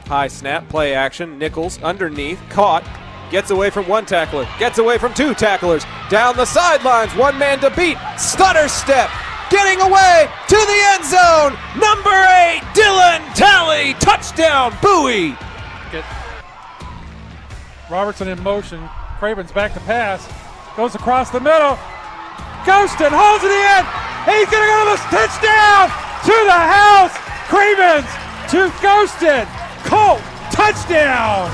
High snap, play action, Nichols underneath, caught, gets away from one tackler, gets away from two tacklers, down the sidelines, one man to beat, stutter step, getting away to the end zone, number 8, Dylan a touchdown, Bowie. Get Robertson in motion. Craven's back to pass. Goes across the middle. Ghostin holds it in. He's going to go to the touchdown to the house. Cravens to Ghostin. Colt, touchdown.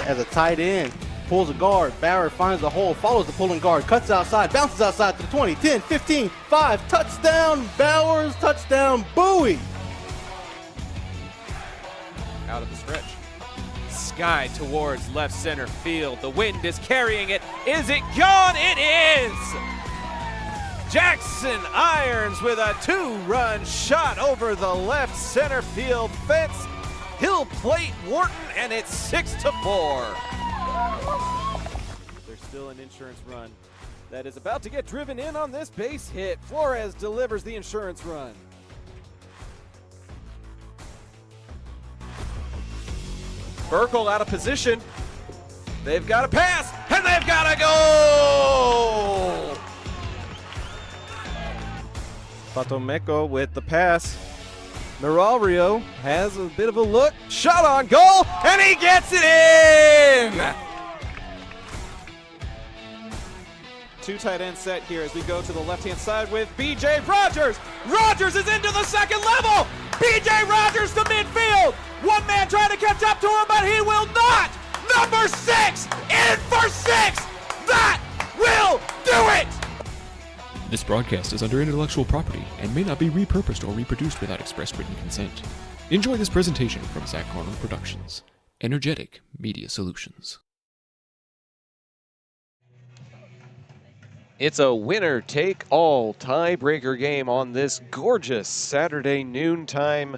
As a tight end, pulls a guard. Barrett finds the hole, follows the pulling guard, cuts outside, bounces outside to the 20, 10, 15, 5. Touchdown, Bowers. Touchdown, Bowie. Out of the stretch. Sky towards left center field. The wind is carrying it. Is it gone? It is! Jackson Irons with a 2-run shot over the left center field fence. He'll plate Wharton, and it's 6-4. There's still an insurance run that is about to get driven in on this base hit. Flores delivers the insurance run. Burkle out of position. They've got to pass, and they've got to go! Patomeco with the pass. Mirario has a bit of a look. Shot on goal, and he gets it in! Two tight end set here as we go to the left-hand side with B.J. Rogers. Rogers is into the second level. B.J. Rogers to midfield. One man trying to catch up to him, but he will not. Number 6 in for 6. That will do it. This broadcast is under intellectual property and may not be repurposed or reproduced without express written consent. Enjoy this presentation from Zach Arnold Productions. Energetic Media Solutions. It's a winner-take-all tiebreaker game on this gorgeous Saturday noontime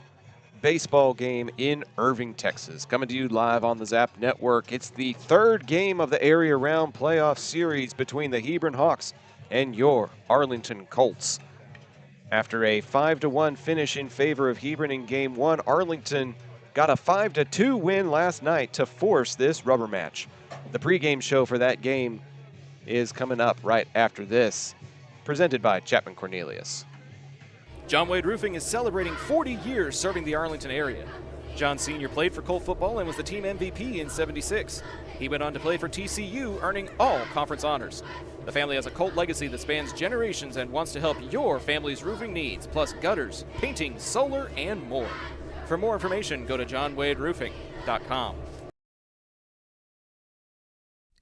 baseball game in Irving, Texas. Coming to you live on the Zap Network. It's the third game of the Area Round Playoff Series between the Hebron Hawks and your Arlington Colts. After a 5-1 finish in favor of Hebron in Game 1, Arlington got a 5-2 win last night to force this rubber match. The pregame show for that game is coming up right after this, presented by Chapman Cornelius. John Wade Roofing is celebrating 40 years serving the Arlington area. John Sr. played for Colt football and was the team MVP in '76. He went on to play for TCU, earning all conference honors. The family has a Colt legacy that spans generations and wants to help your family's roofing needs, plus gutters, painting, solar, and more. For more information, go to johnwaderoofing.com.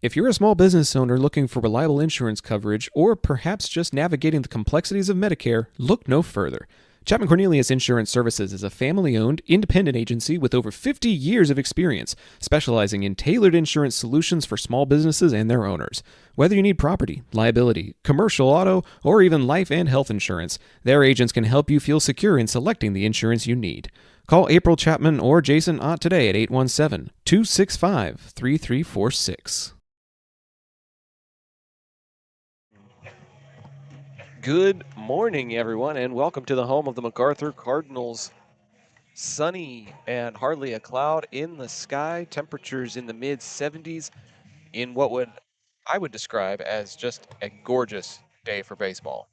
If you're a small business owner looking for reliable insurance coverage, or perhaps just navigating the complexities of Medicare, look no further. Chapman Cornelius Insurance Services is a family-owned, independent agency with over 50 years of experience, specializing in tailored insurance solutions for small businesses and their owners. Whether you need property, liability, commercial auto, or even life and health insurance, their agents can help you feel secure in selecting the insurance you need. Call April Chapman or Jason Ott today at 817-265-3346. Good morning, everyone, and welcome to the home of the MacArthur Cardinals. Sunny and hardly a cloud in the sky. Temperatures in the mid-70s in what I would describe as just a gorgeous day for baseball.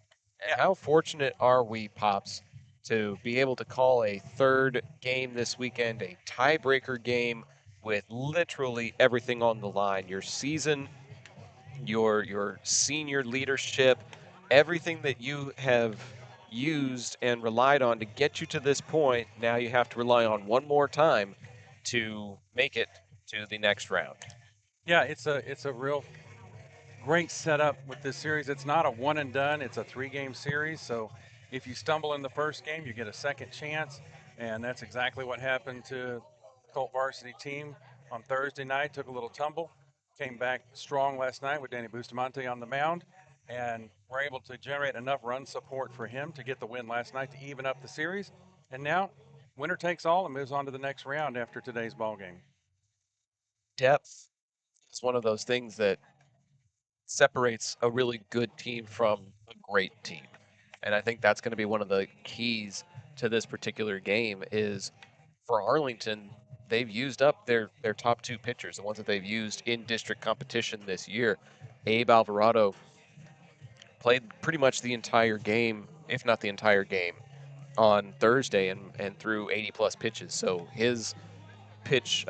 And how fortunate are we, Pops, to be able to call a third game this weekend, a tiebreaker game with literally everything on the line. Your season, your senior leadership, everything that you have used and relied on to get you to this point, now you have to rely on one more time to make it to the next round. Yeah, it's a real great setup with this series. It's not a one and done, it's a 3-game series. So if you stumble in the first game, you get a second chance. And that's exactly what happened to the Colt varsity team on Thursday night. Took a little tumble, came back strong last night with Danny Bustamante on the mound, and were able to generate enough run support for him to get the win last night to even up the series. And now, winner takes all and moves on to the next round after today's ball game. Depth is one of those things that separates a really good team from a great team. And I think that's going to be one of the keys to this particular game is for Arlington, they've used up their top 2 pitchers, the ones that they've used in district competition this year. Abe Alvarado played pretty much the entire game, if not the entire game. on Thursday and threw 80-plus pitches. So his pitch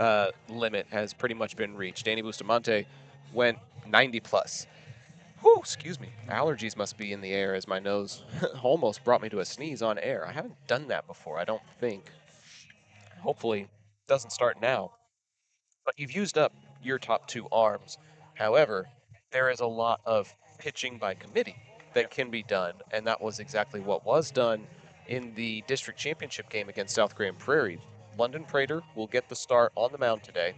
limit has pretty much been reached. Danny Bustamante went 90-plus. Whew, excuse me. Allergies must be in the air as my nose almost brought me to a sneeze on air. I haven't done that before, I don't think. Hopefully, it doesn't start now. But you've used up your top two arms. However, there is a lot of pitching by committee that can be done, and that was exactly what was done in the district championship game against South Grand Prairie. London Prater will get the start on the mound today,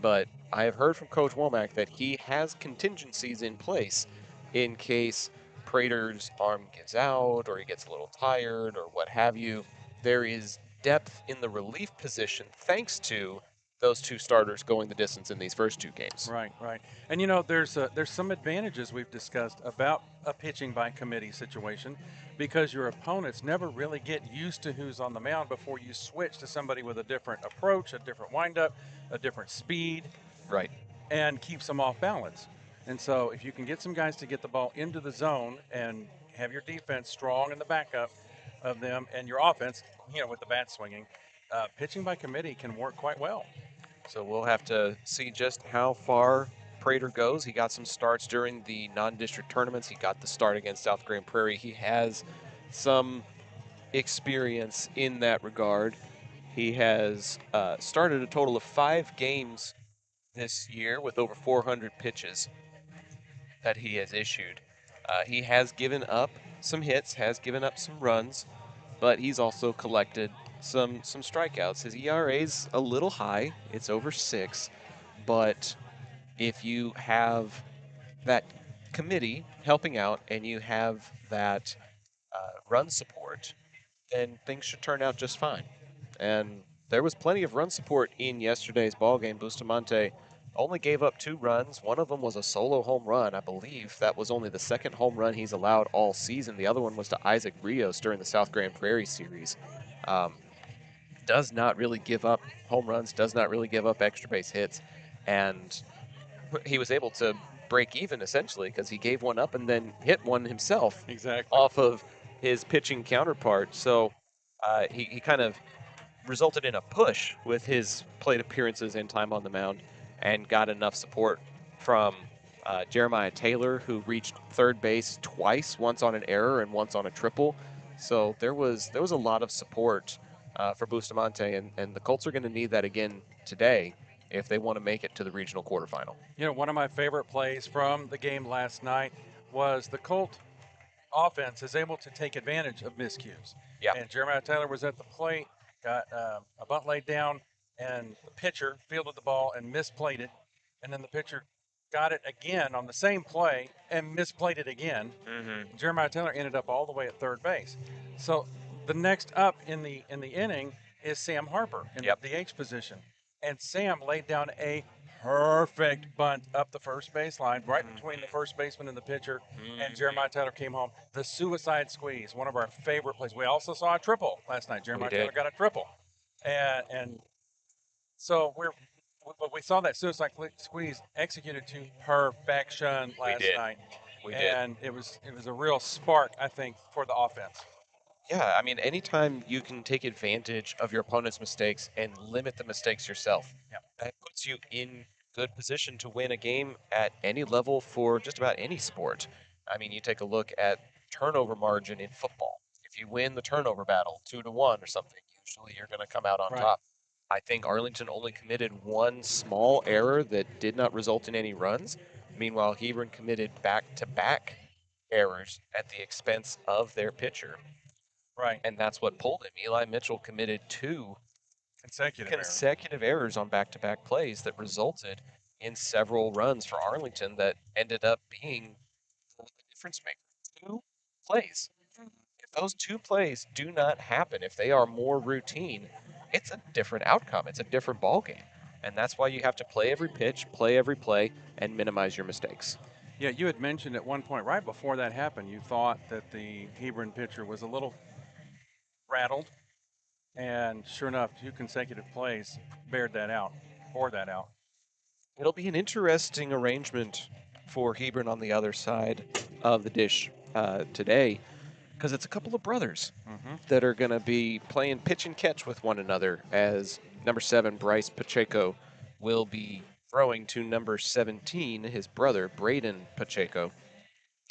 but I have heard from Coach Womack that he has contingencies in place in case Prater's arm gives out or he gets a little tired or what have you. There is depth in the relief position thanks to those two starters going the distance in these first two games. Right, right. And there's some advantages we've discussed about a pitching by committee situation because your opponents never really get used to who's on the mound before you switch to somebody with a different approach, a different windup, a different speed. Right. And keeps them off balance. And so if you can get some guys to get the ball into the zone and have your defense strong in the backup of them and your offense, with the bat swinging, pitching by committee can work quite well. So we'll have to see just how far Prater goes. He got some starts during the non-district tournaments. He got the start against South Grand Prairie. He has some experience in that regard. He has started a total of 5 games this year with over 400 pitches that he has issued. He has given up some hits, has given up some runs, but he's also collected some strikeouts. His ERA's a little high. It's over 6, but if you have that committee helping out and you have that run support, then things should turn out just fine. And there was plenty of run support in yesterday's ballgame. Bustamante only gave up 2 runs. One of them was a solo home run, I believe. That was only the second home run he's allowed all season. The other one was to Isaac Rios during the South Grand Prairie series. Does not really give up home runs, does not really give up extra base hits. And he was able to break even essentially because he gave one up and then hit one himself off of his pitching counterpart. So he kind of resulted in a push with his plate appearances and time on the mound and got enough support from Jeremiah Taylor, who reached third base twice, once on an error and once on a triple. So there was a lot of support for Bustamante, and the Colts are going to need that again today if they want to make it to the regional quarterfinal. One of my favorite plays from the game last night was the Colt offense is able to take advantage of miscues. Yeah. And Jeremiah Taylor was at the plate, got a bunt laid down, and the pitcher fielded the ball and misplayed it. And then the pitcher got it again on the same play and misplayed it again. Mm-hmm. Jeremiah Taylor ended up all the way at third base. So the next up in the inning is Sam Harper in the DH position. And Sam laid down a perfect bunt up the first baseline, right between the first baseman and the pitcher, and Jeremiah Taylor came home. The suicide squeeze, one of our favorite plays. We also saw a triple last night. Jeremiah Taylor got a triple. And so we saw that suicide squeeze executed to perfection last night. We did. And it was a real spark, I think, for the offense. Yeah, I mean, anytime you can take advantage of your opponent's mistakes and limit the mistakes yourself, that puts you in good position to win a game at any level for just about any sport. I mean, you take a look at turnover margin in football. If you win the turnover battle 2-1 or something, usually you're going to come out on top. I think Arlington only committed one small error that did not result in any runs. Meanwhile, Hebron committed back-to-back errors at the expense of their pitcher. Right. And that's what pulled him. Eli Mitchell committed 2 consecutive errors on back-to-back plays that resulted in several runs for Arlington that ended up being the difference maker. 2 plays. If those 2 plays do not happen, if they are more routine, it's a different outcome. It's a different ball game. And that's why you have to play every pitch, play every play, and minimize your mistakes. Yeah, you had mentioned at one point right before that happened, you thought that the Hebron pitcher was a little rattled, and sure enough, 2 consecutive plays bore that out. It'll be an interesting arrangement for Hebron on the other side of the dish today, because it's a couple of brothers Mm-hmm. that are going to be playing pitch and catch with one another, as number 7, Bryce Pacheco, will be throwing to number 17, his brother, Braden Pacheco.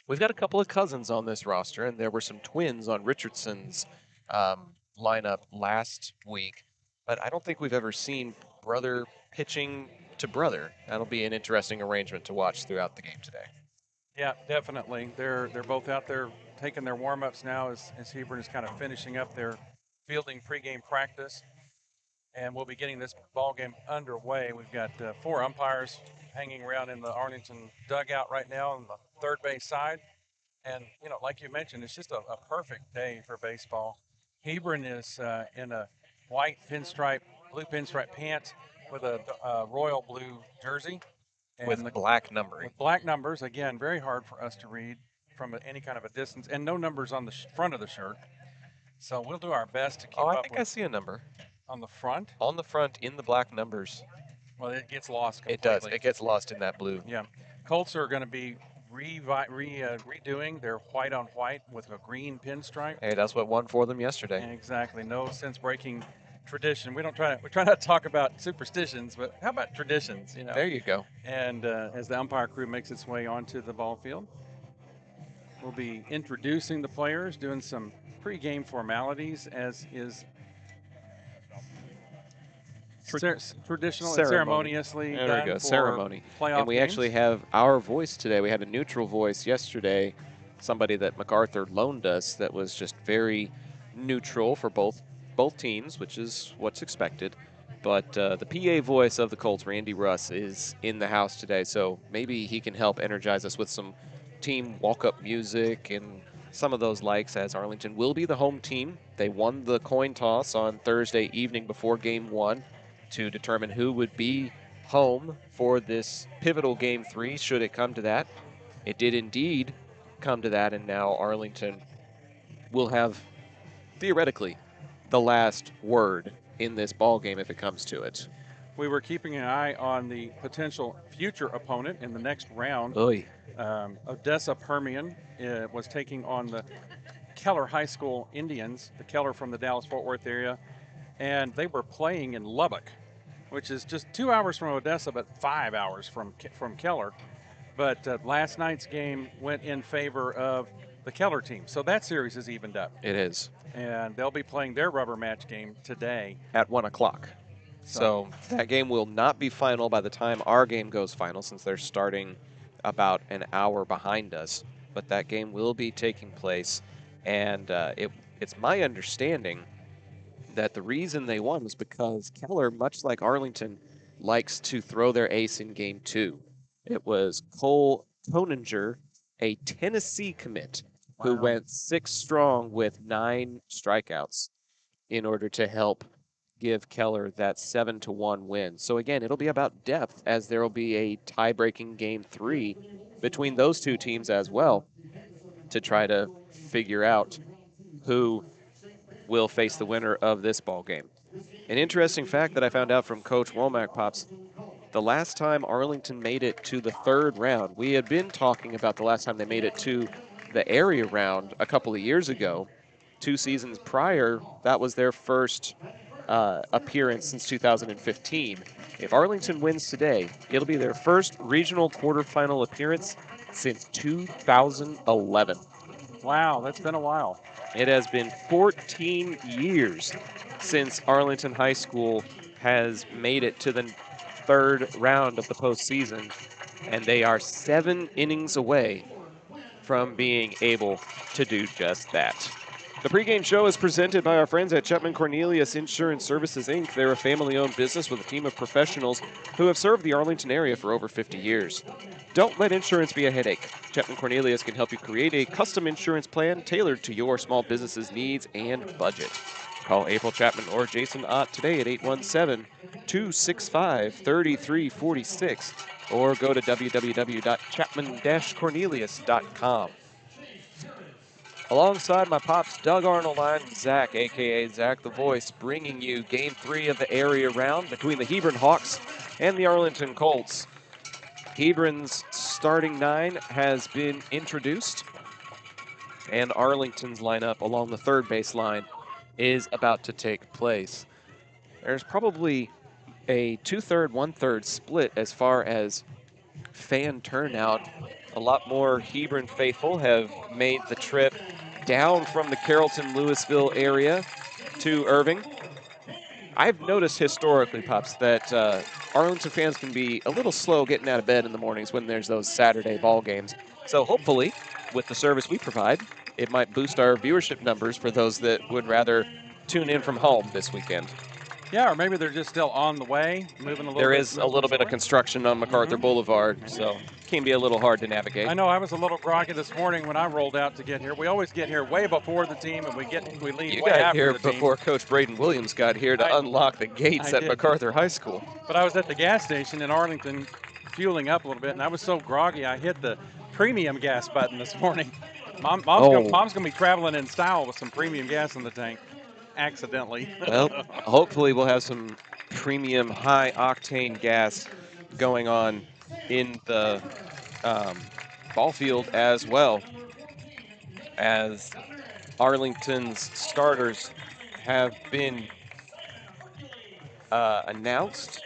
We've got a couple of cousins on this roster, and there were some twins on Richardson's lineup last week, but I don't think we've ever seen brother pitching to brother. That'll be an interesting arrangement to watch throughout the game today. Yeah, definitely. They're both out there taking their warm-ups now as Hebron is kind of finishing up their fielding pregame practice. And we'll be getting this ball game underway. We've got 4 umpires hanging around in the Arlington dugout right now on the third base side. And, like you mentioned, it's just a perfect day for baseball. Hebron is in a white pinstripe, blue pinstripe pants with a royal blue jersey. And with black numbering. With black numbers, again, very hard for us to read from any kind of a distance, and no numbers on the front of the shirt. So we'll do our best to keep up. I think I see a number. On the front? On the front, in the black numbers. Well, it gets lost completely. It does. It gets lost in that blue. Yeah. Colts are going to be redoing their white on white with a green pinstripe. Hey, that's what won for them yesterday. Exactly. No sense breaking tradition. We try not to talk about superstitions, but how about traditions? There you go. And as the umpire crew makes its way onto the ball field, we'll be introducing the players, doing some pregame formalities, as is traditional and ceremoniously there done we go. for Ceremony. playoff And we games. actually have our voice today. We had a neutral voice yesterday, somebody that MacArthur loaned us that was just very neutral for both teams, which is what's expected. But the PA voice of the Colts, Randy Russ, is in the house today, so maybe he can help energize us with some team walk-up music and some of those likes, as Arlington will be the home team. They won the coin toss on Thursday evening before Game 1 to determine who would be home for this pivotal Game 3, should it come to that. It did indeed come to that, and now Arlington will have, theoretically, the last word in this ball game if it comes to it. We were keeping an eye on the potential future opponent in the next round. Oy. Odessa Permian was taking on the Keller High School Indians, the Keller from the Dallas-Fort Worth area, and they were playing in Lubbock, which is just 2 hours from Odessa, but 5 hours from Keller. But last night's game went in favor of the Keller team, so that series is evened up. It is. And they'll be playing their rubber match game today. At 1 o'clock. So that game will not be final by the time our game goes final, since they're starting about an hour behind us. But that game will be taking place, and it's my understanding that the reason they won was because Keller, much like Arlington, likes to throw their ace in Game 2. It was Cole Toninger, a Tennessee commit, who went 6 strong with 9 strikeouts in order to help give Keller that 7-1 win. So again, it'll be about depth, as there will be a tie-breaking Game 3 between those two teams as well, to try to figure out who will face the winner of this ball game. An interesting fact that I found out from Coach Womack, Pops, the last time Arlington made it to the 3rd round, we had been talking about the last time they made it to the area round a couple of years ago. 2 seasons prior, that was their first appearance since 2015. If Arlington wins today, it'll be their first regional quarterfinal appearance since 2011. Wow, that's been a while. It has been 14 years since Arlington High School has made it to the 3rd round of the postseason, and they are 7 innings away from being able to do just that. The pregame show is presented by our friends at Chapman Cornelius Insurance Services, Inc. They're a family-owned business with a team of professionals who have served the Arlington area for over 50 years. Don't let insurance be a headache. Chapman Cornelius can help you create a custom insurance plan tailored to your small business's needs and budget. Call April Chapman or Jason Ott today at 817-265-3346 or go to www.chapman-cornelius.com. Alongside my pops, Doug Arnold, I'm Zach, a.k.a. Zach the Voice, bringing you Game 3 of the area round between the Hebron Hawks and the Arlington Colts. Hebron's starting 9 has been introduced, and Arlington's lineup along the third base line is about to take place. There's probably a 2/3, 1/3 split as far as fan turnout. A lot more Hebron faithful have made the trip down from the Carrollton, Louisville area to Irving. I've noticed historically, Pops, that Arlington fans can be a little slow getting out of bed in the mornings when there's those Saturday ball games. So hopefully, with the service we provide, it might boost our viewership numbers for those that would rather tune in from home this weekend. Yeah, or maybe they're just still on the way, moving a little There bit. is a little bit of construction on MacArthur Boulevard, so it can be a little hard to navigate. I know I was a little groggy this morning when I rolled out to get here. We always get here way before the team, and we leave You way got after here the team. before Coach Braden Williams got here to unlock the gates at MacArthur High School. But I was at the gas station in Arlington fueling up a little bit, and I was so groggy I hit the premium gas button this morning. Mom's going to be traveling in style with some premium gas in the tank, accidentally. Well, hopefully we'll have some premium high-octane gas going on in the ball field as well, as Arlington's starters have been announced.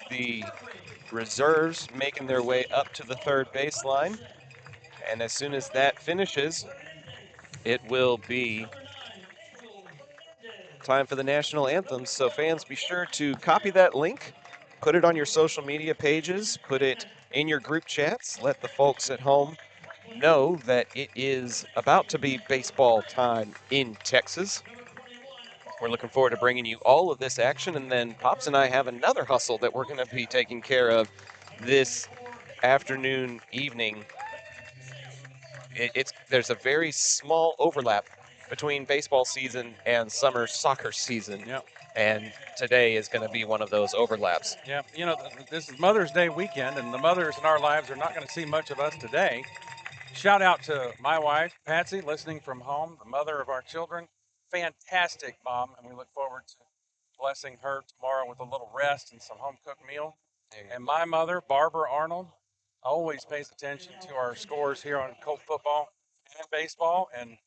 The reserves making their way up to the third baseline, and as soon as that finishes, it will be time for the national anthem. So fans, be sure to copy that link, put it on your social media pages, put it in your group chats, let the folks at home know that it is about to be baseball time in Texas. We're looking forward to bringing you all of this action, and then Pops and I have another hustle that we're going to be taking care of this afternoon, evening. There's a very small overlap between baseball season and summer soccer season. Yep. And today is going to be one of those overlaps. Yeah, you know, this is Mother's Day weekend, and the mothers in our lives are not going to see much of us today. Shout out to my wife, Patsy, listening from home, the mother of our children. Fantastic mom, and we look forward to blessing her tomorrow with a little rest and some home-cooked meal. And my mother, Barbara Arnold, always pays attention to our scores here on Colt football and baseball. And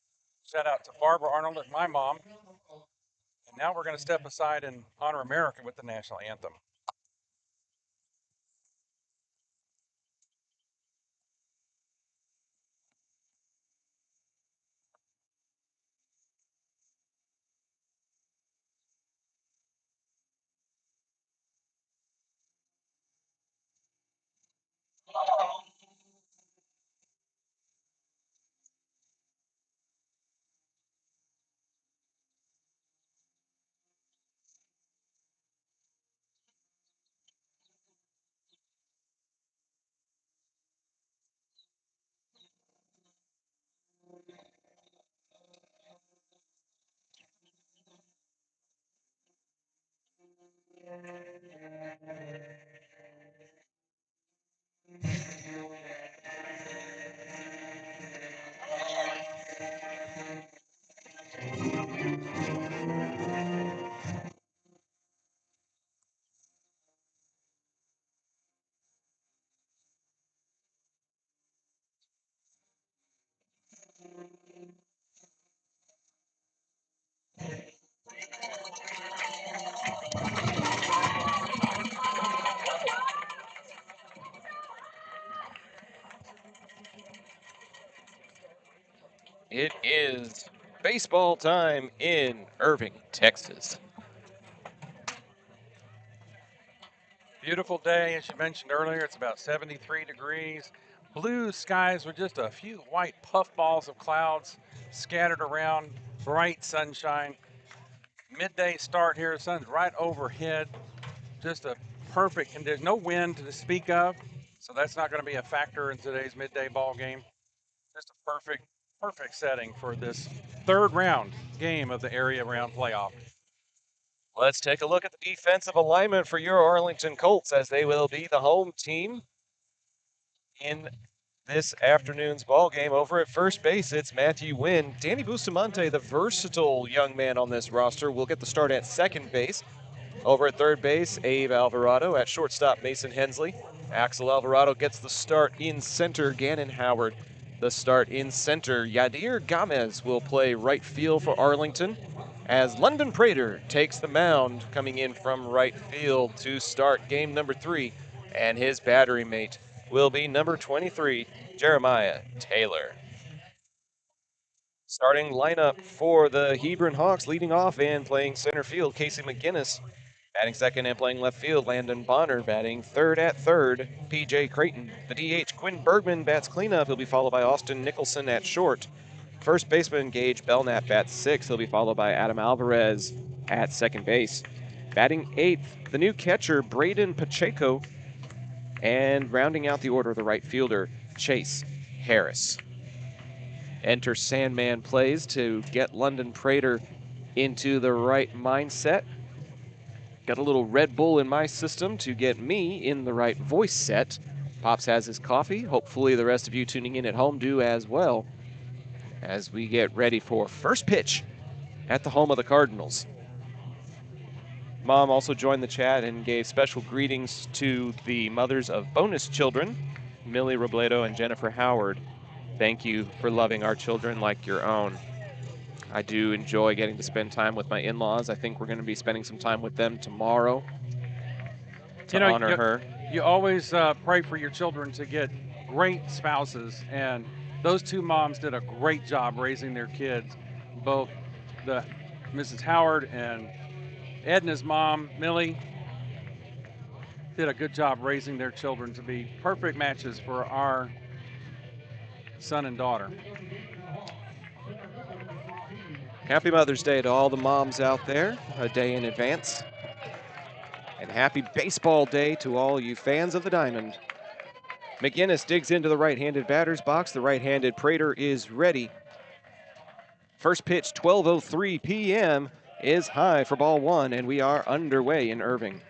shout out to Barbara Arnold and my mom. And now we're going to step aside and honor America with the national anthem. It is baseball time in Irving, Texas. Beautiful day, as you mentioned earlier. It's about 73 degrees. Blue skies with just a few white puffballs of clouds scattered around. Bright sunshine. Midday start here. Sun's right overhead. Just a perfect condition. No wind to speak of, so that's not going to be a factor in today's midday ball game. Just a perfect setting for this third round game of the area round playoff. Let's take a look at the defensive alignment for your Arlington Colts, as they will be the home team in this afternoon's ball game. Over at first base, it's Matthew Wynn. Danny Bustamante, the versatile young man on this roster, will get the start at second base. Over at third base, Abe Alvarado. At shortstop, Mason Hensley. Axel Alvarado gets the start in center. Gannon Howard The start in center, Yadir Gamez will play right field for Arlington, as London Prater takes the mound, coming in from right field to start game number 3, and his battery mate will be number 23, Jeremiah Taylor. Starting lineup for the Hebron Hawks, leading off and playing center field, Casey McGinnis. Batting second and playing left field, Landon Bonner. Batting third at third, P.J. Creighton. The DH, Quinn Bergman, bats cleanup. He'll be followed by Austin Nicholson at short. First baseman, Gage Belknap, bats sixth. He'll be followed by Adam Alvarez at second base. Batting eighth, the new catcher, Braden Pacheco. And rounding out the order, the right fielder, Chase Harris. Enter Sandman plays to get London Prater into the right mindset. Got a little Red Bull in my system to get me in the right voice set. Pops has his coffee. Hopefully the rest of you tuning in at home do as well, as we get ready for first pitch at the home of the Cardinals. Mom also joined the chat and gave special greetings to the mothers of bonus children, Millie Robledo and Jennifer Howard. Thank you for loving our children like your own. I do enjoy getting to spend time with my in-laws. I think we're going to be spending some time with them tomorrow to honor her. You always pray for your children to get great spouses, and those two moms did a great job raising their kids. Both the Mrs. Howard and Edna's mom, Millie, did a good job raising their children to be perfect matches for our son and daughter. Happy Mother's Day to all the moms out there, a day in advance. And happy baseball day to all you fans of the Diamond. McGinnis digs into the right-handed batter's box. The right-handed Prater is ready. First pitch, 12:03 p.m. is high for ball one, and we are underway in Irving.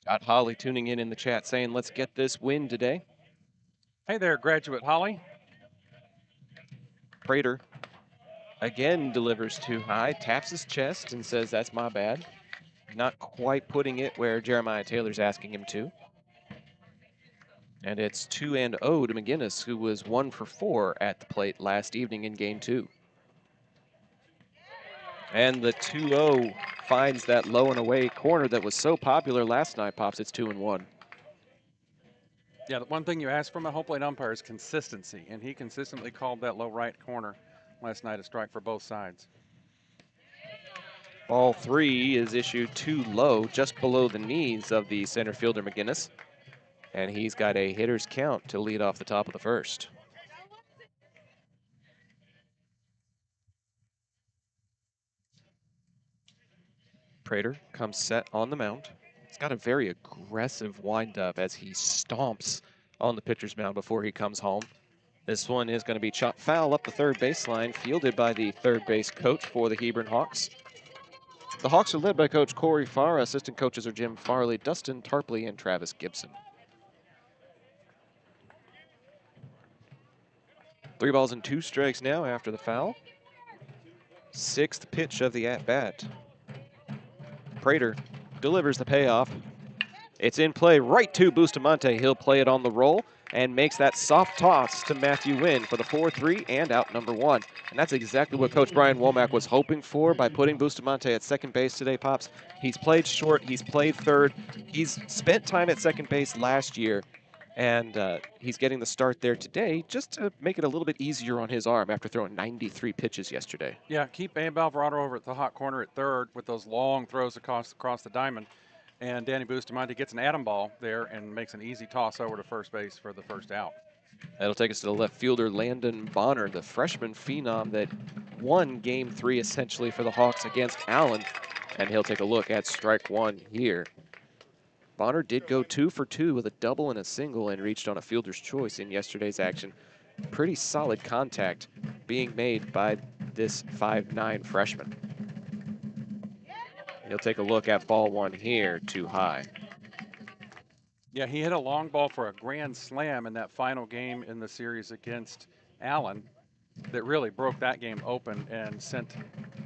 Got Holly tuning in the chat saying, let's get this win today. Hey there, graduate Holly. Prater again delivers too high, taps his chest and says, that's my bad. Not quite putting it where Jeremiah Taylor's asking him to. And it's 2-0 to McGinnis, who was 1 for 4 at the plate last evening in game 2. And the 2-0 finds that low and away corner that was so popular last night, Pops. It's 2-1. Yeah, the one thing you ask from a home plate umpire is consistency, and he consistently called that low right corner last night a strike for both sides. Ball 3 is issued too low, just below the knees of the center fielder McGinnis. And he's got a hitter's count to lead off the top of the first. Prater comes set on the mound. He's got a very aggressive windup as he stomps on the pitcher's mound before he comes home. This one is going to be chopped foul up the third baseline, fielded by the third base coach for the Hebron Hawks. The Hawks are led by Coach Corey Farr. Assistant coaches are Jim Farley, Dustin Tarpley, and Travis Gibson. 3 balls and 2 strikes now after the foul. 6th pitch of the at-bat. Prater delivers the payoff. It's in play right to Bustamante. He'll play it on the roll and makes that soft toss to Matthew Wynn for the 4-3 and out number 1. And that's exactly what Coach Brian Womack was hoping for by putting Bustamante at second base today, Pops. He's played short, he's played third, he's spent time at second base last year, and he's getting the start there today just to make it a little bit easier on his arm after throwing 93 pitches yesterday. Yeah, keep Abe Alvarado over at the hot corner at third with those long throws across the diamond. And Danny Bustamante gets an atom ball there and makes an easy toss over to first base for the first out. That'll take us to the left fielder, Landon Bonner, the freshman phenom that won Game 3 essentially for the Hawks against Allen. And he'll take a look at strike 1 here. Bonner did go 2 for 2 with a double and a single and reached on a fielder's choice in yesterday's action. Pretty solid contact being made by this 5'9" freshman. He'll take a look at ball 1 here, too high. Yeah, he hit a long ball for a grand slam in that final game in the series against Allen that really broke that game open and sent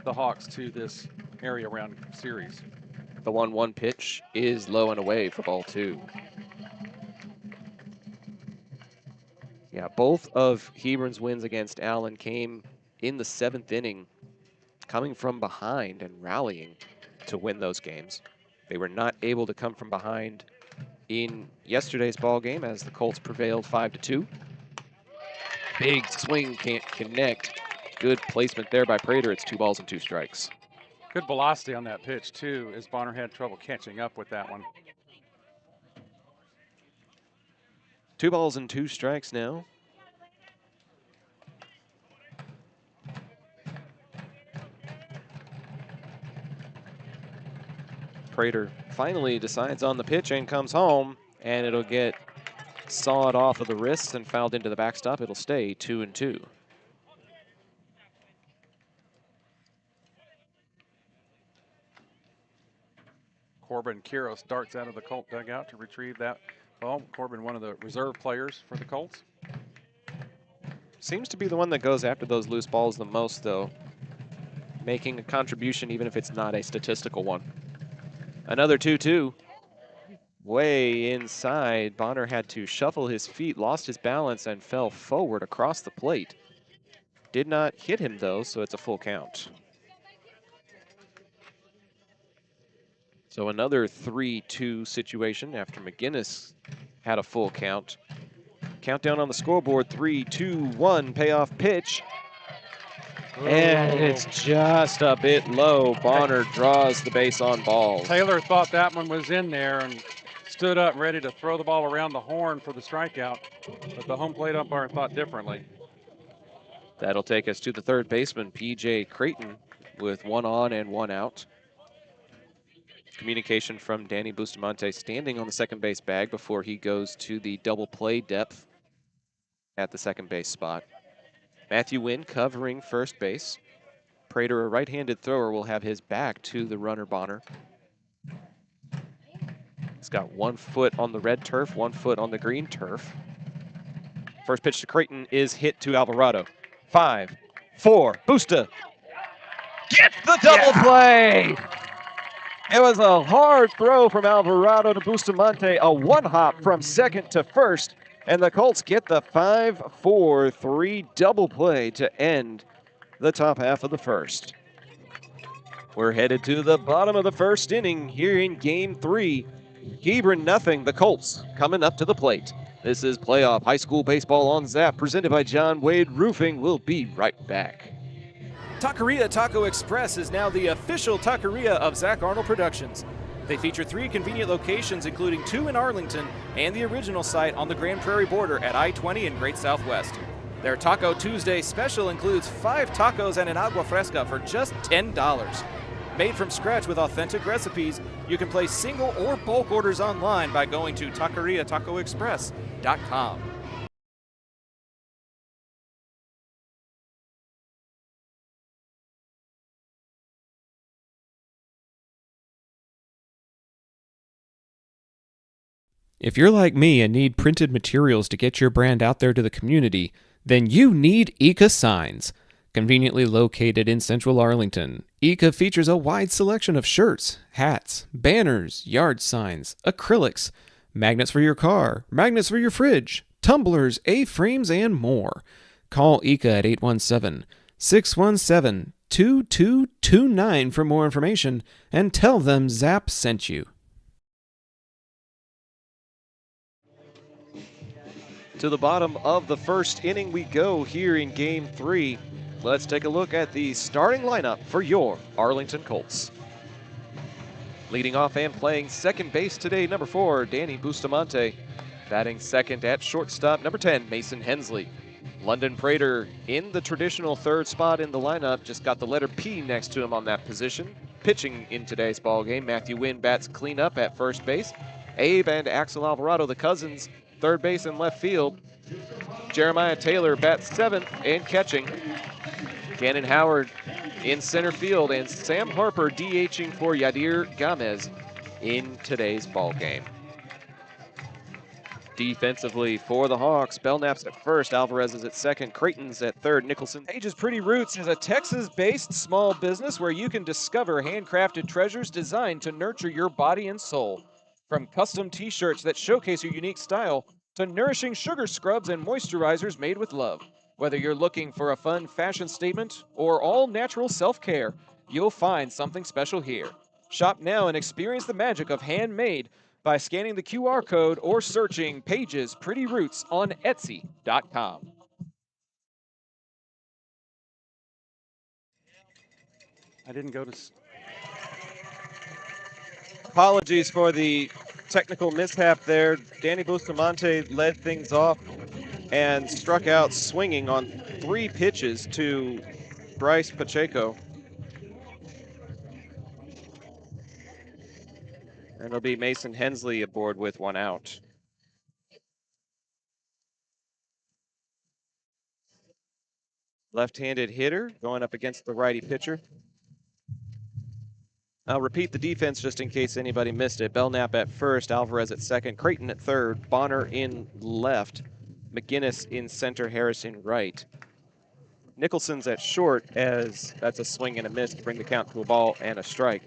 the Hawks to this area round series. The 1-1 pitch is low and away for ball 2. Yeah, both of Hebron's wins against Allen came in the 7th inning, coming from behind and rallying to win those games. They were not able to come from behind in yesterday's ball game as the Colts prevailed 5-2. Big swing, can't connect. Good placement there by Prater. It's 2 balls and 2 strikes. Good velocity on that pitch, too, as Bonner had trouble catching up with that one. 2 balls and 2 strikes now. Prater finally decides on the pitch and comes home, and it'll get sawed off of the wrists and fouled into the backstop. It'll stay 2-2. Corbin Quiros darts out of the Colt dugout to retrieve that ball. Corbin, one of the reserve players for the Colts. Seems to be the one that goes after those loose balls the most, though, making a contribution even if it's not a statistical one. Another 2-2. Way inside, Bonner had to shuffle his feet, lost his balance, and fell forward across the plate. Did not hit him, though, so it's a full count. So another 3-2 situation after McGinnis had a full count. Countdown on the scoreboard, 3, 2, 1, payoff pitch. And it's just a bit low. Bonner draws the base on balls. Taylor thought that one was in there and stood up ready to throw the ball around the horn for the strikeout, but the home plate umpire thought differently. That'll take us to the third baseman, P.J. Creighton, with 1 on and 1 out. Communication from Danny Bustamante standing on the second base bag before he goes to the double play depth at the second base spot. Matthew Wynn covering first base. Prater, a right-handed thrower, will have his back to the runner Bonner. He's got 1 foot on the red turf, 1 foot on the green turf. First pitch to Creighton is hit to Alvarado. 5, 4, Busta gets the double play! It was a hard throw from Alvarado to Bustamante, a one-hop from second to first, and the Colts get the 5-4-3 double play to end the top half of the first. We're headed to the bottom of the first inning here in Game 3. Hebron nothing, the Colts coming up to the plate. This is playoff high school baseball on Zap, presented by John Wade Roofing. We'll be right back. Taqueria Taco Express is now the official taqueria of Zach Arnold Productions. They feature 3 convenient locations, including 2 in Arlington and the original site on the Grand Prairie border at I-20 in Great Southwest. Their Taco Tuesday special includes 5 tacos and an agua fresca for just $10. Made from scratch with authentic recipes, you can place single or bulk orders online by going to taqueriatacoexpress.com. If you're like me and need printed materials to get your brand out there to the community, then you need ICA Signs. Conveniently located in central Arlington, ICA features a wide selection of shirts, hats, banners, yard signs, acrylics, magnets for your car, magnets for your fridge, tumblers, A-frames, and more. Call ICA at 817-617-2229 for more information and tell them Zap sent you. To the bottom of the first inning we go here in Game 3. Let's take a look at the starting lineup for your Arlington Colts. Leading off and playing second base today, number 4, Danny Bustamante. Batting second at shortstop, number 10, Mason Hensley. London Prater in the traditional third spot in the lineup, just got the letter P next to him on that position. Pitching in today's ballgame, Matthew Wynn bats cleanup at first base. Abe and Axel Alvarado, the cousins, third base and left field. Jeremiah Taylor bats seventh and catching. Cannon Howard in center field, and Sam Harper DHing for Yadir Gamez in today's ball game. Defensively for the Hawks, Belknap's at first, Alvarez is at second, Creighton's at third, Nicholson. Page's Pretty Roots is a Texas-based small business where you can discover handcrafted treasures designed to nurture your body and soul. From custom t-shirts that showcase your unique style to nourishing sugar scrubs and moisturizers made with love. Whether you're looking for a fun fashion statement or all natural self-care, you'll find something special here. Shop now and experience the magic of handmade by scanning the QR code or searching Paige's Pretty Roots on Etsy.com. I didn't go to. Apologies for the technical mishap there. Danny Bustamante led things off and struck out swinging on 3 pitches to Bryce Pacheco. And it'll be Mason Hensley aboard with 1 out. Left-handed hitter going up against the righty pitcher. I'll repeat the defense just in case anybody missed it. Belknap at first, Alvarez at second, Creighton at third, Bonner in left, McGinnis in center, Harris in right. Nicholson's at short as that's a swing and a miss to bring the count to a ball and a strike.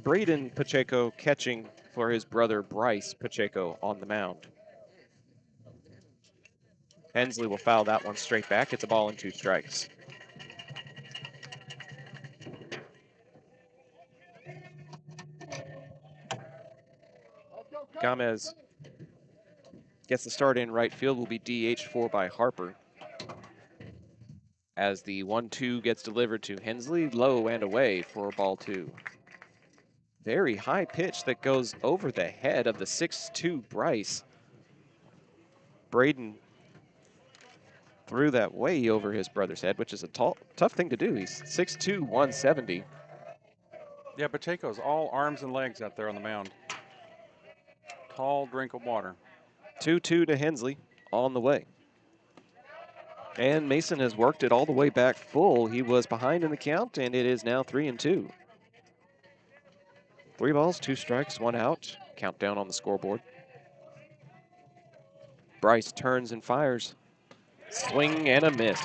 Braden Pacheco catching for his brother Bryce Pacheco on the mound. Hensley will foul that one straight back. It's a ball and 2 strikes. Gomez gets the start in right field, will be DH 4 by Harper. As the 1-2 gets delivered to Hensley, low and away for ball 2. Very high pitch that goes over the head of the 6'2 Bryce. Braden threw that way over his brother's head, which is a tough thing to do. He's 6'2", 170. Yeah, Pacheco's all arms and legs out there on the mound. Tall drink of water. 2-2 to Hensley on the way. And Mason has worked it all the way back full. He was behind in the count, and it is now 3-2. 3 balls, 2 strikes, 1 out. Countdown on the scoreboard. Bryce turns and fires. Swing and a miss.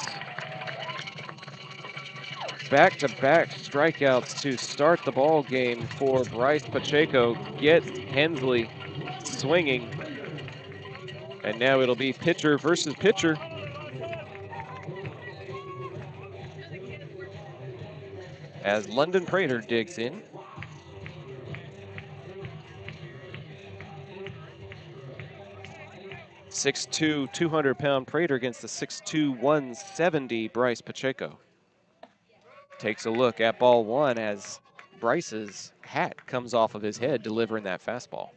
Back-to-back strikeouts to start the ball game for Bryce Pacheco. Gets Hensley swinging. And now it'll be pitcher versus pitcher. As London Prater digs in. .6'2", 200-pound Prater against the 6'2", 170 Bryce Pacheco. Takes a look at ball 1 as Bryce's hat comes off of his head, delivering that fastball.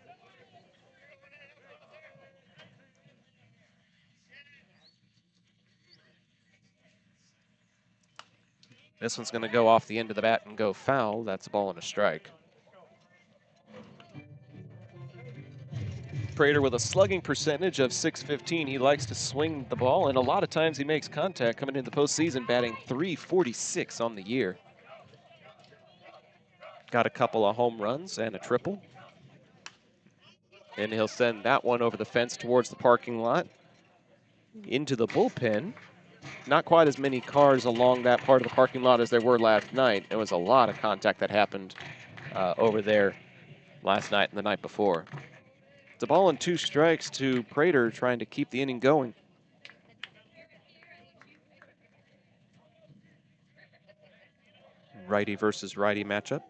This one's going to go off the end of the bat and go foul. That's a ball and a strike. Prater with a slugging percentage of .615. He likes to swing the ball, and a lot of times he makes contact coming into the postseason, batting .346 on the year. Got a couple of home runs and a triple. And he'll send that one over the fence towards the parking lot. Into the bullpen. Not quite as many cars along that part of the parking lot as there were last night. There was a lot of contact that happened over there last night and the night before. It's a ball and 2 strikes to Prater, trying to keep the inning going. Righty versus righty matchup.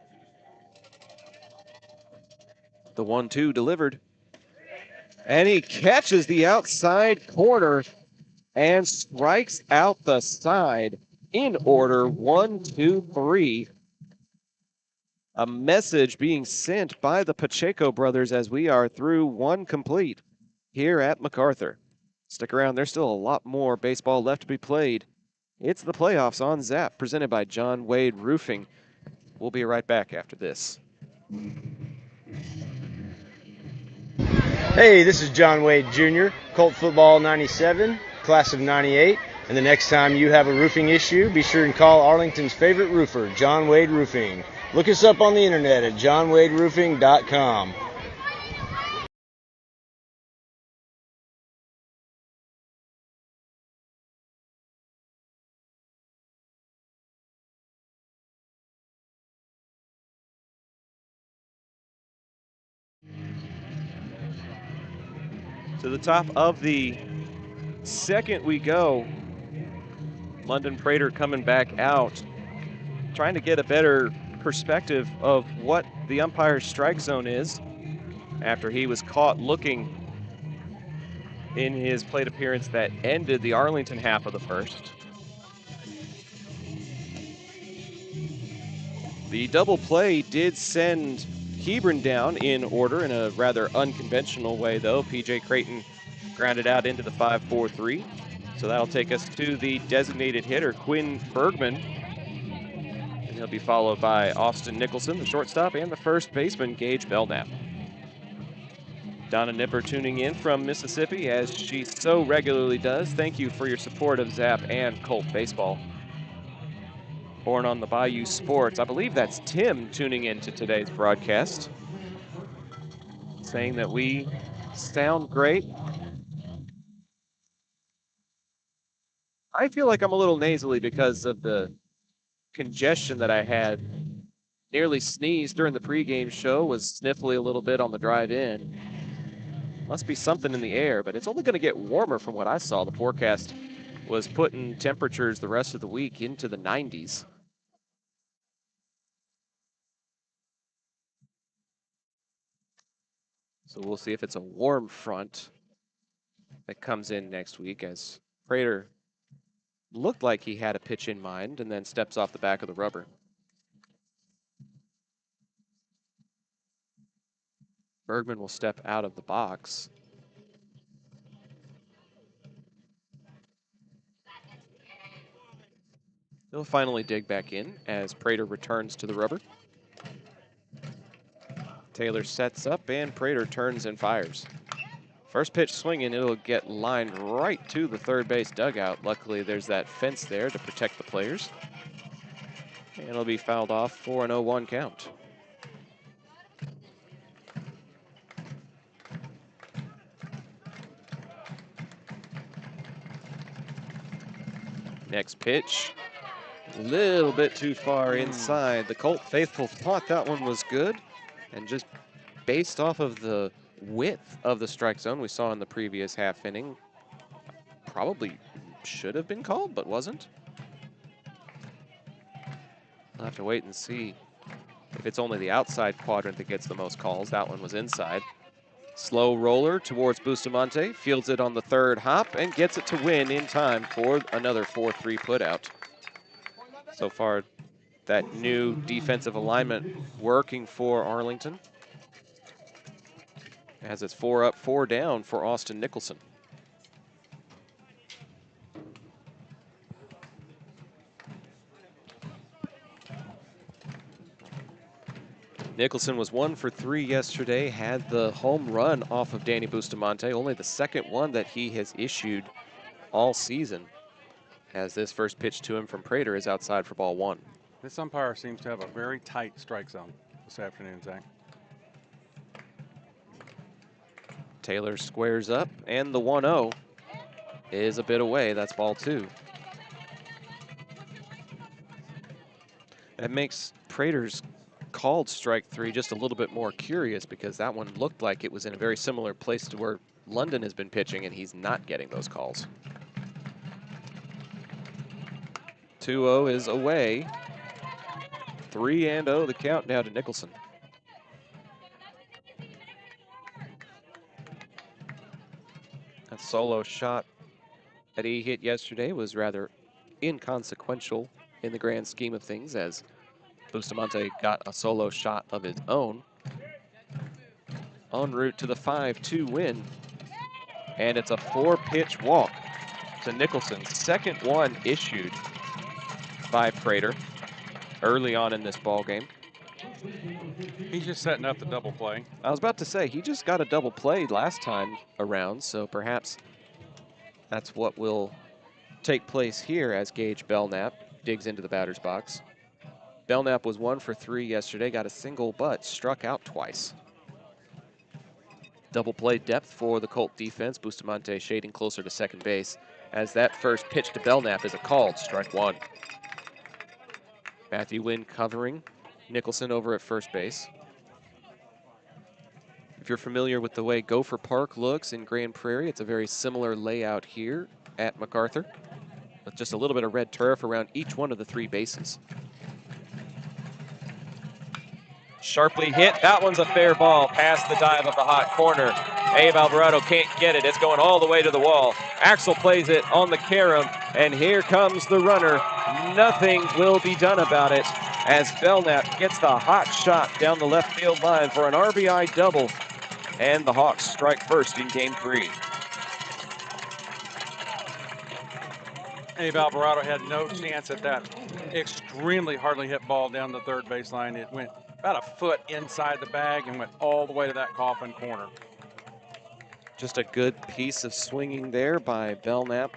The 1-2 delivered. And he catches the outside corner and strikes out the side in order. 1, 2, 3. A message being sent by the Pacheco brothers as we are through 1 complete here at MacArthur. Stick around, there's still a lot more baseball left to be played. It's the playoffs on Zap, presented by John Wade Roofing. We'll be right back after this. Hey, this is John Wade Jr., Colt Football 97, class of 98. And the next time you have a roofing issue, be sure and call Arlington's favorite roofer, John Wade Roofing. Look us up on the internet at johnwaderoofing.com. To the top of the second we go. London Prater coming back out, trying to get a better perspective of what the umpire's strike zone is after he was caught looking in his plate appearance that ended the Arlington half of the first. The double play did send Hebron down in order in a rather unconventional way, though. P.J. Creighton grounded out into the 5-4-3. So that'll take us to the designated hitter, Quinn Bergman. And he'll be followed by Austin Nicholson, the shortstop, and the first baseman, Gage Belknap. Donna Nipper tuning in from Mississippi, as she so regularly does. Thank you for your support of Zap and Colt Baseball. Born on the Bayou Sports. I believe that's Tim tuning in to today's broadcast, saying that we sound great. I feel like I'm a little nasally because of the congestion that I had. Nearly sneezed during the pregame show, was sniffly a little bit on the drive in. Must be something in the air, but it's only going to get warmer from what I saw. The forecast was putting temperatures the rest of the week into the 90s. So we'll see if it's a warm front that comes in next week, as Prater looked like he had a pitch in mind and then steps off the back of the rubber. Bergman will step out of the box. He'll finally dig back in as Prater returns to the rubber. Taylor sets up and Prater turns and fires. First pitch swinging, it'll get lined right to the third base dugout. Luckily, there's that fence there to protect the players. And it'll be fouled off for an 0-1 count. Next pitch, a little bit too far inside. The Colt faithful thought that one was good, and just based off of the width of the strike zone we saw in the previous half inning, probably should have been called, but wasn't. I'll have to wait and see if it's only the outside quadrant that gets the most calls. That one was inside. Slow roller towards Bustamante, fields it on the third hop and gets it to win in time for another 4-3 putout. So far, that new defensive alignment working for Arlington, as it's 4 up, 4 down for Austin Nicholson. Nicholson was 1 for 3 yesterday, had the home run off of Danny Bustamante, only the second one that he has issued all season, as this first pitch to him from Prater is outside for ball 1. This umpire seems to have a very tight strike zone this afternoon, Zach. Taylor squares up, and the 1-0 is a bit away. That's ball 2. That makes Prater's called strike 3 just a little bit more curious, because that one looked like it was in a very similar place to where London has been pitching, and he's not getting those calls. 2-0 is away. 3-0 the count now to Nicholson. That solo shot that he hit yesterday was rather inconsequential in the grand scheme of things, as Bustamante got a solo shot of his own. En route to the 5-2 win. And it's a 4-pitch walk to Nicholson. Second one issued by Prater early on in this ball game. He's just setting up the double play. I was about to say, he just got a double play last time around, so perhaps that's what will take place here as Gage Belknap digs into the batter's box. Belknap was 1 for 3 yesterday, got a single but struck out twice. Double play depth for the Colt defense. Bustamante shading closer to second base, as that first pitch to Belknap is a called strike 1. Matthew Wynn covering Nicholson over at first base. If you're familiar with the way Gopher Park looks in Grand Prairie, it's a very similar layout here at MacArthur, with just a little bit of red turf around each one of the 3 bases. Sharply hit. That one's a fair ball past the dive of the hot corner. Abe Alvarado can't get it. It's going all the way to the wall. Axel plays it on the carom, and here comes the runner. Nothing will be done about it as Belknap gets the hot shot down the left field line for an RBI double, and the Hawks strike first in Game 3. Abe Alvarado had no chance at that extremely hardly hit ball down the third baseline. It went about a foot inside the bag and went all the way to that coffin corner. Just a good piece of swinging there by Belknap.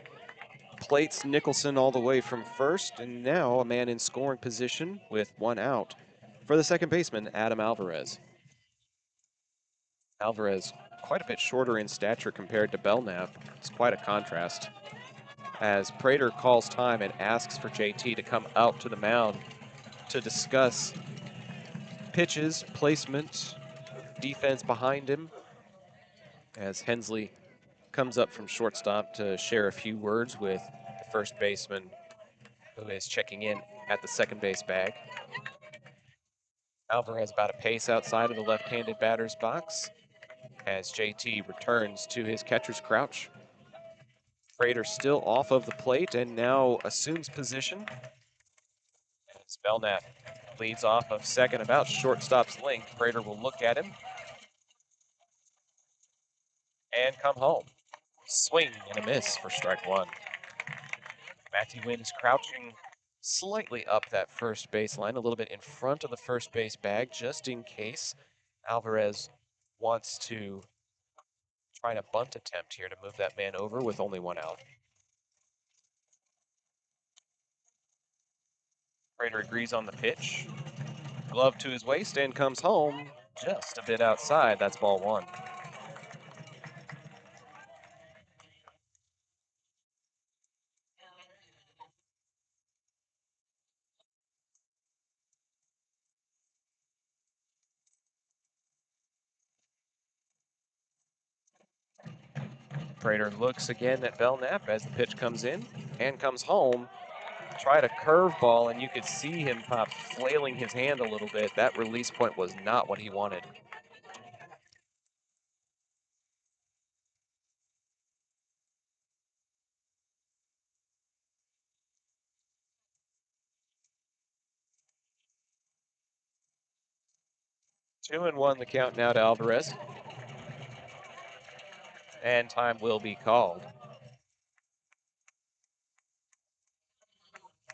Plates Nicholson all the way from first, and now a man in scoring position with 1 out for the second baseman, Adam Alvarez. Alvarez quite a bit shorter in stature compared to Belknap. It's quite a contrast. As Prater calls time and asks for JT to come out to the mound to discuss pitches, placement, defense behind him, as Hensley comes up from shortstop to share a few words with the first baseman who is checking in at the second base bag. Alvarez about a pace outside of the left-handed batter's box as JT returns to his catcher's crouch. Prater still off of the plate and now assumes position as Belknap leads off of second about shortstop's length. Prater will look at him and come home. Swing and a miss for strike 1. Matty Wynn's crouching slightly up that first baseline, a little bit in front of the first base bag, just in case Alvarez wants to try a bunt attempt here to move that man over with only 1 out. Prater agrees on the pitch. Glove to his waist and comes home just a bit outside. That's ball 1. Prater looks again at Belknap as the pitch comes in and comes home. Tried a curveball, and you could see him pop flailing his hand a little bit. That release point was not what he wanted. Two and one the count now to Alvarez. And time will be called.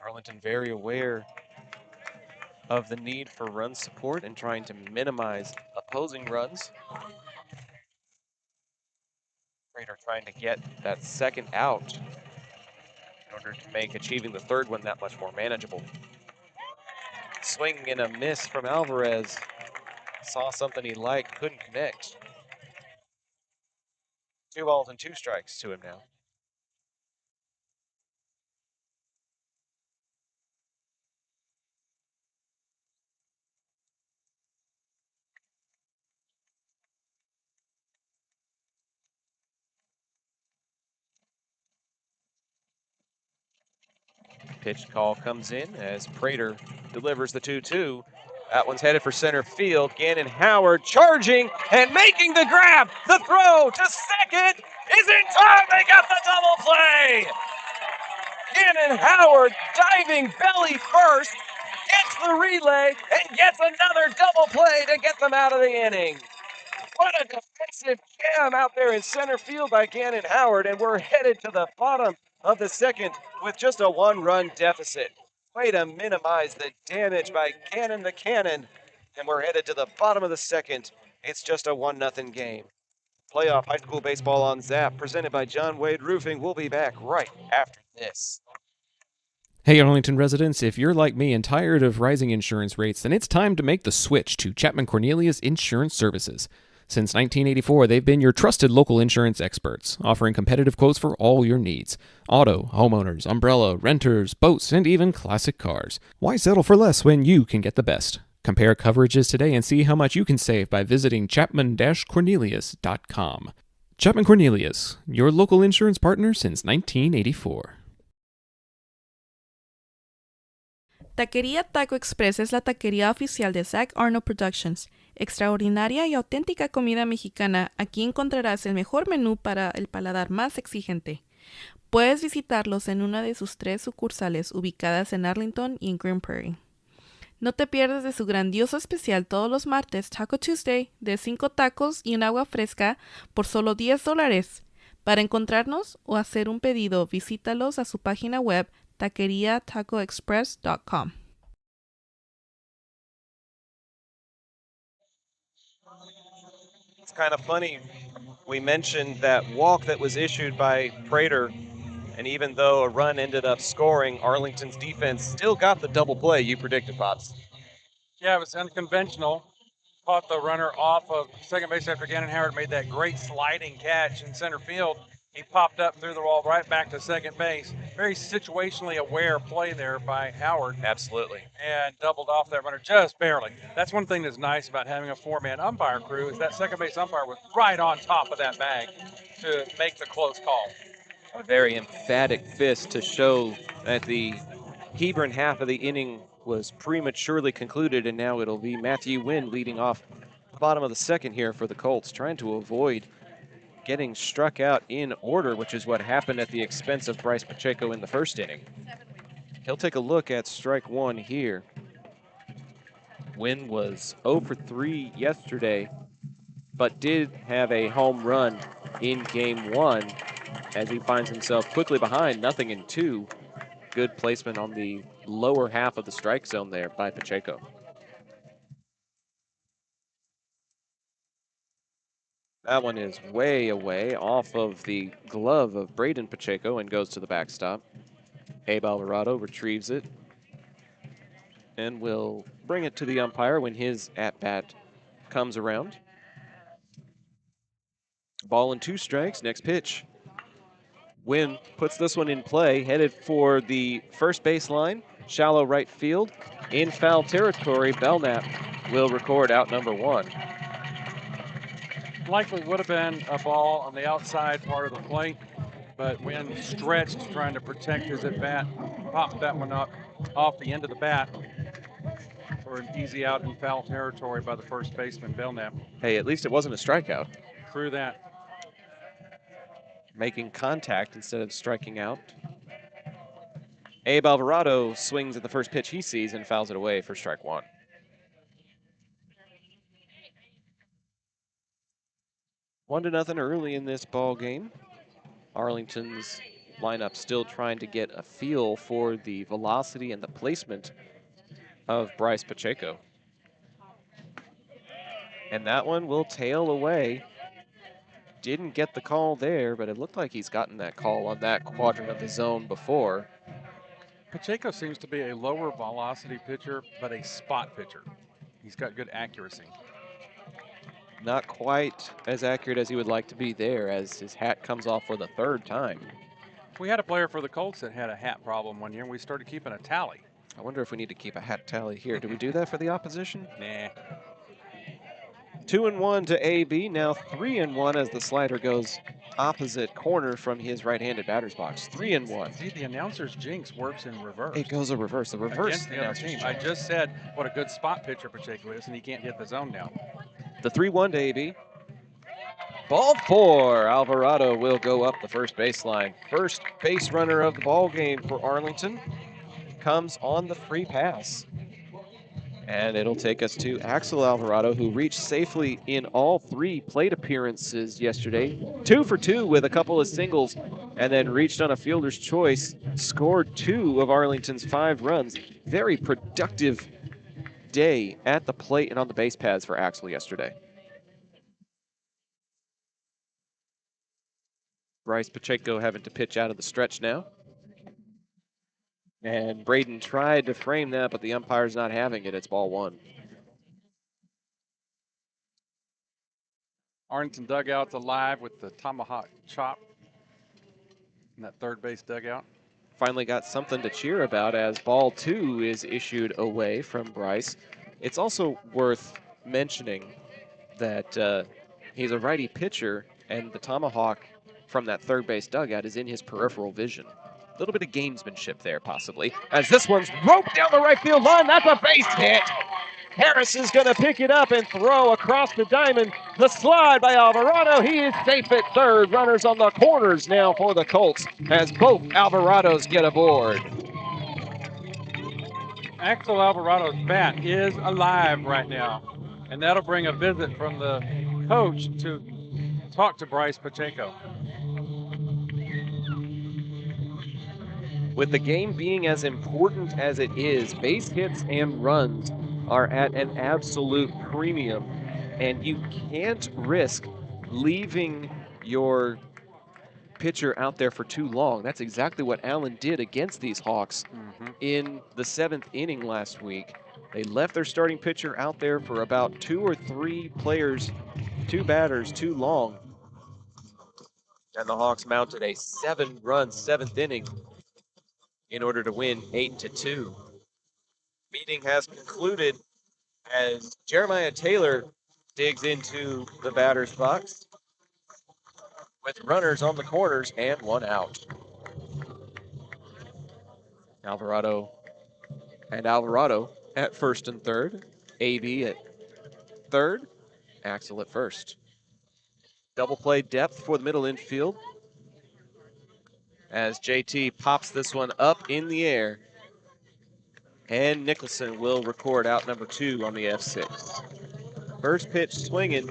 Arlington very aware of the need for run support and trying to minimize opposing runs. Prater trying to get that second out in order to make achieving the third one that much more manageable. Swing and a miss from Alvarez. Saw something he liked, couldn't connect. 2 balls and 2 strikes to him now. Pitch call comes in as Prater delivers the 2-2. That one's headed for center field. Gannon Howard charging and making the grab. The throw to second is in time. They got the double play. Gannon Howard diving belly first, gets the relay, and gets another double play to get them out of the inning. What a defensive jam out there in center field by Gannon Howard, and we're headed to the bottom of the second with just a 1-run deficit. Way to minimize the damage by Gannon the Cannon, and we're headed to the bottom of the second. It's just a 1-0 game. Playoff high school baseball on Zap, presented by John Wade Roofing. We'll be back right after this. Hey Arlington residents, if you're like me and tired of rising insurance rates, then it's time to make the switch to Chapman Cornelius Insurance Services. Since 1984, they've been your trusted local insurance experts, offering competitive quotes for all your needs. Auto, homeowners, umbrella, renters, boats, and even classic cars. Why settle for less when you can get the best? Compare coverages today and see how much you can save by visiting chapman-cornelius.com. Chapman Cornelius, your local insurance partner since 1984. Taquería Taco Express es la taquería oficial de Zach Arnold Productions. Extraordinaria y auténtica comida mexicana, aquí encontrarás el mejor menú para el paladar más exigente. Puedes visitarlos en una de sus 3 sucursales ubicadas en Arlington y en Green Prairie. No te pierdas de su grandioso especial todos los martes, Taco Tuesday, de 5 tacos y un agua fresca por solo $10. Para encontrarnos o hacer un pedido, visítalos a su página web taqueriatacoexpress.com. It's kind of funny. We mentioned that walk that was issued by Prater, and even though a run ended up scoring, Arlington's defense still got the double play you predicted, Pops. Yeah, it was unconventional. Caught the runner off of second base after Gannon Howard made that great sliding catch in center field. He popped up through the wall right back to second base. Very situationally aware play there by Howard. Absolutely. And doubled off that runner just barely. That's one thing that's nice about having a 4-man umpire crew is that second base umpire was right on top of that bag to make the close call. A very emphatic fist to show that the Hebron half of the inning was prematurely concluded, and now it'll be Matthew Wynn leading off the bottom of the second here for the Colts, trying to avoid getting struck out in order, which is what happened at the expense of Bryce Pacheco in the first inning. He'll take a look at strike one here. Wynn was 0 for 3 yesterday, but did have a home run in game one as he finds himself quickly behind 0-2. Good placement on the lower half of the strike zone there by Pacheco. That one is way away off of the glove of Braden Pacheco and goes to the backstop. Abe Alvarado retrieves it and will bring it to the umpire when his at-bat comes around. Ball and 2 strikes, next pitch. Wynn puts this one in play, headed for the first baseline, shallow right field. In foul territory, Belknap will record out number 1. Likely would have been a ball on the outside part of the plate, but Wynn stretched trying to protect his at-bat, popped that one up off the end of the bat for an easy out in foul territory by the first baseman, Belknap. Hey, at least it wasn't a strikeout. Through that. Making contact instead of striking out. Abe Alvarado swings at the first pitch he sees and fouls it away for strike 1. One to nothing early in this ball game. Arlington's lineup still trying to get a feel for the velocity and the placement of Bryce Pacheco. And that one will tail away. Didn't get the call there, but it looked like he's gotten that call on that quadrant of the zone before. Pacheco seems to be a lower velocity pitcher, but a spot pitcher. He's got good accuracy. Not quite as accurate as he would like to be there as his hat comes off for the 3rd time. We had a player for the Colts that had a hat problem one year, and we started keeping a tally. I wonder if we need to keep a hat tally here. Do we do that for the opposition? Nah. 2-1 to AB, now 3-1 as the slider goes opposite corner from his right-handed batter's box. 3-1. See, the announcer's jinx works in reverse. It goes a reverse. The reverse the other team. I just said what a good spot pitcher Pacheco is, and he can't hit the zone now. The 3-1 to AB. Ball 4. Alvarado will go up the first baseline. First base runner of the ball game for Arlington comes on the free pass. And it'll take us to Axel Alvarado, who reached safely in all 3 plate appearances yesterday. 2 for 2 with a couple of singles, and then reached on a fielder's choice, scored 2 of Arlington's 5 runs. Very productive day at the plate and on the base paths for Axel yesterday. Bryce Pacheco having to pitch out of the stretch now. And Braden tried to frame that, but the umpire's not having it. It's ball 1. Arlington dugout's alive with the tomahawk chop in that third base dugout. Finally got something to cheer about as ball 2 is issued away from Bryce. It's also worth mentioning that he's a righty pitcher, and the tomahawk from that third base dugout is in his peripheral vision. A little bit of gamesmanship there, possibly, as this one's roped down the right field line. That's a base hit. Harris is going to pick it up and throw across the diamond. The slide by Alvarado. He is safe at third. Runners on the corners now for the Colts as both Alvarados get aboard. Axel Alvarado's bat is alive right now, and that'll bring a visit from the coach to talk to Bryce Pacheco. With the game being as important as it is, base hits and runs are at an absolute premium, and you can't risk leaving your pitcher out there for too long. That's exactly what Allen did against these Hawks in the 7th inning last week. They left their starting pitcher out there for about 2 or 3 batters too long, and the Hawks mounted a 7-run 7th inning in order to win 8-2. Meeting has concluded as Jeremiah Taylor digs into the batter's box with runners on the corners and 1 out. Alvarado at first and third, AB at third, Axel at first. Double play depth for the middle infield as JT pops this one up in the air. And Nicholson will record out number 2 on the F6. First pitch swinging,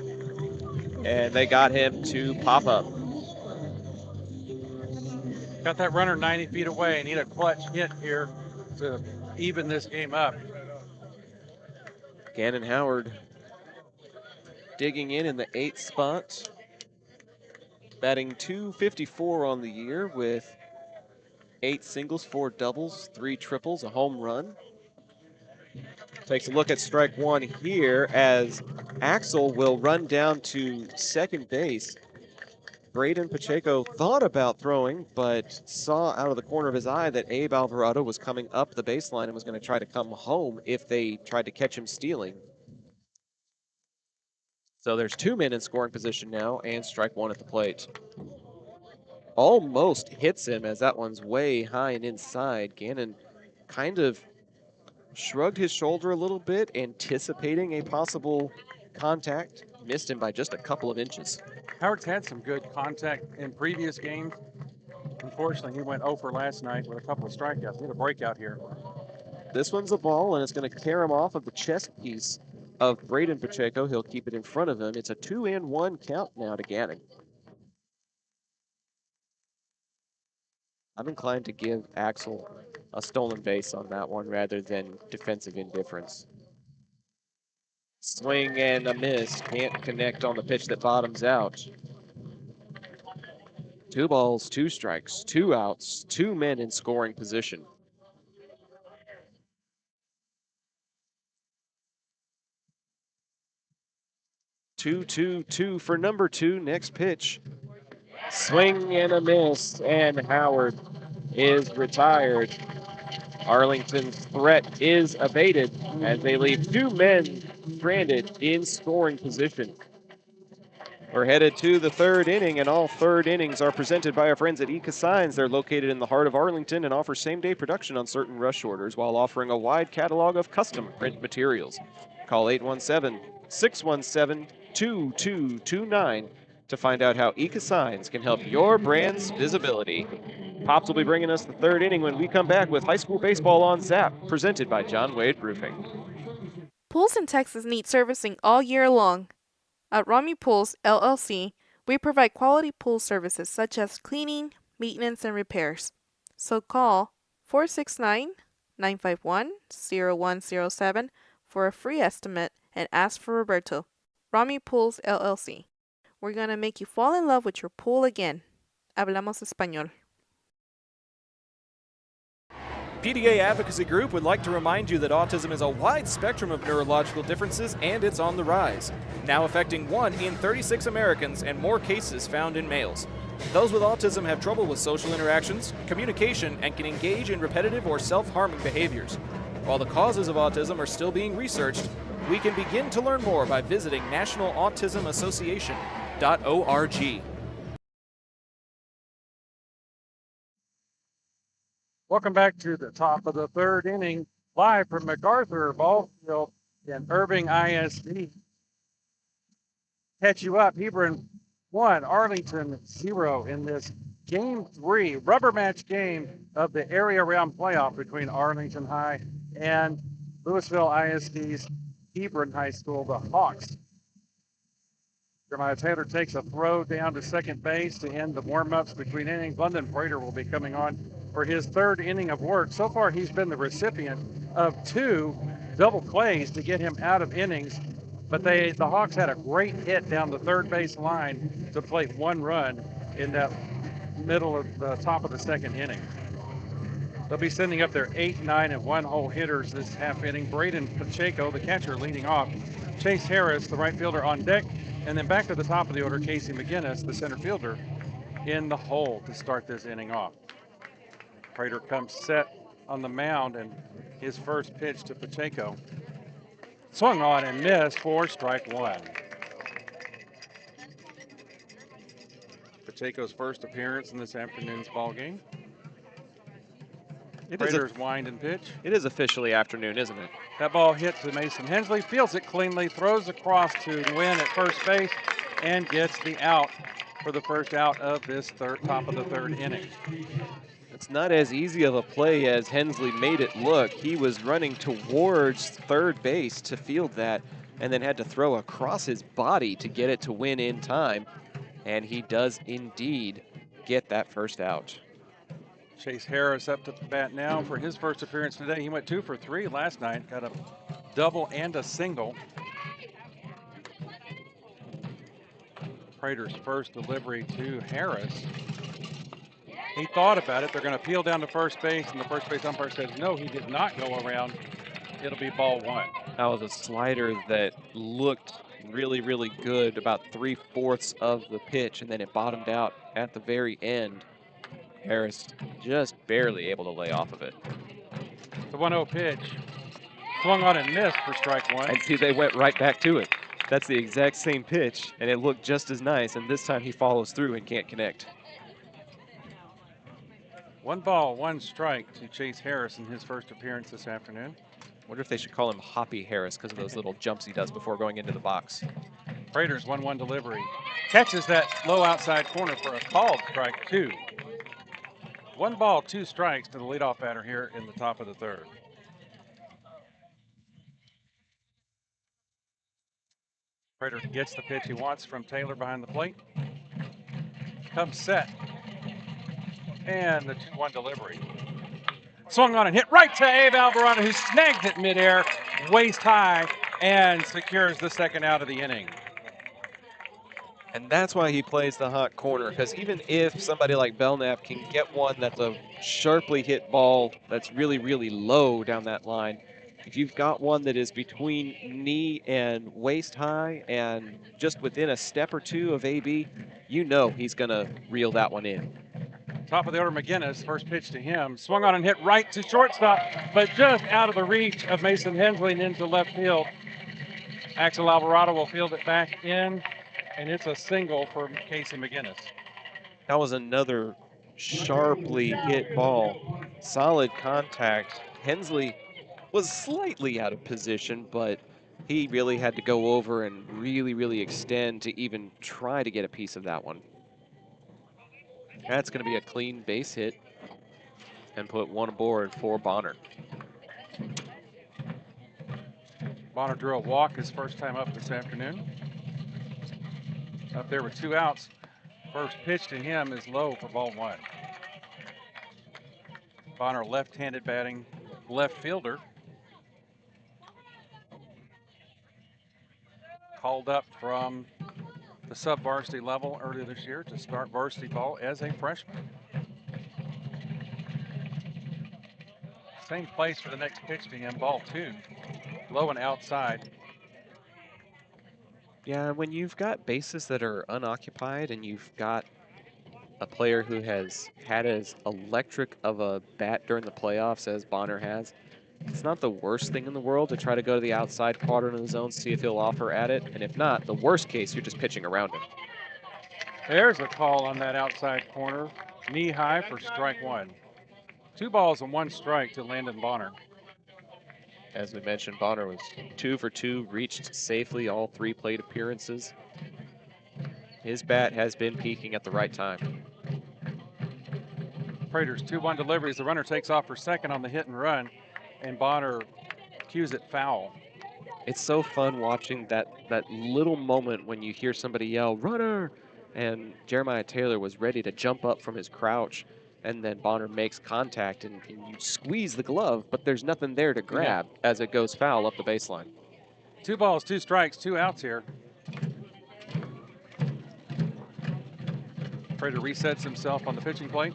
and they got him to pop up. Got that runner 90 feet away. Need a clutch hit here to even this game up. Gannon Howard digging in the 8th spot. Batting .254 on the year with 8 singles, 4 doubles, 3 triples, a home run. Takes a look at strike 1 here as Axel will run down to second base. Braden Pacheco thought about throwing, but saw out of the corner of his eye that Abe Alvarado was coming up the baseline and was going to try to come home if they tried to catch him stealing. So there's 2 men in scoring position now, and strike 1 at the plate. Almost hits him as that one's way high and inside. Gannon kind of shrugged his shoulder a little bit, anticipating a possible contact. Missed him by just a couple of inches. Howard's had some good contact in previous games. Unfortunately, he went 0 for last night with a couple of strikeouts. He had a breakout here. This one's a ball, and it's going to carry him off of the chest piece of Braden Pacheco. He'll keep it in front of him. It's a 2-1 count now to Gannon. I'm inclined to give Axel a stolen base on that one rather than defensive indifference. Swing and a miss. Can't connect on the pitch that bottoms out. 2 balls, 2 strikes, 2 outs, 2 men in scoring position. Two for number 2. Next pitch. Swing and a miss, and Howard is retired. Arlington's threat is abated as they leave 2 men stranded in scoring position. We're headed to the 3rd inning, and all 3rd innings are presented by our friends at Eka Signs. They're located in the heart of Arlington and offer same-day production on certain rush orders while offering a wide catalog of custom print materials. Call 817-617-2229 to find out how Eka Signs can help your brand's visibility. Pops will be bringing us the 3rd inning when we come back with high school baseball on Zap, presented by John Wade Roofing. Pools in Texas need servicing all year long. At Rami Pools, LLC, we provide quality pool services such as cleaning, maintenance, and repairs. So call 469-951-0107 for a free estimate and ask for Roberto. Rami Pools, LLC. We're going to make you fall in love with your pool again. Hablamos español. PDA Advocacy Group would like to remind you that autism is a wide spectrum of neurological differences and it's on the rise, now affecting 1 in 36 Americans and more cases found in males. Those with autism have trouble with social interactions, communication, and can engage in repetitive or self-harming behaviors. While the causes of autism are still being researched, we can begin to learn more by visiting nationalautismassociation.org. Welcome back to the top of the third inning, live from MacArthur Ball Field in Irving ISD. Catch you up, Hebron 1, Arlington 0 in this Game 3 rubber match game of the area round playoff between Arlington High and Louisville ISD's Hebron High School, the Hawks. Jeremiah Taylor takes a throw down to second base to end the warm-ups between innings. London Prater will be coming on for his third inning of work. So far, he's been the recipient of 2 double plays to get him out of innings, but the Hawks had a great hit down the third base line to plate 1 run in that middle of the top of the second inning. They'll be sending up their 8, 9, and 1-hole hitters this half inning. Braden Pacheco, the catcher, leading off. Chase Harris, the right fielder, on deck. And then back to the top of the order, Casey McGinnis, the center fielder, in the hole to start this inning off. Prater comes set on the mound, and his first pitch to Pacheco. Swung on and missed for strike 1. Pacheco's first appearance in this afternoon's ball game. Prater's wind and pitch. It is officially afternoon, isn't it? That ball hit to Mason Hensley, fields it cleanly, throws across to Nguyen at first base, and gets the out for the first out of this top of the third inning. It's not as easy of a play as Hensley made it look. He was running towards third base to field that, and then had to throw across his body to get it to win in time. And he does indeed get that first out. Chase Harris up to the bat now for his first appearance today. He went 2 for 3 last night, got a double and a single. Prater's first delivery to Harris. He thought about it. They're going to peel down to first base, and the first base umpire says, no, he did not go around. It'll be ball 1. That was a slider that looked really, really good, about 3/4 of the pitch, and then it bottomed out at the very end. Harris just barely able to lay off of it. The 1-0 pitch. Swung on and missed for strike 1. And see, they went right back to it. That's the exact same pitch, and it looked just as nice, and this time he follows through and can't connect. 1 ball, 1 strike to Chase Harris in his first appearance this afternoon. Wonder if they should call him Hoppy Harris because of those little jumps he does before going into the box. Prater's 1-1 delivery. Catches that low outside corner for a called strike 2. 1 ball, 2 strikes to the leadoff batter here in the top of the third. Prater gets the pitch he wants from Taylor behind the plate. Comes set. And the 2-1 delivery. Swung on and hit right to Abe Alvarado, who snagged it midair, waist high, and secures the second out of the inning. And that's why he plays the hot corner, because even if somebody like Belknap can get one that's a sharply hit ball that's really, really low down that line, if you've got one that is between knee and waist high and just within a step or two of AB, you know he's going to reel that one in. Top of the order, McGinnis, first pitch to him. Swung on and hit right to shortstop, but just out of the reach of Mason Hensley and into left field. Axel Alvarado will field it back in, and it's a single for Casey McGinnis. That was another sharply hit ball. Solid contact. Hensley was slightly out of position, but he really had to go over and really, really extend to even try to get a piece of that one. That's going to be a clean base hit and put 1 aboard for Bonner. Bonner drew a walk his first time up this afternoon. Up there with 2 outs. First pitch to him is low for ball 1. Bonner left-handed batting left fielder. Called up from the sub-varsity level earlier this year to start varsity ball as a freshman. Same place for the next pitch to him, ball 2. Low and outside. Yeah, when you've got bases that are unoccupied and you've got a player who has had as electric of a bat during the playoffs as Bonner has, It's not the worst thing in the world to try to go to the outside quadrant of the zone, see if he'll offer at it. And if not, the worst case, you're just pitching around him. There's a call on that outside corner. Knee high for strike one. 2 balls and 1 strike to Landon Bonner. As we mentioned, Bonner was 2 for 2, reached safely all 3 plate appearances. His bat has been peaking at the right time. Prater's 2-1 delivery as the runner takes off for second on the hit and run, and Bonner cues it foul. It's so fun watching that little moment when you hear somebody yell, "Runner!" And Jeremiah Taylor was ready to jump up from his crouch, and then Bonner makes contact, and you squeeze the glove, but there's nothing there to grab as it goes foul up the baseline. 2 balls, 2 strikes, 2 outs here. Prater resets himself on the pitching plate.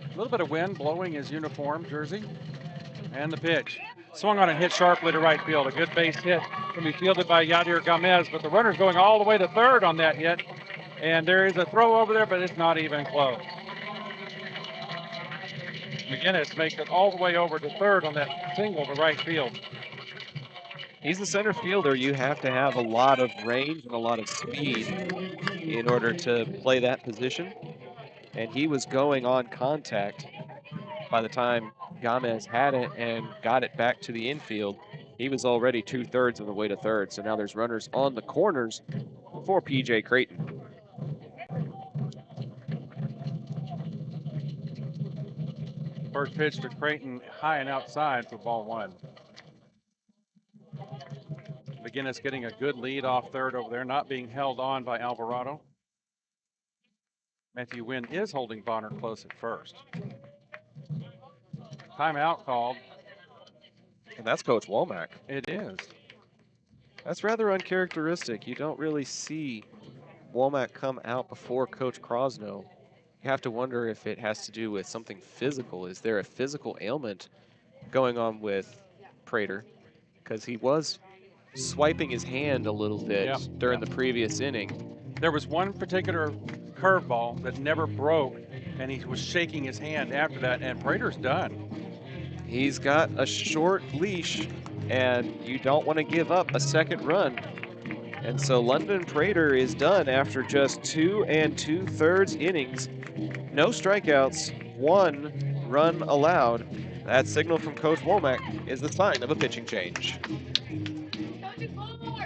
A little bit of wind blowing his uniform jersey. And the pitch. Swung on and hit sharply to right field. A good base hit can be fielded by Yadier Gamez, but the runner's going all the way to third on that hit. And there is a throw over there, but it's not even close. McGinnis makes it all the way over to third on that single to right field. He's the center fielder. You have to have a lot of range and a lot of speed in order to play that position. And he was going on contact by the time Gamez had it and got it back to the infield. He was already 2/3 of the way to third. So now there's runners on the corners for PJ Creighton. First pitch to Creighton, high and outside for ball 1. McGinnis getting a good lead off third over there, not being held on by Alvarado. Matthew Wynn is holding Bonner close at first. Timeout called. And that's Coach Womack. It is. That's rather uncharacteristic. You don't really see Womack come out before Coach Crosno. You have to wonder if it has to do with something physical. Is there a physical ailment going on with Prater? Because he was swiping his hand a little bit during the previous inning. There was one particular curveball that never broke, and he was shaking his hand after that, and Prater's done. He's got a short leash, and you don't want to give up a second run. And so London Prater is done after just 2 2/3 innings. No strikeouts, 1 run allowed. That signal from Coach Womack is the sign of a pitching change.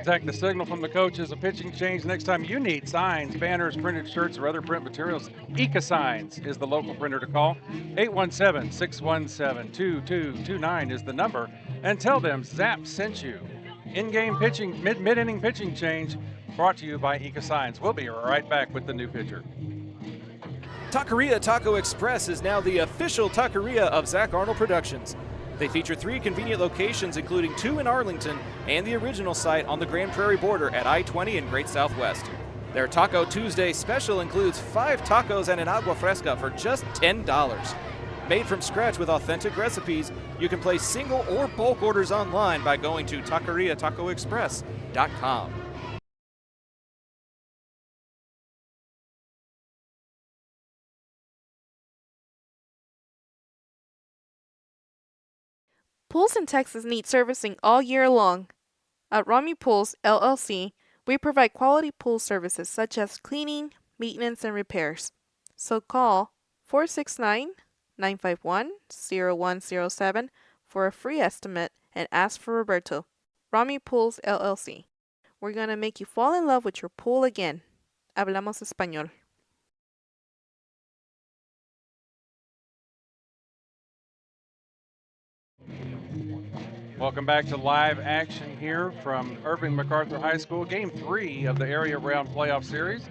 Zach, the signal from the coach is a pitching change. Next time you need signs, banners, printed shirts, or other print materials, Ika Signs is the local printer to call. 817-617-2229 is the number. And tell them Zap sent you. In-game pitching, mid-inning pitching change brought to you by Ika Signs. We'll be right back with the new pitcher. Taqueria Taco Express is now the official taqueria of Zach Arnold Productions. They feature 3 convenient locations, including 2 in Arlington and the original site on the Grand Prairie border at I-20 in Great Southwest. Their Taco Tuesday special includes 5 tacos and an agua fresca for just $10. Made from scratch with authentic recipes, you can place single or bulk orders online by going to taqueriatacoexpress.com. Pools in Texas need servicing all year long. At Rami Pools, LLC, we provide quality pool services such as cleaning, maintenance, and repairs. So call 469-951-0107 for a free estimate and ask for Roberto. Rami Pools, LLC. We're going to make you fall in love with your pool again. Hablamos español. Welcome back to live action here from Irving MacArthur High School, Game 3 of the Area Round Playoff Series.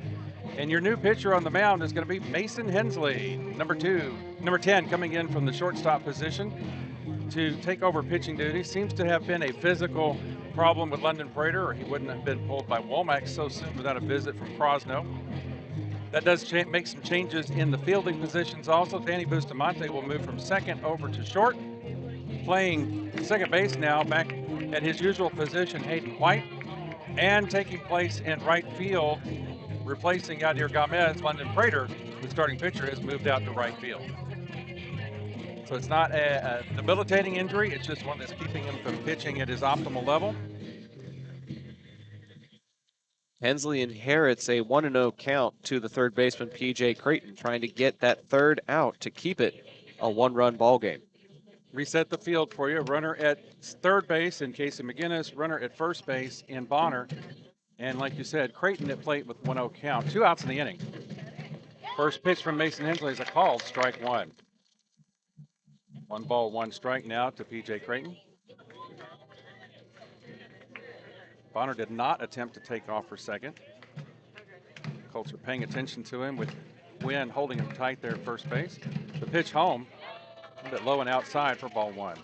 And your new pitcher on the mound is going to be Mason Hensley, number 10, coming in from the shortstop position to take over pitching duty. Seems to have been a physical problem with London Prater, or he wouldn't have been pulled by Womack so soon without a visit from Crosno. That does make some changes in the fielding positions also. Danny Bustamante will move from second over to short. Playing second base now, back at his usual position, Hayden White. And taking place in right field, replacing Yadier Gamez, London Prater, the starting pitcher, has moved out to right field. So it's not a debilitating injury. It's just one that's keeping him from pitching at his optimal level. Hensley inherits a 1-0 count to the third baseman, P.J. Creighton, trying to get that third out to keep it a one-run ball game. Reset the field for you. Runner at third base in Casey McGinnis, runner at first base in Bonner. And like you said, Creighton at plate with 1-0 count. 2 outs in the inning. First pitch from Mason Hensley is a called strike 1. 1 ball, 1 strike now to P.J. Creighton. Bonner did not attempt to take off for second. Colts are paying attention to him with Wynn holding him tight there at first base. The pitch home, a bit low and outside for ball 1.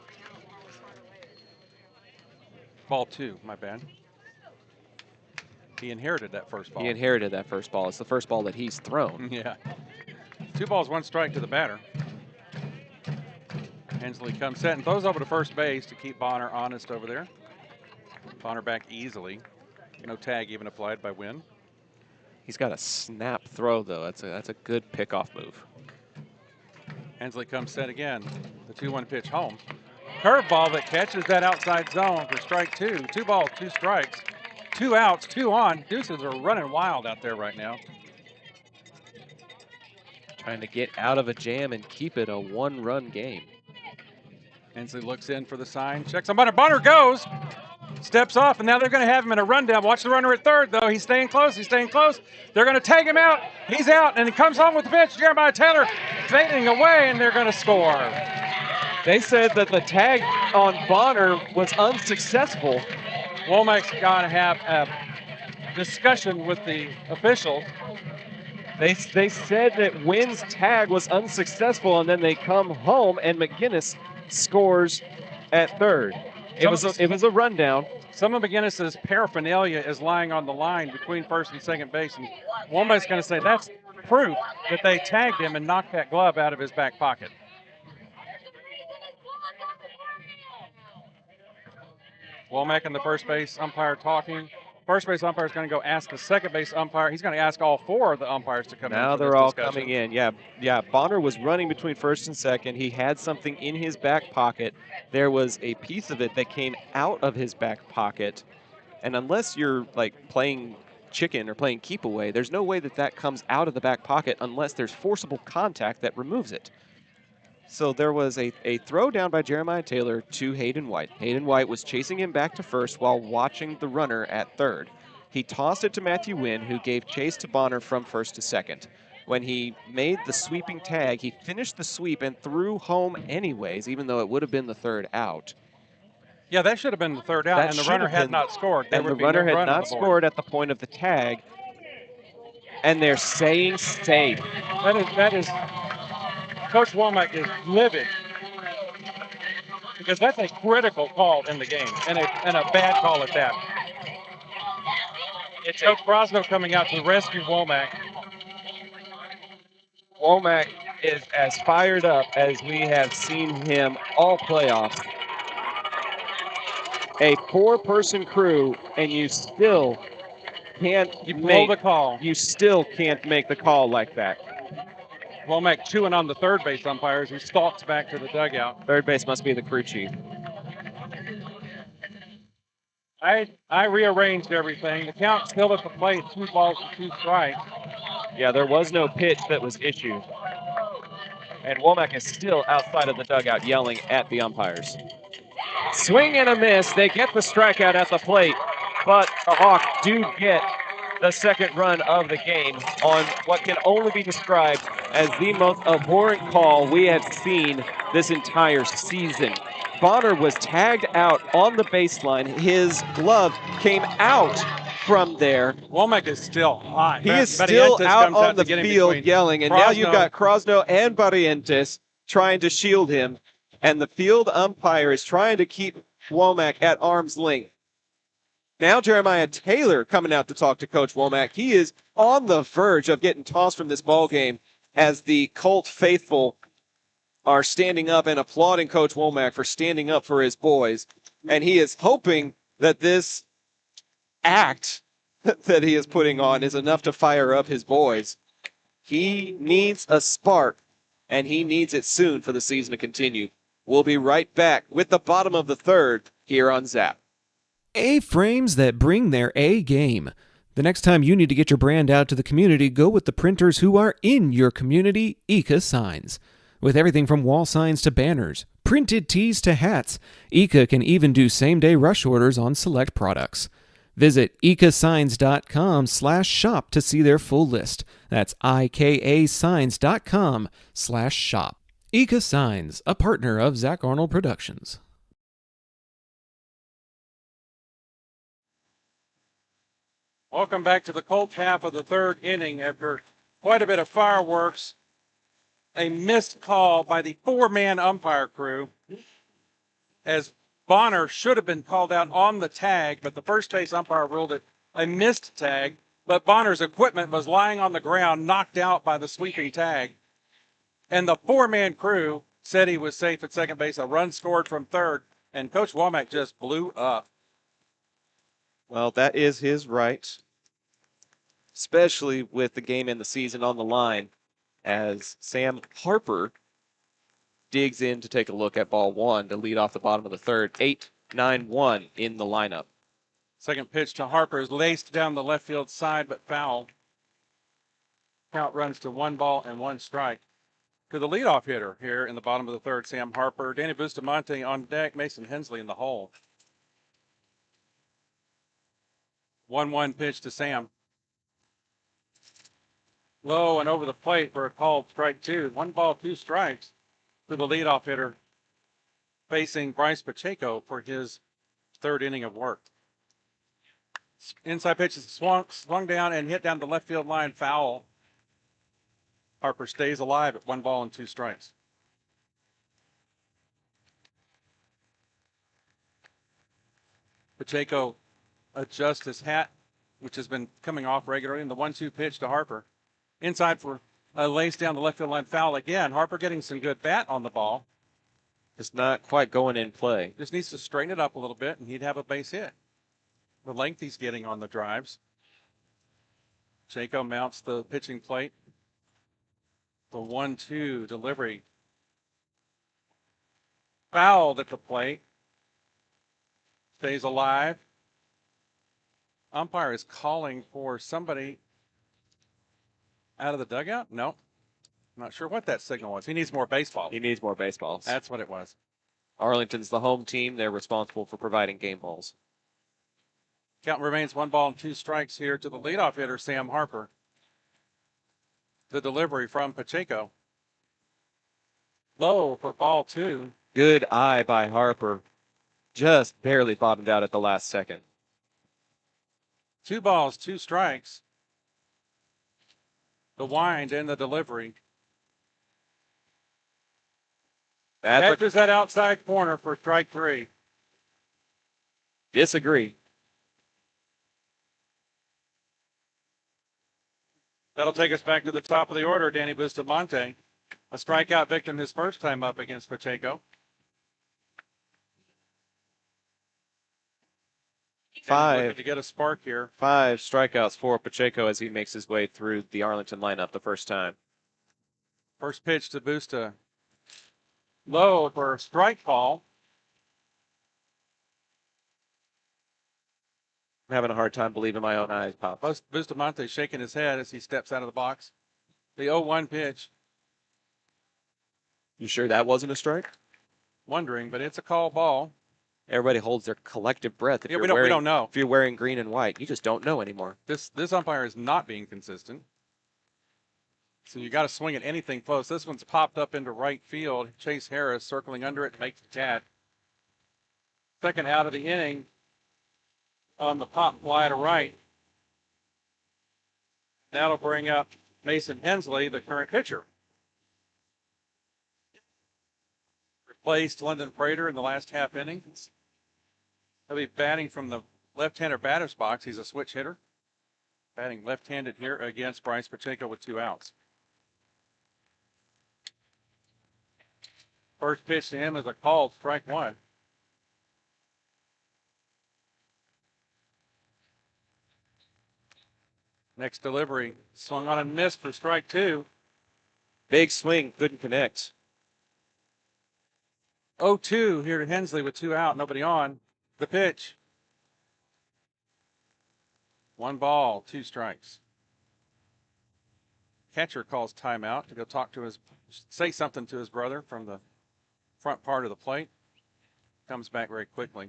Ball 2, my bad. He inherited that first ball. He inherited that first ball. It's the first ball that he's thrown. Yeah. 2 balls, 1 strike to the batter. Hensley comes set and throws over to first base to keep Bonner honest over there. Bonner back easily. No tag even applied by Wynn. He's got a snap throw, though. That's a good pickoff move. Hensley comes set again. The 2-1 pitch home. Curveball that catches that outside zone for strike 2. 2 balls, 2 strikes. 2 outs, 2 on. Deuces are running wild out there right now. Trying to get out of a jam and keep it a 1-run game. Hensley looks in for the sign. Checks on Bonner. Bonner goes. Steps off, and now they're going to have him in a rundown. Watch the runner at third, though. He's staying close. He's staying close. They're going to tag him out. He's out, and he comes home with the pitch. Jeremiah Taylor fading away, and they're going to score. They said that the tag on Bonner was unsuccessful. Womack's got to have a discussion with the officials. They said that Wynn's tag was unsuccessful, and then they come home, and McGinnis scores at third. It was a rundown. Some of McGinnis's paraphernalia is lying on the line between first and second base, and Womack's going to say that's proof that they tagged him and knocked that glove out of his back pocket. Womack and the first base umpire talking. First base umpire is going to go ask the second base umpire. He's going to ask all 4 of the umpires to come in. Now they're all coming in. Yeah. Bonner was running between first and second. He had something in his back pocket. There was a piece of it that came out of his back pocket. And unless you're like playing chicken or playing keep away, there's no way that comes out of the back pocket unless there's forcible contact that removes it. So there was a throw down by Jeremiah Taylor to Hayden White. Hayden White was chasing him back to first while watching the runner at third. He tossed it to Matthew Wynn, who gave chase to Bonner from first to second. When he made the sweeping tag, he finished the sweep and threw home anyways, even though it would have been the third out. Yeah, that should have been the third out, and the runner had not scored. And the runner had not scored at the point of the tag, and they're saying safe. That is Coach Womack is livid because that's a critical call in the game and a bad call at that. It's Coach Brosno coming out to rescue Womack. Womack is as fired up as we have seen him all playoffs. A 4-person crew, and you still can't blow the call. You still can't make the call like that. Womack chewing on the third base umpires. He stalks back to the dugout. Third base must be the crew chief. I rearranged everything. The count still at the plate, 2 balls and 2 strikes. Yeah, there was no pitch that was issued. And Womack is still outside of the dugout yelling at the umpires. Swing and a miss. They get the strikeout at the plate, but the Hawks do get the second run of the game on what can only be described as the most abhorrent call we have seen this entire season. Bonner was tagged out on the baseline. His glove came out from there. Womack is still hot. He is still out on the field yelling, and now you've got Krosno and Barrientos trying to shield him, and the field umpire is trying to keep Womack at arm's length. Now Jeremiah Taylor coming out to talk to Coach Womack. He is on the verge of getting tossed from this ball game as the Colt faithful are standing up and applauding Coach Womack for standing up for his boys. And he is hoping that this act that he is putting on is enough to fire up his boys. He needs a spark, and he needs it soon for the season to continue. We'll be right back with the bottom of the third here on Zap. A-frames that bring their A game. The next time you need to get your brand out to the community, go with the printers who are in your community, Eka Signs. With everything from wall signs to banners, printed tees to hats, Eka can even do same-day rush orders on select products. Visit ekasigns.com/shop to see their full list. That's ikasigns.com/shop. Eka Signs, a partner of Zach Arnold Productions. Welcome back to the Colts half of the third inning. After quite a bit of fireworks, a missed call by the four-man umpire crew, as Bonner should have been called out on the tag, but the first base umpire ruled it a missed tag. But Bonner's equipment was lying on the ground, knocked out by the sweeping tag. And the four-man crew said he was safe at second base. A run scored from third, and Coach Womack just blew up. Well, that is his right, especially with the game and the season on the line, as Sam Harper digs in to take a look at ball one to lead off the bottom of the third. 8-9-1 in the lineup. Second pitch to Harper is laced down the left field side, but foul. Count runs to 1-1 strike. To the leadoff hitter here in the bottom of the third, Sam Harper. Danny Bustamante on deck, Mason Hensley in the hole. 1-1 pitch to Sam. Low and over the plate for a called strike two. 1-2 strikes to the leadoff hitter facing Bryce Pacheco for his third inning of work. Inside pitch is swung down and hit down the left field line, foul. Harper stays alive at 1-2 strikes. Pacheco adjusts his hat, which has been coming off regularly, and the 1-2 pitch to Harper. Inside for a lace down the left field line, foul again. Harper getting some good bat on the ball. It's not quite going in play. Just needs to straighten it up a little bit, and he'd have a base hit. The length he's getting on the drives. Pacheco mounts the pitching plate. The 1-2 delivery. Fouled at the plate. Stays alive. Umpire is calling for somebody out of the dugout? No. Not sure what that signal was. He needs more baseball. He needs more baseballs. That's what it was. Arlington's the home team. They're responsible for providing game balls. Count remains 1-2 strikes here to the leadoff hitter, Sam Harper. The delivery from Pacheco. Low for ball two. Good eye by Harper. Just barely bottomed out at the last second. 2 strikes. The wind and the delivery. Catches that outside corner for strike three. Disagree. That'll take us back to the top of the order, Danny Bustamante. A strikeout victim his first time up against Pacheco. Five to get a spark here. 5 strikeouts for Pacheco as he makes his way through the Arlington lineup the first time. First pitch to Busta. Low for a strike call. I'm having a hard time believing my own eyes, Pop. Bustamante shaking his head as he steps out of the box. The 0-1 pitch. You sure that wasn't a strike? Wondering, but it's a call ball. Everybody holds their collective breath. We don't know. If you're wearing green and white, you just don't know anymore. This umpire is not being consistent. So you got to swing at anything close. This one's popped up into right field. Chase Harris circling under it, makes the catch. Second out of the inning on the pop fly to right. That'll bring up Mason Hensley, the current pitcher. Replaced London Prater in the last half inning. He'll be batting from the left-hander batter's box. He's a switch hitter. Batting left-handed here against Bryce Pacheco with 2 outs. First pitch to him is a called strike one. Next delivery, swung on and missed for strike two. Big swing, couldn't connect. 0-2 here to Hensley with 2 out, nobody on. The pitch. 1 ball, 2 strikes. Catcher calls timeout to go say something to his brother from the front part of the plate. Comes back very quickly.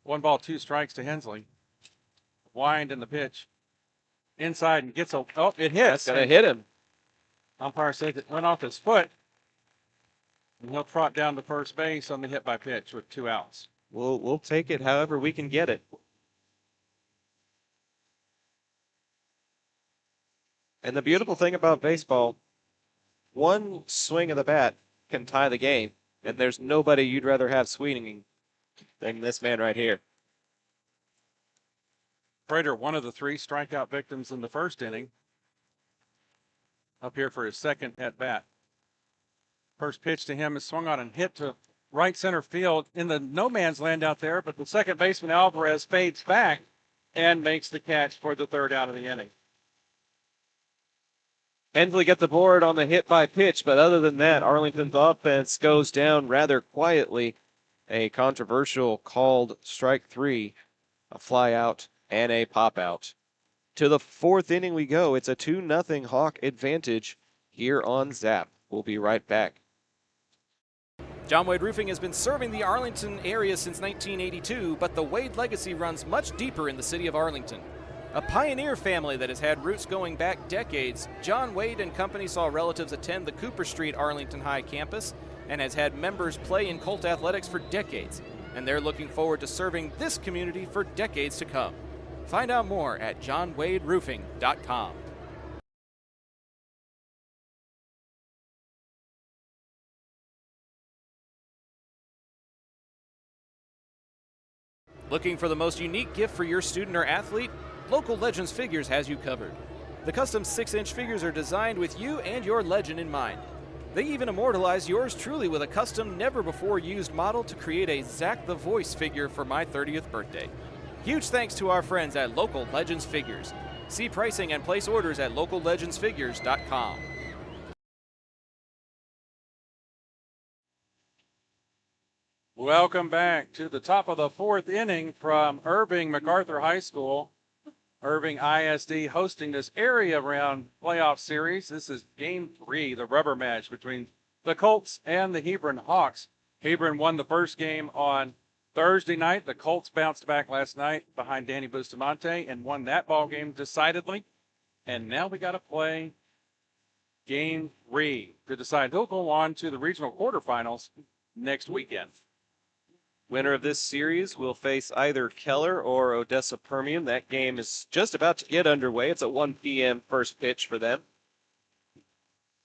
1 ball, 2 strikes to Hensley. Wind in the pitch. Inside and gets it hits. That's going to hit him. Umpire says it went off his foot. And he'll trot down to first base on the hit by pitch with 2 outs. We'll take it however we can get it. And the beautiful thing about baseball, one swing of the bat can tie the game, and there's nobody you'd rather have swinging than this man right here. Prater, one of the 3 strikeout victims in the first inning, up here for his second at bat. First pitch to him is swung on and hit to right center field in the no man's land out there, but the second baseman Alvarez fades back and makes the catch for the 3rd out of the inning. Hensley gets the board on the hit by pitch, but other than that, Arlington's offense goes down rather quietly. A controversial called strike 3, a fly out, and a pop out. To the 4th inning we go. It's a 2-0 Hawk advantage here on Zap. We'll be right back. John Wade Roofing has been serving the Arlington area since 1982, but the Wade legacy runs much deeper in the city of Arlington. A pioneer family that has had roots going back decades, John Wade and Company saw relatives attend the Cooper Street Arlington High campus and has had members play in Colt athletics for decades, and they're looking forward to serving this community for decades to come. Find out more at johnwaderoofing.com. Looking for the most unique gift for your student or athlete? Local Legends Figures has you covered. The custom 6-inch figures are designed with you and your legend in mind. They even immortalize yours truly with a custom, never-before-used model to create a Zach the Voice figure for my 30th birthday. Huge thanks to our friends at Local Legends Figures. See pricing and place orders at locallegendsfigures.com. Welcome back to the top of the 4th inning from Irving MacArthur High School. Irving ISD hosting this area round playoff series. This is game 3, the rubber match between the Colts and the Hebron Hawks. Hebron won the first game on Thursday night. The Colts bounced back last night behind Danny Bustamante and won that ball game decidedly. And now we got to play game 3 to decide who'll go on to the regional quarterfinals next weekend. Winner of this series will face either Keller or Odessa Permian. That game is just about to get underway. It's a 1 p.m. first pitch for them.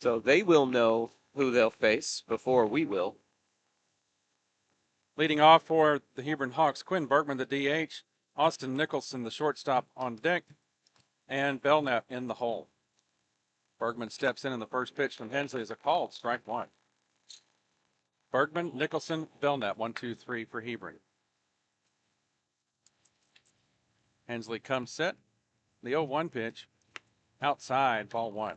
So they will know who they'll face before we will. Leading off for the Hebron Hawks, Quinn Bergman, the DH, Austin Nicholson, the shortstop on deck, and Belknap in the hole. Bergman steps in the first pitch from Hensley as a called strike 1. Bergman, Nicholson, Belknap, 1, 2, 3 for Hebron. Hensley comes set. The 0-1 pitch. Outside, ball 1.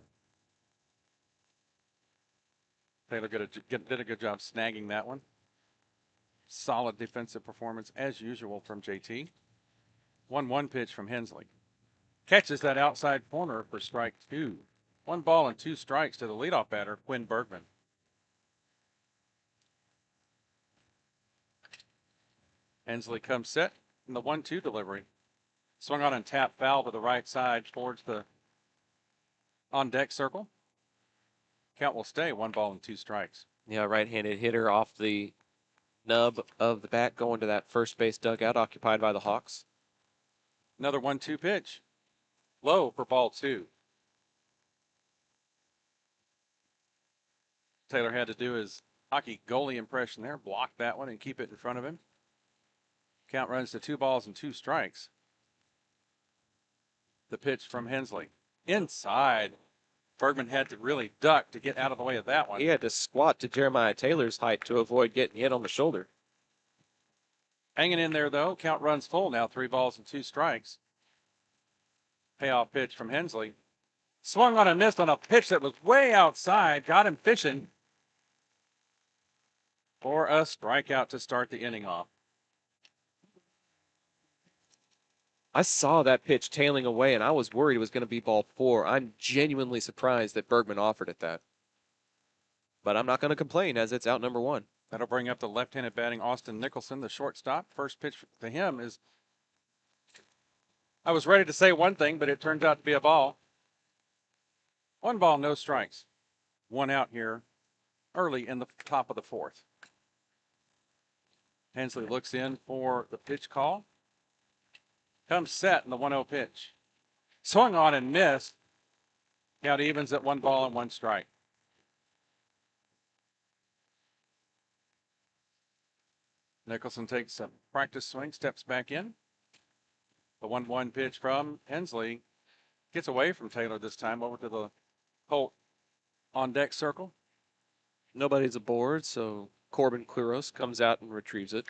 Taylor did a good job snagging that one. Solid defensive performance as usual from JT. 1-1 pitch from Hensley. Catches that outside corner for strike 2. 1 ball and 2 strikes to the leadoff batter, Quinn Bergman. Hensley comes set in the 1-2 delivery. Swung on and tapped foul to the right side towards the on deck circle. Count will stay, 1 ball and 2 strikes. Yeah, right-handed hitter off the nub of the bat going to that first base dugout occupied by the Hawks. Another 1-2 pitch. Low for ball 2. Taylor had to do his hockey goalie impression there, block that one and keep it in front of him. Count runs to 2 balls and 2 strikes. The pitch from Hensley. Inside. Bergman had to really duck to get out of the way of that one. He had to squat to Jeremiah Taylor's height to avoid getting hit on the shoulder. Hanging in there, though. Count runs full now, 3 balls and 2 strikes. Payoff pitch from Hensley. Swung on and missed on a pitch that was way outside. Got him fishing for a strikeout to start the inning off. I saw that pitch tailing away, and I was worried it was going to be ball 4. I'm genuinely surprised that Bergman offered it that. But I'm not going to complain, as it's out number 1. That'll bring up the left-handed batting Austin Nicholson, the shortstop. First pitch to him is, I was ready to say one thing, but it turns out to be a ball. 1 ball, no strikes. 1 out here early in the top of the 4th. Hensley looks in for the pitch call. Comes set in the 1-0 pitch. Swung on and missed. Count evens at 1 ball and 1 strike. Nicholson takes a practice swing, steps back in. The 1-1 pitch from Hensley gets away from Taylor this time over to the Colt on deck circle. Nobody's aboard, so Corbin Quiros comes out and retrieves it.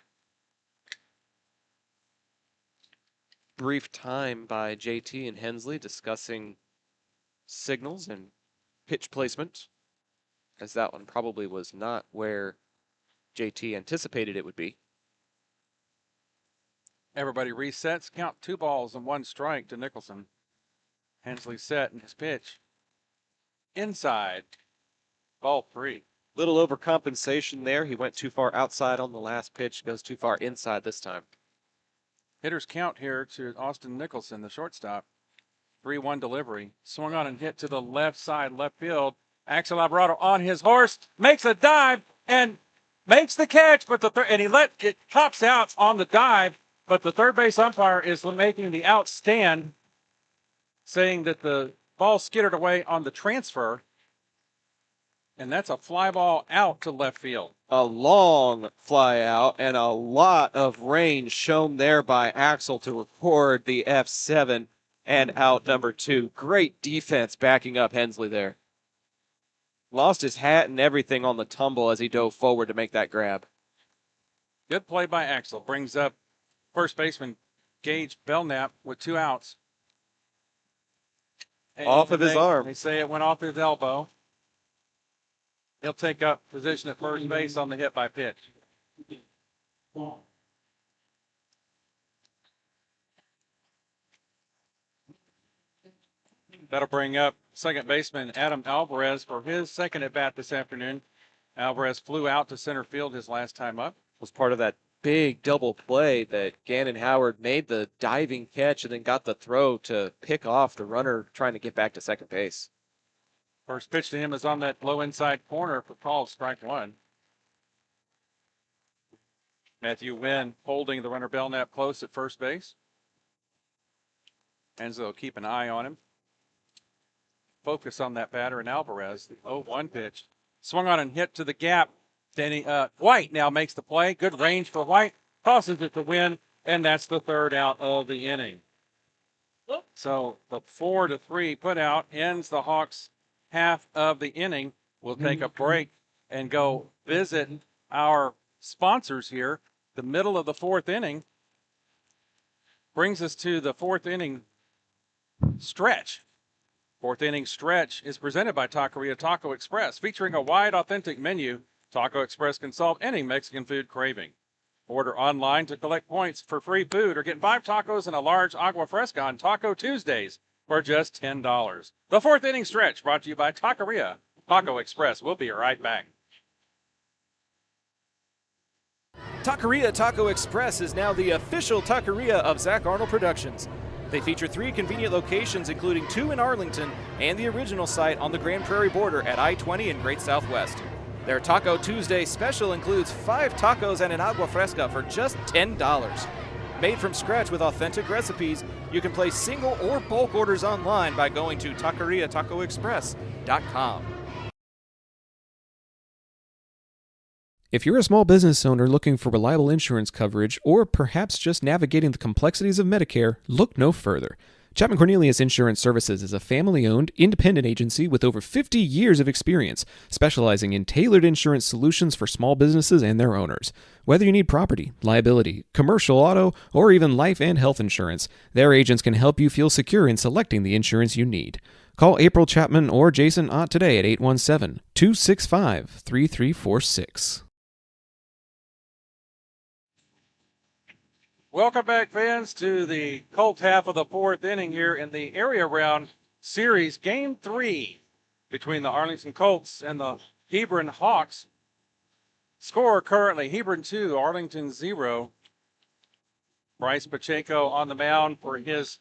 Brief time by JT and Hensley discussing signals and pitch placement, as that one probably was not where JT anticipated it would be. Everybody resets. Count 2 balls and 1 strike to Nicholson. Hensley set in his pitch. Inside. Ball 3. Little overcompensation there. He went too far outside on the last pitch, goes too far inside this time. Hitters count here to Austin Nicholson, the shortstop. 3-1 delivery. Swung on and hit to the left side, left field. Axel Alvarado on his horse, makes a dive and makes the catch, but it pops out on the dive, but the third base umpire is making the out stand, saying that the ball skittered away on the transfer, and that's a fly ball out to left field. A long fly out and a lot of range shown there by Axel to record the F7 and out number 2. Great defense backing up Hensley there. Lost his hat and everything on the tumble as he dove forward to make that grab. Good play by Axel. Brings up first baseman Gage Belknap with 2 outs. Off of his arm. They say it went off his elbow. He'll take up position at first base on the hit by pitch. That'll bring up second baseman Adam Alvarez for his second at bat this afternoon. Alvarez flew out to center field his last time up. Was part of that big double play that Gannon Howard made the diving catch and then got the throw to pick off the runner trying to get back to second base. First pitch to him is on that low inside corner for call, strike 1. Matthew Wynn holding the runner Belknap close at first base. Enzo will keep an eye on him. Focus on that batter and Alvarez. The 0-1 pitch. Swung on and hit to the gap. Danny White now makes the play. Good range for White. Tosses it to Wynn, and that's the 3rd out of the inning. So the 4-3 put out ends the Hawks' half of the inning. We'll take a break and go visit our sponsors here. The middle of the 4th inning brings us to the 4th inning stretch. 4th inning stretch is presented by Taqueria Taco Express, featuring a wide, authentic menu. Taco Express can solve any Mexican food craving. Order online to collect points for free food or get 5 tacos and a large agua fresca on Taco Tuesdays for just $10. The 4th inning stretch brought to you by Taqueria Taco Express. We'll be right back. Taqueria Taco Express is now the official taqueria of Zach Arnold Productions. They feature 3 convenient locations, including 2 in Arlington and the original site on the Grand Prairie border at I-20 in Great Southwest. Their Taco Tuesday special includes 5 tacos and an agua fresca for just $10. Made from scratch with authentic recipes, you can place single or bulk orders online by going to taqueriatacoexpress.com. If you're a small business owner looking for reliable insurance coverage or perhaps just navigating the complexities of Medicare, look no further. Chapman Cornelius Insurance Services is a family-owned, independent agency with over 50 years of experience, specializing in tailored insurance solutions for small businesses and their owners. Whether you need property, liability, commercial auto, or even life and health insurance, their agents can help you feel secure in selecting the insurance you need. Call April Chapman or Jason Ott today at 817-265-3346. Welcome back, fans, to the Colt half of the fourth inning here in the area round series, game 3 between the Arlington Colts and the Hebron Hawks. Score currently, Hebron 2, Arlington 0. Bryce Pacheco on the mound for his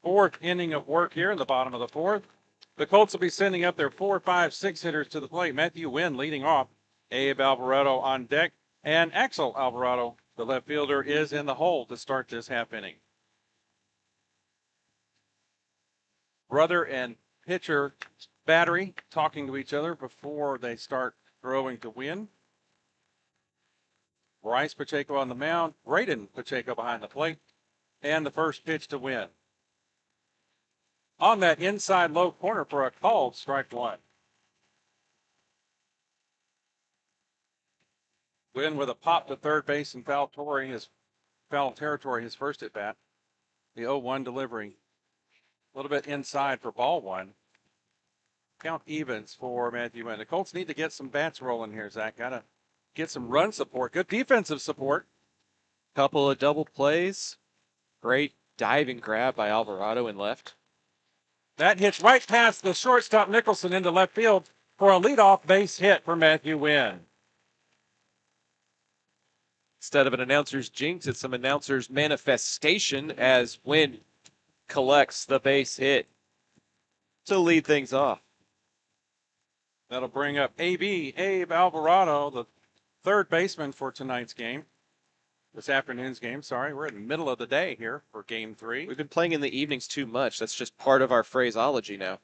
fourth inning of work here in the bottom of the fourth. The Colts will be sending up their 4, 5, 6 hitters to the plate. Matthew Wynn leading off. Abe Alvarado on deck. And Axel Alvarado, the left fielder, is in the hole to start this half inning. Brother and pitcher battery talking to each other before they start throwing to Wynn. Bryce Pacheco on the mound. Braden Pacheco behind the plate. And the first pitch to Wynn. On that inside low corner for a called strike one. Wynn with a pop to third base in foul territory, his first at bat. The 0-1 delivery. A little bit inside for ball one. Count evens for Matthew Wynn. The Colts need to get some bats rolling here, Zach. Gotta get some run support. Good defensive support. Couple of double plays. Great diving grab by Alvarado in left. That hits right past the shortstop Nicholson into left field for a leadoff base hit for Matthew Wynn. Instead of an announcer's jinx, it's some announcer's manifestation as Wynn collects the base hit to lead things off. That'll bring up Abe Alvarado, the third baseman for tonight's game. This afternoon's game, sorry. We're in the middle of the day here for game 3. We've been playing in the evenings too much. That's just part of our phraseology now.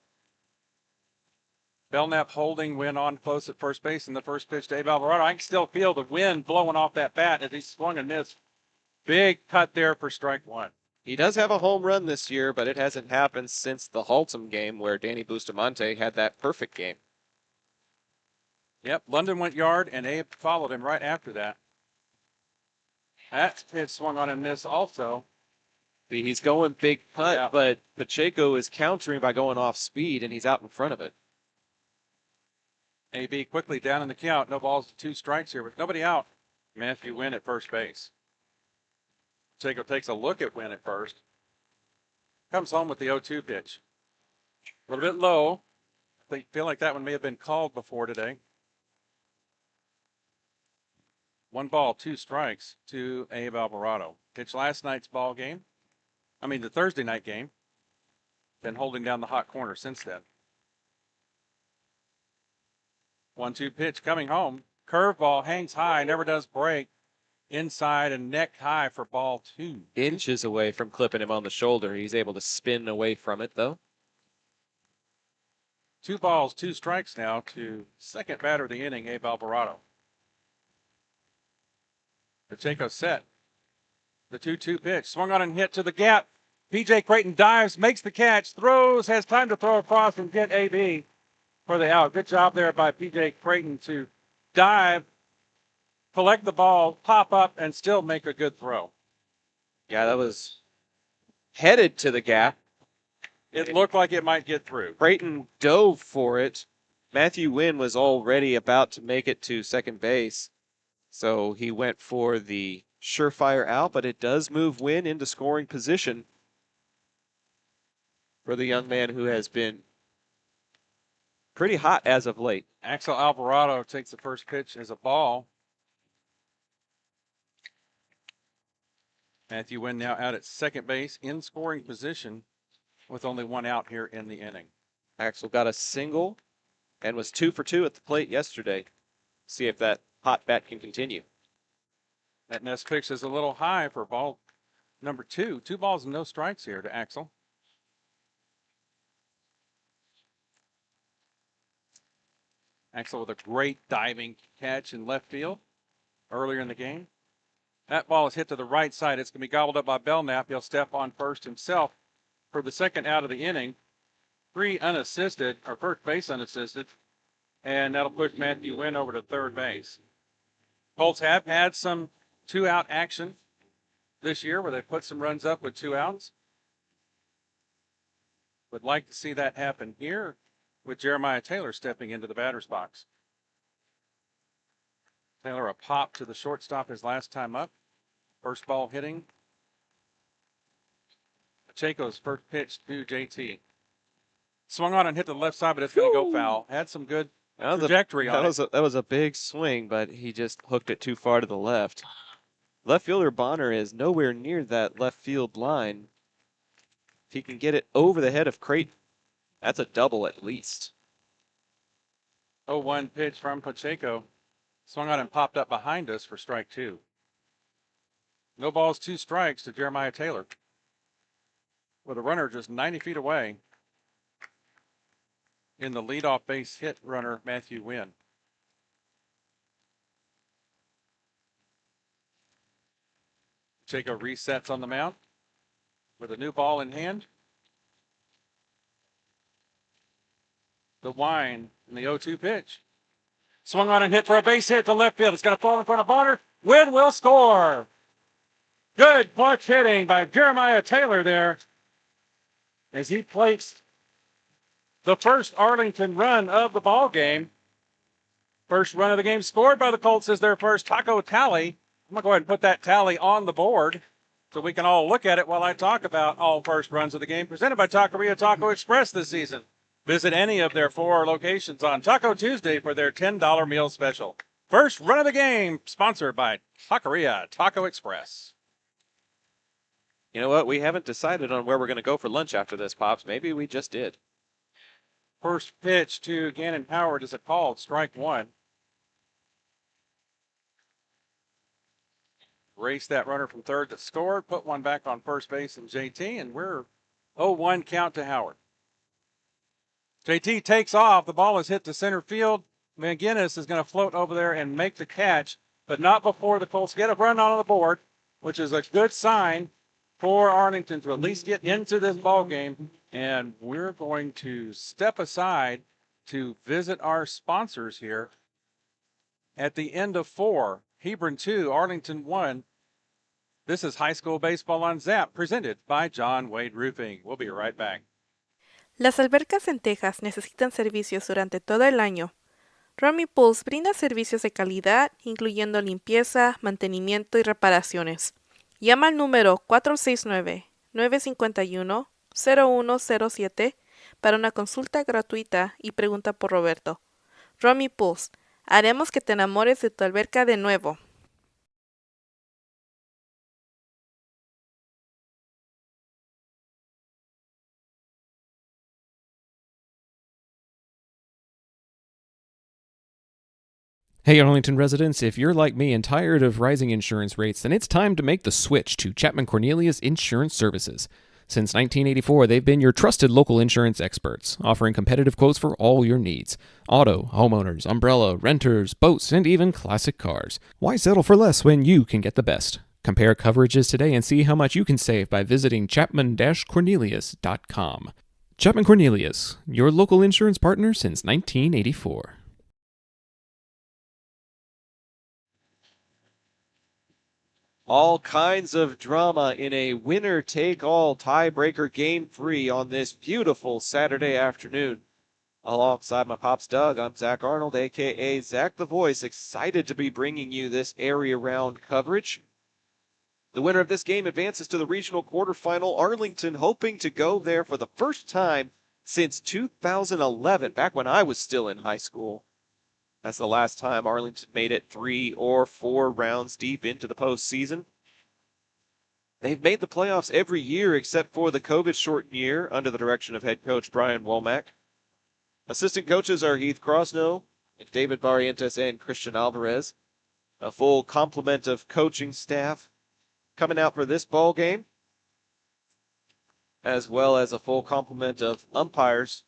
Belknap holding Wynn on close at first base, and the first pitch to Abe Alvarado. I can still feel the wind blowing off that bat as he swung and missed. Big cut there for strike one. He does have a home run this year, but it hasn't happened since the Haltom game where Danny Bustamante had that perfect game. Yep, London went yard, and Abe followed him right after that. That pitch swung on and missed also. See, he's going big cut, Yeah. But Pacheco is countering by going off speed, and he's out in front of it. AB quickly down in the count. No balls, 2 strikes here with nobody out. Matthew Wynn at first base. Pacheco takes a look at Wynn at first. Comes home with the 0-2 pitch. A little bit low. I feel like that one may have been called before today. 1 ball, 2 strikes to Abe Alvarado. Pitched last night's the Thursday night game. Been holding down the hot corner since then. 1-2 pitch coming home. Curveball hangs high, never does break. Inside and neck high for ball 2. Inches away from clipping him on the shoulder. He's able to spin away from it, though. 2 balls, 2 strikes now to second batter of the inning, Abe Alvarado. Pacheco set. The 2-2 pitch. Swung on and hit to the gap. P.J. Creighton dives, makes the catch, throws, has time to throw across and get A.B. for the out. Good job there by P.J. Creighton to dive, collect the ball, pop up, and still make a good throw. Yeah, that was headed to the gap. It looked like it might get through. Creighton dove for it. Matthew Wynn was already about to make it to second base. So he went for the surefire out, but it does move Wynn into scoring position for the young man who has been pretty hot as of late. Axel Alvarado takes the first pitch as a ball. Matthew Wynn now out at second base in scoring position with only 1 out here in the inning. Axel got a single and was 2 for 2 at the plate yesterday. See if that hot bat can continue. That next pitch is a little high for ball number 2. 2 balls and no strikes here to Axel. Axel with a great diving catch in left field earlier in the game. That ball is hit to the right side. It's going to be gobbled up by Belknap. He'll step on first himself. for the second out of the inning. 3 unassisted, or first base unassisted, and that'll push Matthew Wynn over to third base. Colts have had some 2-out action this year where they put some runs up with 2 outs. Would like to see that happen here with Jeremiah Taylor stepping into the batter's box. Taylor a pop to the shortstop his last time up. First ball hitting. Pacheco's first pitch to JT. Swung on and hit the left side, but it's going to go foul. Had some good trajectory on it. That was a big swing, but he just hooked it too far to the left. Left fielder Bonner is nowhere near that left field line. If he can get it over the head of Creighton, that's a double at least. 0-1 pitch from Pacheco. Swung on and popped up behind us for strike 2. No balls, 2 strikes to Jeremiah Taylor. With a runner just 90 feet away in the leadoff base hit runner, Matthew Wynn. Pacheco resets on the mound with a new ball in hand. The wind in the 0-2 pitch. Swung on and hit for a base hit to left field. It's going to fall in front of Bonner. Wynn will score. Good clutch hitting by Jeremiah Taylor there as he placed the first Arlington run of the ball game. First run of the game scored by the Colts is their first taco tally. I'm going to go ahead and put that tally on the board so we can all look at it while I talk about all first runs of the game presented by Taqueria Taco Express this season. Visit any of their 4 locations on Taco Tuesday for their $10 meal special. First run of the game, sponsored by Taqueria Taco Express. You know what? We haven't decided on where we're going to go for lunch after this, Pops. Maybe we just did. First pitch to Gannon Howard is a called strike 1. Race that runner from third that scored, put one back on first base and JT, and we're 0-1 count to Howard. JT takes off. The ball is hit to center field. McGinnis is going to float over there and make the catch, but not before the Colts get a run on the board, which is a good sign for Arlington to at least get into this ball game. And we're going to step aside to visit our sponsors here. At the end of 4, Hebron 2, Arlington 1. This is High School Baseball on Zap, presented by John Wade Roofing. We'll be right back. Las albercas en Texas necesitan servicios durante todo el año. Romy Pools brinda servicios de calidad, incluyendo limpieza, mantenimiento y reparaciones. Llama al número 469-951-0107 para una consulta gratuita y pregunta por Roberto. Romy Pools, haremos que te enamores de tu alberca de nuevo. Hey Arlington residents, if you're like me and tired of rising insurance rates, then it's time to make the switch to Chapman Cornelius Insurance Services. Since 1984, they've been your trusted local insurance experts, offering competitive quotes for all your needs. Auto, homeowners, umbrella, renters, boats, and even classic cars. Why settle for less when you can get the best? Compare coverages today and see how much you can save by visiting chapman-cornelius.com. Chapman Cornelius, your local insurance partner since 1984. All kinds of drama in a winner-take-all tiebreaker Game 3 on this beautiful Saturday afternoon. Alongside my pops Doug, I'm Zach Arnold, a.k.a. Zach the Voice, excited to be bringing you this area-round coverage. The winner of this game advances to the regional quarterfinal. Arlington hoping to go there for the first time since 2011, back when I was still in high school. That's the last time Arlington made it 3 or 4 rounds deep into the postseason. They've made the playoffs every year except for the COVID-shortened year under the direction of head coach Brian Womack. Assistant coaches are Heath Crosno, David Barrientos, and Christian Alvarez. A full complement of coaching staff coming out for this ball game, as well as a full complement of umpires.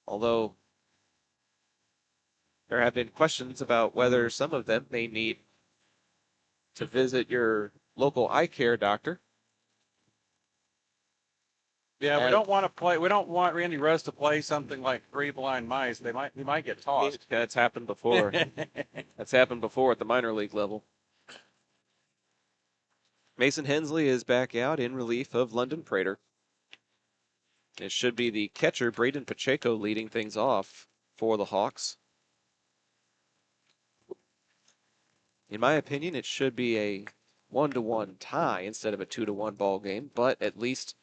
Although there have been questions about whether some of them may need to visit your local eye care doctor. Yeah, we don't want to play. We don't want Randy Russ to play something like Three Blind Mice. We might get tossed. That's happened before. That's happened before at the minor league level. Mason Hensley is back out in relief of London Prater. It should be the catcher, Braden Pacheco, leading things off for the Hawks. In my opinion, it should be a 1-1 tie instead of a 2-1 ball game, but at least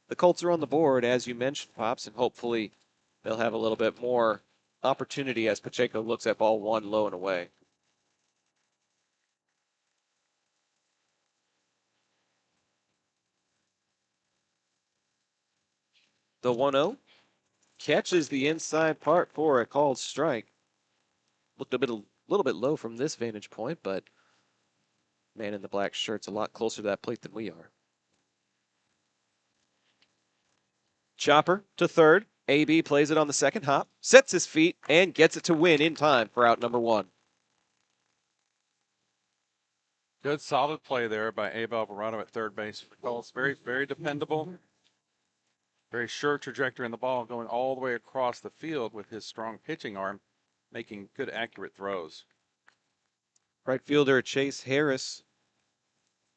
the Colts are on the board, as you mentioned, Pops, and hopefully they'll have a little bit more opportunity as Pacheco looks at ball one low and away. The 1-0 catches the inside part for a called strike. Looked a little bit low from this vantage point, but man in the black shirt's a lot closer to that plate than we are. Chopper to third. AB plays it on the second hop, sets his feet, and gets it to win in time for out number one. Good solid play there by Abe Alvarado at third base for the Colts. Very, very dependable. Very sure trajectory in the ball, going all the way across the field with his strong pitching arm, making good, accurate throws. Right fielder Chase Harris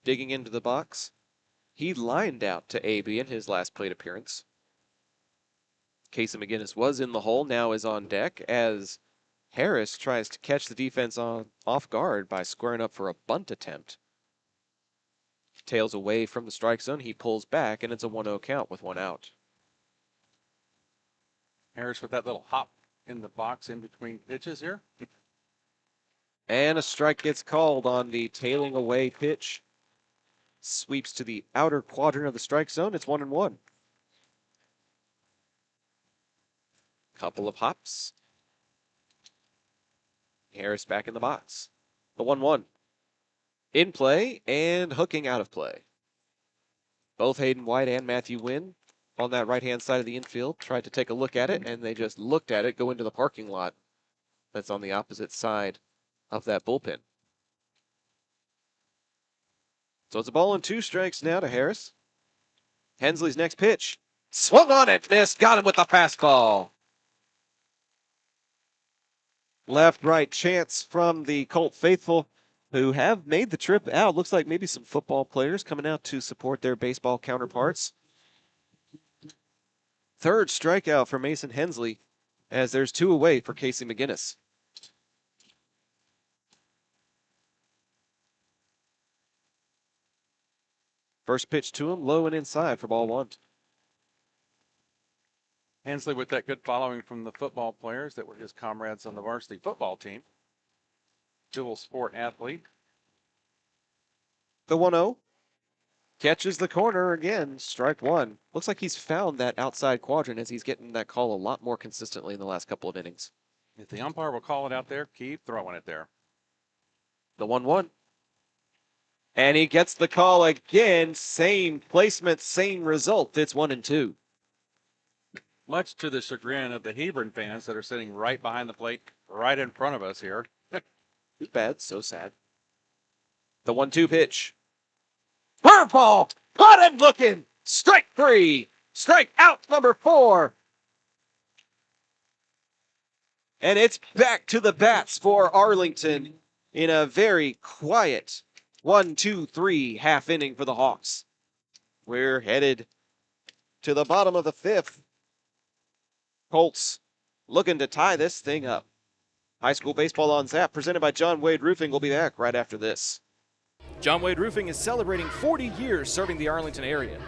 digging into the box. He lined out to AB in his last plate appearance. Casey McGinnis was in the hole, now is on deck as Harris tries to catch the defense off guard by squaring up for a bunt attempt. Tails away from the strike zone, he pulls back, and it's a 1-0 count with one out. Harris with that little hop in the box in between pitches here. And a strike gets called on the tailing away pitch. Sweeps to the outer quadrant of the strike zone. It's 1-1. Couple of hops. Harris back in the box. The 1-1. In play and hooking out of play. Both Hayden White and Matthew Wynn on that right-hand side of the infield tried to take a look at it, and they just looked at it go into the parking lot that's on the opposite side of that bullpen. So it's a ball and 2 strikes now to Harris. Hensley's next pitch. Swung on it, missed, got him with the fastball. Left-right chance from the Colt faithful who have made the trip out. Looks like maybe some football players coming out to support their baseball counterparts. Third strikeout for Mason Hensley as there's 2 away for Casey McGinnis. First pitch to him, low and inside for ball 1. Hensley with that good following from the football players that were his comrades on the varsity football team. Dual sport athlete. The 1-0 catches the corner again, strike 1. Looks like he's found that outside quadrant as he's getting that call a lot more consistently in the last couple of innings. If the umpire will call it out there, keep throwing it there. The 1-1. And he gets the call again. Same placement, same result. It's 1-2. Much to the chagrin of the Hebron fans that are sitting right behind the plate, right in front of us here. Too bad, so sad. The 1-2 pitch. Curveball! Caught him looking! Strike 3! Strike out number 4! And it's back to the bats for Arlington in a very quiet 1-2-3 half inning for the Hawks. We're headed to the bottom of the 5th. Colts looking to tie this thing up. High school baseball on Zap, presented by John Wade Roofing. We'll be back right after this. John Wade Roofing is celebrating 40 years serving the Arlington area.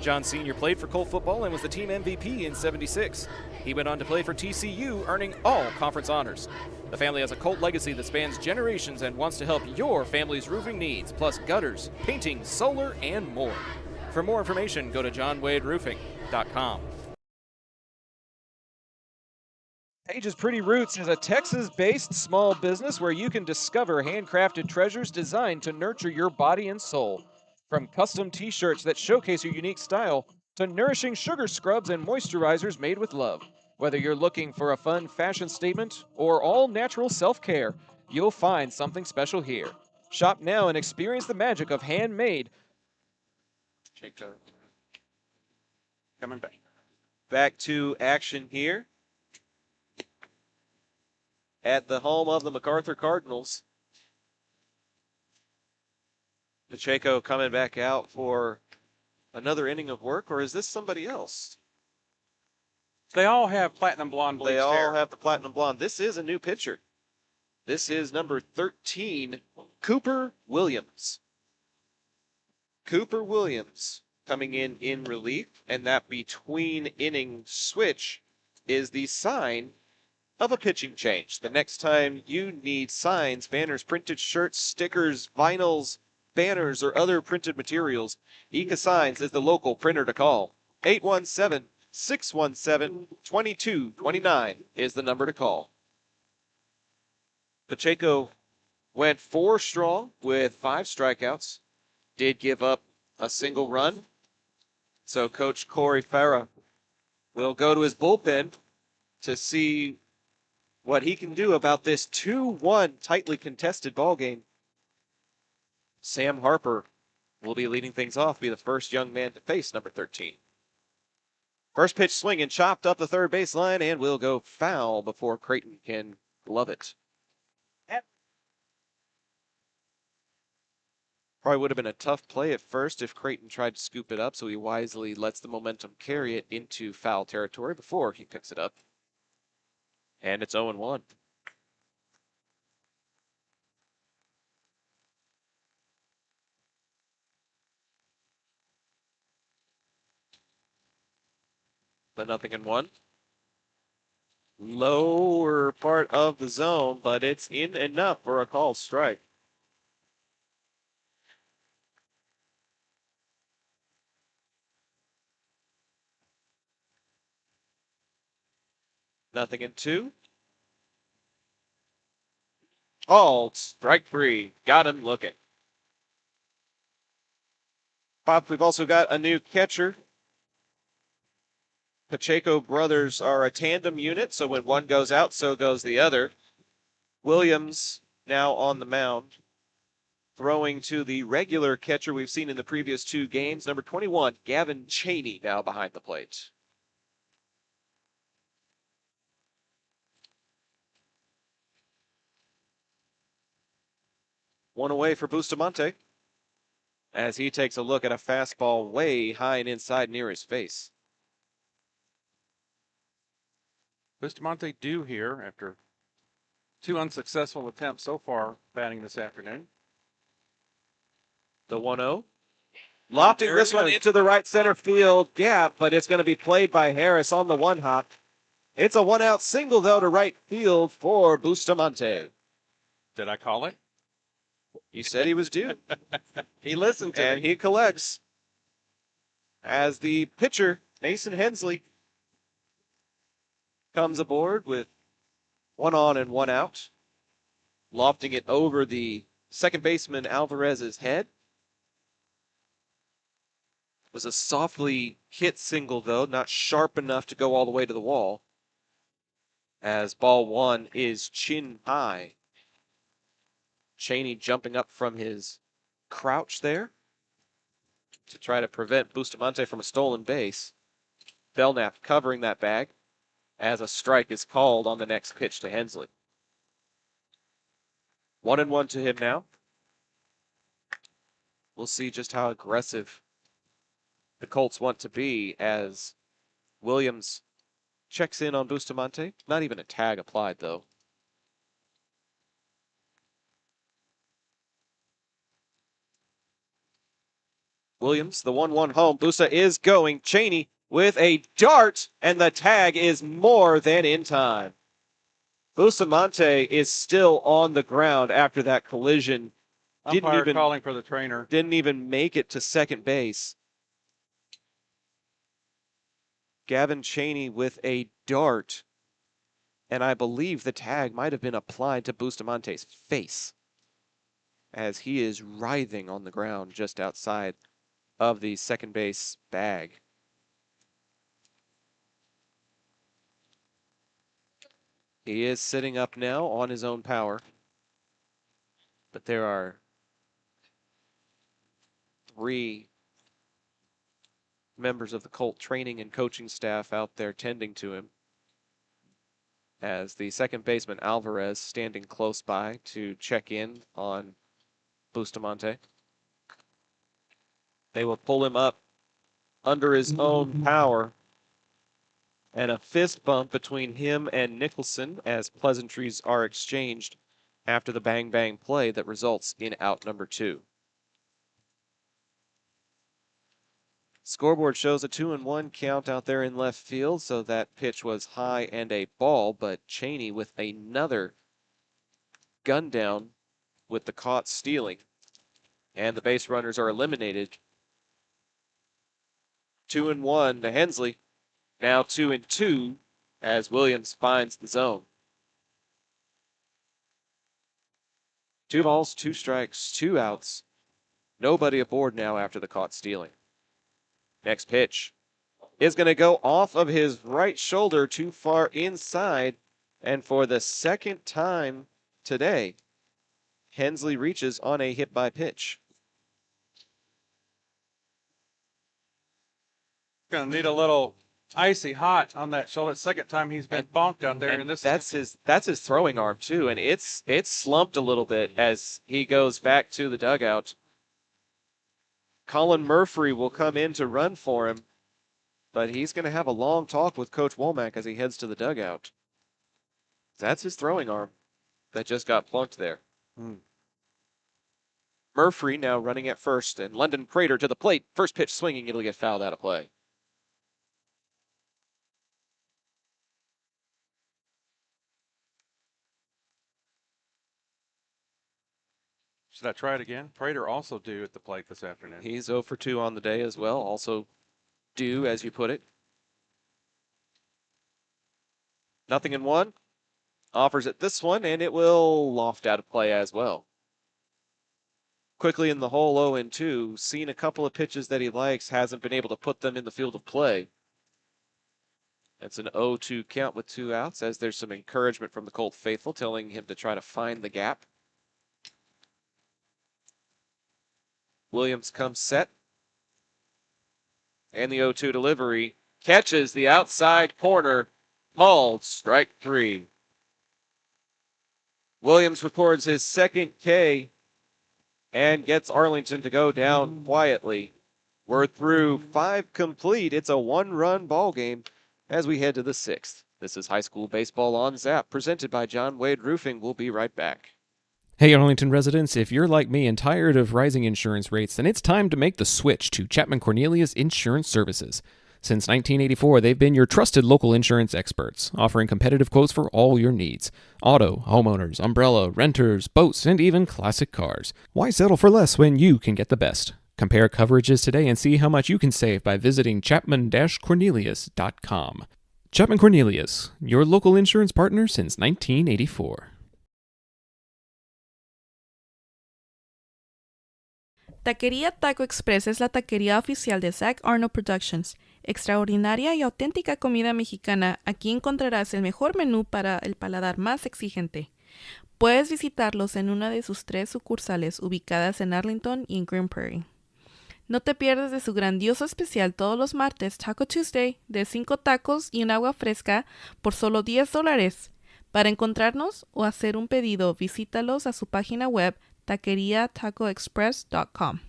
John Sr. played for Colt football and was the team MVP in '76. He went on to play for TCU, earning all conference honors. The family has a Colt legacy that spans generations and wants to help your family's roofing needs, plus gutters, painting, solar, and more. For more information, go to johnwaderoofing.com. Page's Pretty Roots is a Texas-based small business where you can discover handcrafted treasures designed to nurture your body and soul. From custom t-shirts that showcase your unique style to nourishing sugar scrubs and moisturizers made with love. Whether you're looking for a fun fashion statement or all-natural self-care, you'll find something special here. Shop now and experience the magic of handmade. coming back. Back to action here at the home of the MacArthur Cardinals. Pacheco coming back out for another inning of work, or is this somebody else? They all have platinum blonde bleached They all hair. have the platinum blonde. This is a new pitcher. This is number 13, Cooper Williams. Cooper Williams coming in relief, and that between inning switch is the sign of a pitching change. The next time you need signs, banners, printed shirts, stickers, vinyls, banners, or other printed materials, Eka Signs is the local printer to call. 817-617-2229 is the number to call. Pacheco went 4 strong with 5 strikeouts. Did give up a single run. So Coach Corey Farah will go to his bullpen to see what he can do about this 2-1 tightly contested ball game. Sam Harper will be leading things off, be the first young man to face number 13. First pitch swinging, chopped up the third baseline, and will go foul before Creighton can glove it. Probably would have been a tough play at first if Creighton tried to scoop it up, so he wisely lets the momentum carry it into foul territory before he picks it up. And it's 0-1. The 0-1. Lower part of the zone, but it's in enough for a called strike. Nothing in 2. Called strike 3. Got him looking. Pop, we've also got a new catcher. Pacheco brothers are a tandem unit, so when one goes out, so goes the other. Williams now on the mound, throwing to the regular catcher we've seen in the previous 2 games, number 21, Gavin Cheney, now behind the plate. One away for Bustamante as he takes a look at a fastball way high and inside near his face. Bustamante due here after 2 unsuccessful attempts so far batting this afternoon. The 1-0. Lofting this one into the right center field gap, but it's going to be played by Harris on the 1-hop. It's a 1-out single, though, to right field for Bustamante. Did I call it? You said he was due. He listened to And me. he collects as the pitcher, Mason Hensley, comes aboard with 1 on and 1 out. Lofting it over the second baseman Alvarez's head. It was a softly hit single, though, not sharp enough to go all the way to the wall. As ball 1 is chin high. Cheney jumping up from his crouch there to try to prevent Bustamante from a stolen base. Belknap covering that bag as a strike is called on the next pitch to Hensley. 1-1 to him now. We'll see just how aggressive the Colts want to be as Williams checks in on Bustamante. Not even a tag applied, though. Williams, the 1-1 home. Busta is going. Cheney with a dart, and the tag is more than in time. Bustamante is still on the ground after that collision. Umpire calling for the trainer. Didn't even make it to second base. Gavin Cheney with a dart, and I believe the tag might have been applied to Bustamante's face as he is writhing on the ground just outside of the second base bag. He is sitting up now on his own power, but there are 3 members of the Colt training and coaching staff out there tending to him, as the second baseman Alvarez standing close by to check in on Bustamante. They will pull him up under his own power, and a fist bump between him and Nicholson as pleasantries are exchanged after the bang-bang play that results in out number 2. Scoreboard shows a 2-1 count out there in left field, so that pitch was high and a ball, but Cheney with another gun down with the caught stealing, and the base runners are eliminated. 2-1 to Hensley, now 2-2 as Williams finds the zone. 2 balls, 2 strikes, 2 outs. Nobody aboard now after the caught stealing. Next pitch is going to go off of his right shoulder too far inside. And for the second time today, Hensley reaches on a hit by pitch. Going to need a little icy hot on that shoulder. Second time he's been bonked out there. And that's his throwing arm too. And it's slumped a little bit as he goes back to the dugout. Colin Murphy will come in to run for him, but he's going to have a long talk with Coach Womack as he heads to the dugout. That's his throwing arm that just got plunked there. Murphy now running at first, and London Prater to the plate. First pitch swinging, it'll get fouled out of play. Should I try it again? Prater also due at the plate this afternoon. He's 0 for 2 on the day as well. Also due, as you put it. 0-1. Offers it this one, and it will loft out of play as well. Quickly in the hole, 0-2. Seen a couple of pitches that he likes, hasn't been able to put them in the field of play. That's an 0-2 count with 2 outs, as there's some encouragement from the Colt faithful telling him to try to find the gap. Williams comes set. And the 0-2 delivery catches the outside corner. Called strike 3. Williams records his second K and gets Arlington to go down quietly. We're through 5 complete. It's a 1-run ball game as we head to the 6th. This is High School Baseball on Zap, presented by John Wade Roofing. We'll be right back. Hey Arlington residents, if you're like me and tired of rising insurance rates, then it's time to make the switch to Chapman Cornelius Insurance Services. Since 1984, they've been your trusted local insurance experts, offering competitive quotes for all your needs. Auto, homeowners, umbrella, renters, boats, and even classic cars. Why settle for less when you can get the best? Compare coverages today and see how much you can save by visiting chapman-cornelius.com. Chapman Cornelius, your local insurance partner since 1984. Taquería Taco Express es la taquería oficial de Zach Arnold Productions. Extraordinaria y auténtica comida mexicana, aquí encontrarás el mejor menú para el paladar más exigente. Puedes visitarlos en una de sus 3 sucursales ubicadas en Arlington y en Green Prairie. No te pierdas de su grandioso especial todos los martes, Taco Tuesday, de 5 tacos y un agua fresca por solo $10. Para encontrarnos o hacer un pedido, visítalos a su página web taqueriatacoexpress.com.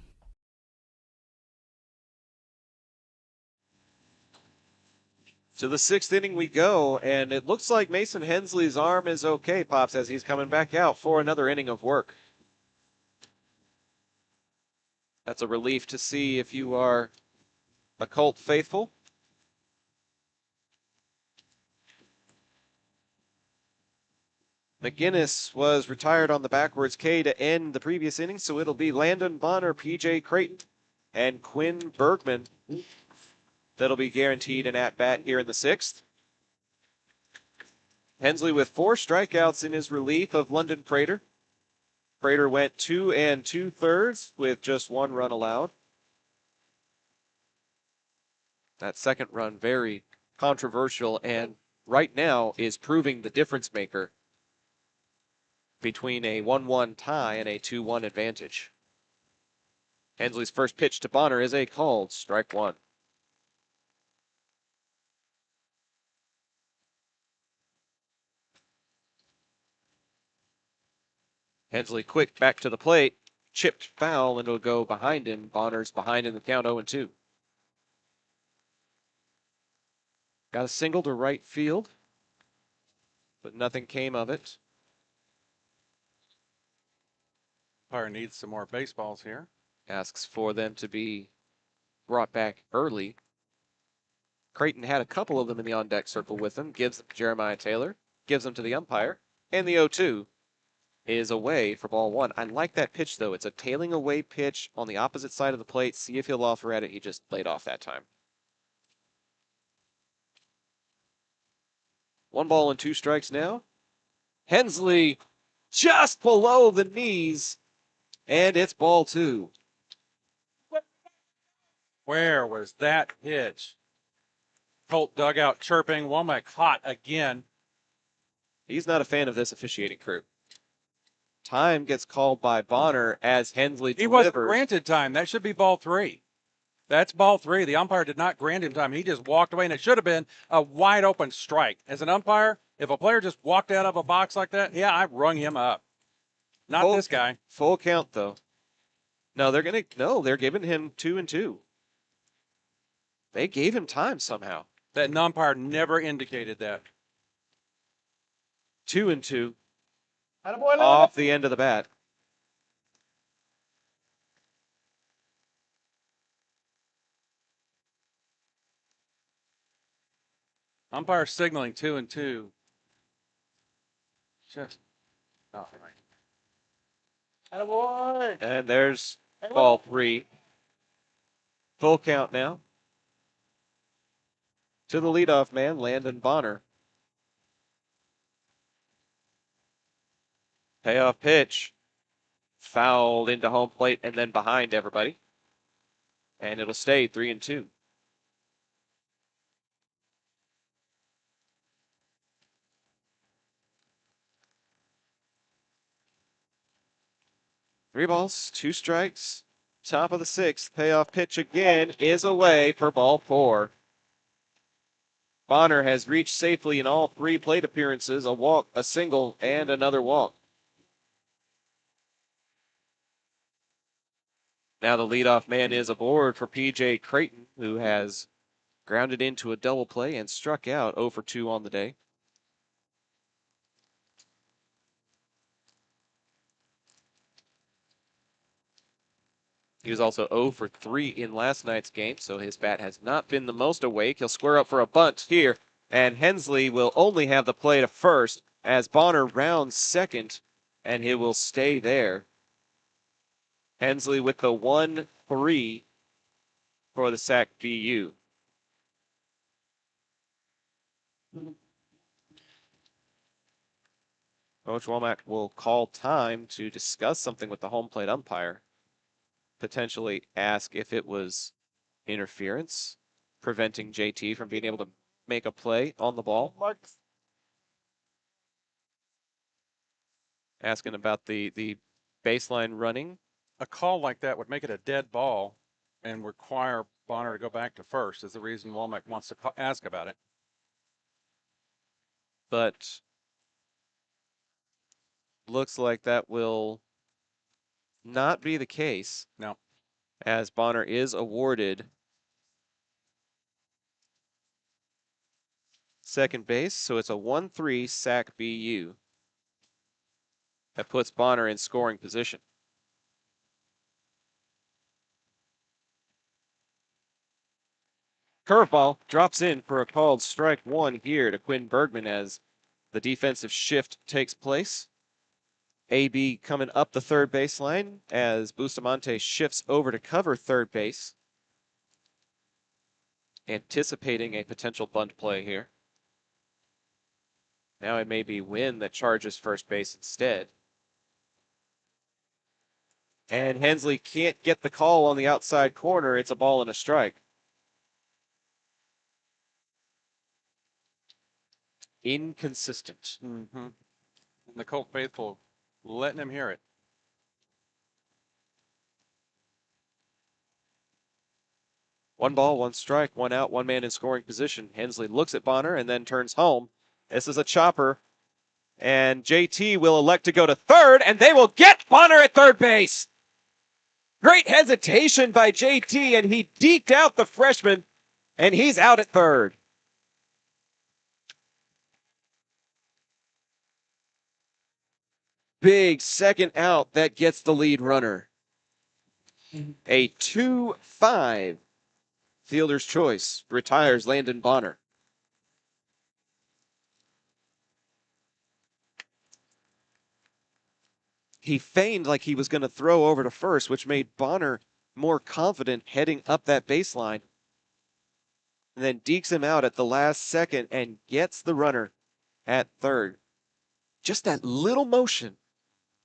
To the 6th inning we go, and it looks like Mason Hensley's arm is okay, Pops, as he's coming back out for another inning of work. That's a relief to see if you are a Colt faithful. McGinnis was retired on the backwards K to end the previous inning, so it'll be Landon Bonner, P.J. Creighton, and Quinn Bergman that'll be guaranteed an at-bat here in the 6th. Hensley with 4 strikeouts in his relief of London Prater. Prater went 2 2/3 with just 1 run allowed. That second run very controversial and right now is proving the difference maker between a 1-1 tie and a 2-1 advantage. Hensley's first pitch to Bonner is a called strike 1. Hensley quick back to the plate. Chipped foul, and it'll go behind him. Bonner's behind in the count 0-2. Got a single to right field, but nothing came of it. Umpire needs some more baseballs here. Asks for them to be brought back early. Creighton had a couple of them in the on-deck circle with him. Gives them to Jeremiah Taylor. Gives them to the umpire. And the 0-2 is away for ball one. I like that pitch, though. It's a tailing away pitch on the opposite side of the plate. See if he'll offer at it. He just laid off that time. 1 ball and 2 strikes now. Hensley just below the knees, and it's ball 2. Where was that pitch? Colt dugout chirping. Womack hot again. He's not a fan of this officiating crew. Time gets called by Bonner as Hensley delivers. He wasn't granted time. That should be ball 3. That's ball 3. The umpire did not grant him time. He just walked away, and it should have been a wide open strike. As an umpire, if a player just walked out of a box like that, yeah, I rung him up. Not this guy. Full count, though. No, they're giving him 2-2. They gave him time somehow. That umpire never indicated that. 2-2. Off the end of the bat. Umpire signaling 2-2. Just not right. And there's ball 3. Full count now. To the leadoff man, Landon Bonner. Payoff pitch. Fouled into home plate and then behind everybody. And it'll stay 3-2. Three balls, 2 strikes. Top of the 6th. Payoff pitch again is away for ball 4. Bonner has reached safely in all 3 plate appearances, a walk, a single, and another walk. Now the leadoff man is aboard for P.J. Creighton, who has grounded into a double play and struck out 0 for 2 on the day. He was also 0 for 3 in last night's game, so his bat has not been the most awake. He'll square up for a bunt here, and Hensley will only have the play to first as Bonner rounds second, and he will stay there. Hensley with the 1-3 for the Sac BU. Coach Womack will call time to discuss something with the home plate umpire. Potentially ask if it was interference, preventing JT from being able to make a play on the ball. Asking about the baseline running. A call like that would make it a dead ball and require Bonner to go back to first, is the reason Womack wants to ask about it. But looks like that will not be the case. No. As Bonner is awarded second base, so it's a 1-3 Sac BU. That puts Bonner in scoring position. Curveball drops in for a called strike 1 here to Quinn Bergman as the defensive shift takes place. AB coming up the third baseline as Bustamante shifts over to cover third base. Anticipating a potential bunt play here. Now it may be Wynn that charges first base instead. And Hensley can't get the call on the outside corner. It's a ball and a strike. Inconsistent. Mm-hmm. And the Colt faithful letting him hear it. One ball, 1 strike, 1 out, 1 man in scoring position. Hensley looks at Bonner and then turns home. This is a chopper. And JT will elect to go to third, and they will get Bonner at third base. Great hesitation by JT, and he deked out the freshman, and he's out at third. Big second out that gets the lead runner. A 2-5 fielder's choice retires Landon Bonner. He feigned like he was going to throw over to first, which made Bonner more confident heading up that baseline. And then dekes him out at the last second and gets the runner at third. Just that little motion,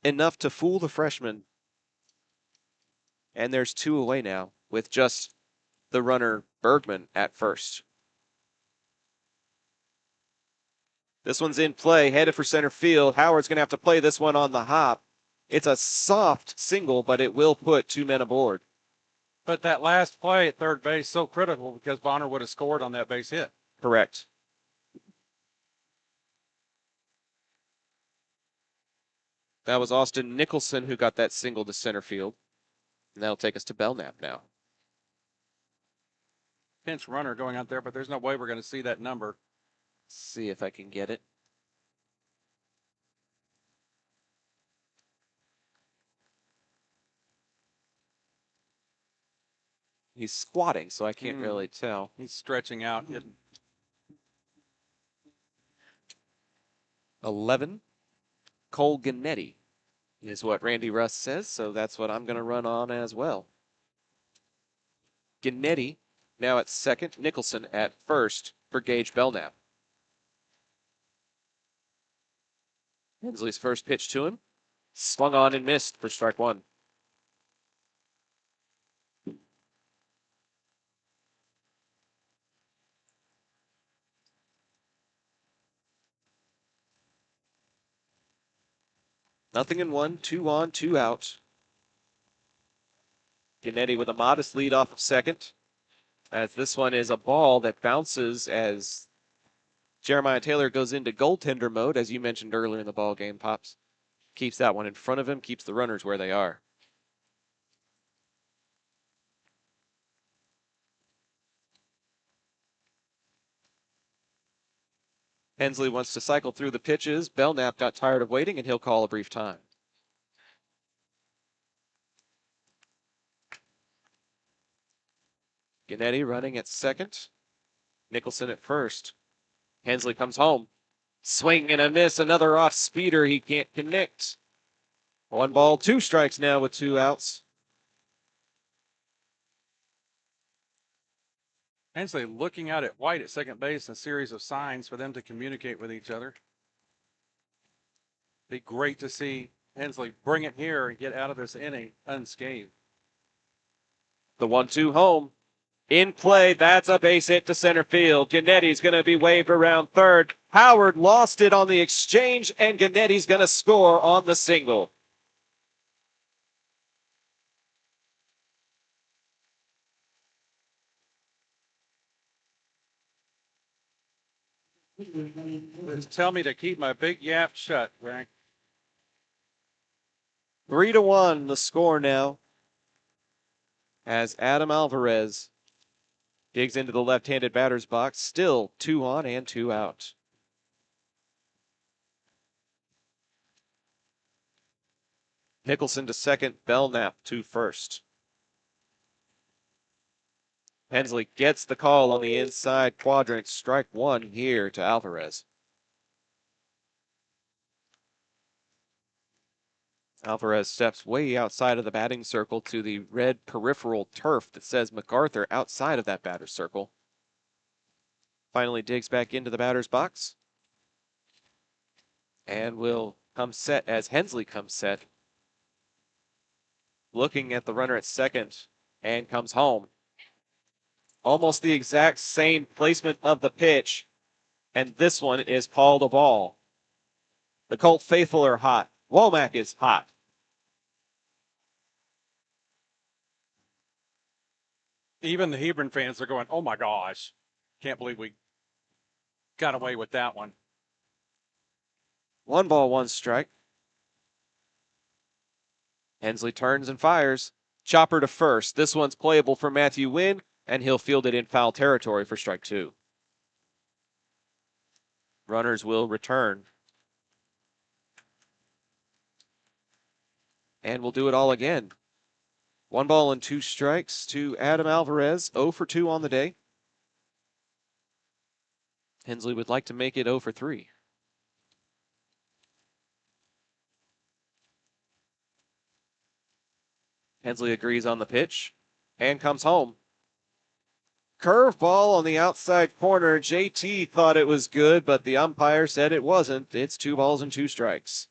enough to fool the freshman. And there's 2 away now with just the runner Bergman at first. This one's in play, headed for center field. Howard's going to have to play this one on the hop. It's a soft single, but it will put 2 men aboard. But that last play at third base so critical because Bonner would have scored on that base hit. Correct. That was Austin Nicholson who got that single to center field. And that'll take us to Belknap now. Pinch runner going out there, but there's no way we're going to see that number. See if I can get it. He's squatting, so I can't really tell. He's stretching out. 11. Cole Gannetti is what Randy Russ says, so that's what I'm going to run on as well. Gannetti now at second, Nicholson at first for Gage Belknap. Hensley's first pitch to him. Swung on and missed for strike 1. Nothing in 1, 2 on, 2 out. Gannetti with a modest lead off of second, as this one is a ball that bounces as Jeremiah Taylor goes into goaltender mode, as you mentioned earlier in the ball game, Pops. Keeps that one in front of him, keeps the runners where they are. Hensley wants to cycle through the pitches. Belknap got tired of waiting, and he'll call a brief time. Gannetti running at second. Nicholson at first. Hensley comes home. Swing and a miss. Another off speeder. He can't connect. 1 ball, 2 strikes now with 2 outs. Hensley looking out at White at second base, a series of signs for them to communicate with each other. Be great to see Hensley bring it here and get out of this inning unscathed. The 1-2 home. In play, that's a base hit to center field. Gannetti's going to be waved around third. Howard lost it on the exchange, and Gannetti's going to score on the single. Just tell me to keep my big yap shut, Frank. 3-1 the score now, as Adam Alvarez digs into the left-handed batter's box. Still 2 on and 2 out. Nicholson to second, Belknap to first. Hensley gets the call on the inside quadrant. Strike 1 here to Alvarez. Alvarez steps way outside of the batting circle to the red peripheral turf that says MacArthur outside of that batter's circle. Finally digs back into the batter's box. And will come set as Hensley comes set. Looking at the runner at second and comes home. Almost the exact same placement of the pitch. And this one is called a ball. The Colt faithful are hot. Womack is hot. Even the Hebron fans are going, oh my gosh. Can't believe we got away with that one. 1 ball, 1 strike. Hensley turns and fires. Chopper to first. This one's playable for Matthew Wynn, and he'll field it in foul territory for strike 2. Runners will return. And we'll do it all again. 1 ball and 2 strikes to Adam Alvarez, 0 for 2 on the day. Hensley would like to make it 0 for 3. Hensley agrees on the pitch and comes home. Curveball on the outside corner. JT thought it was good, but the umpire said it wasn't. It's 2 balls and 2 strikes.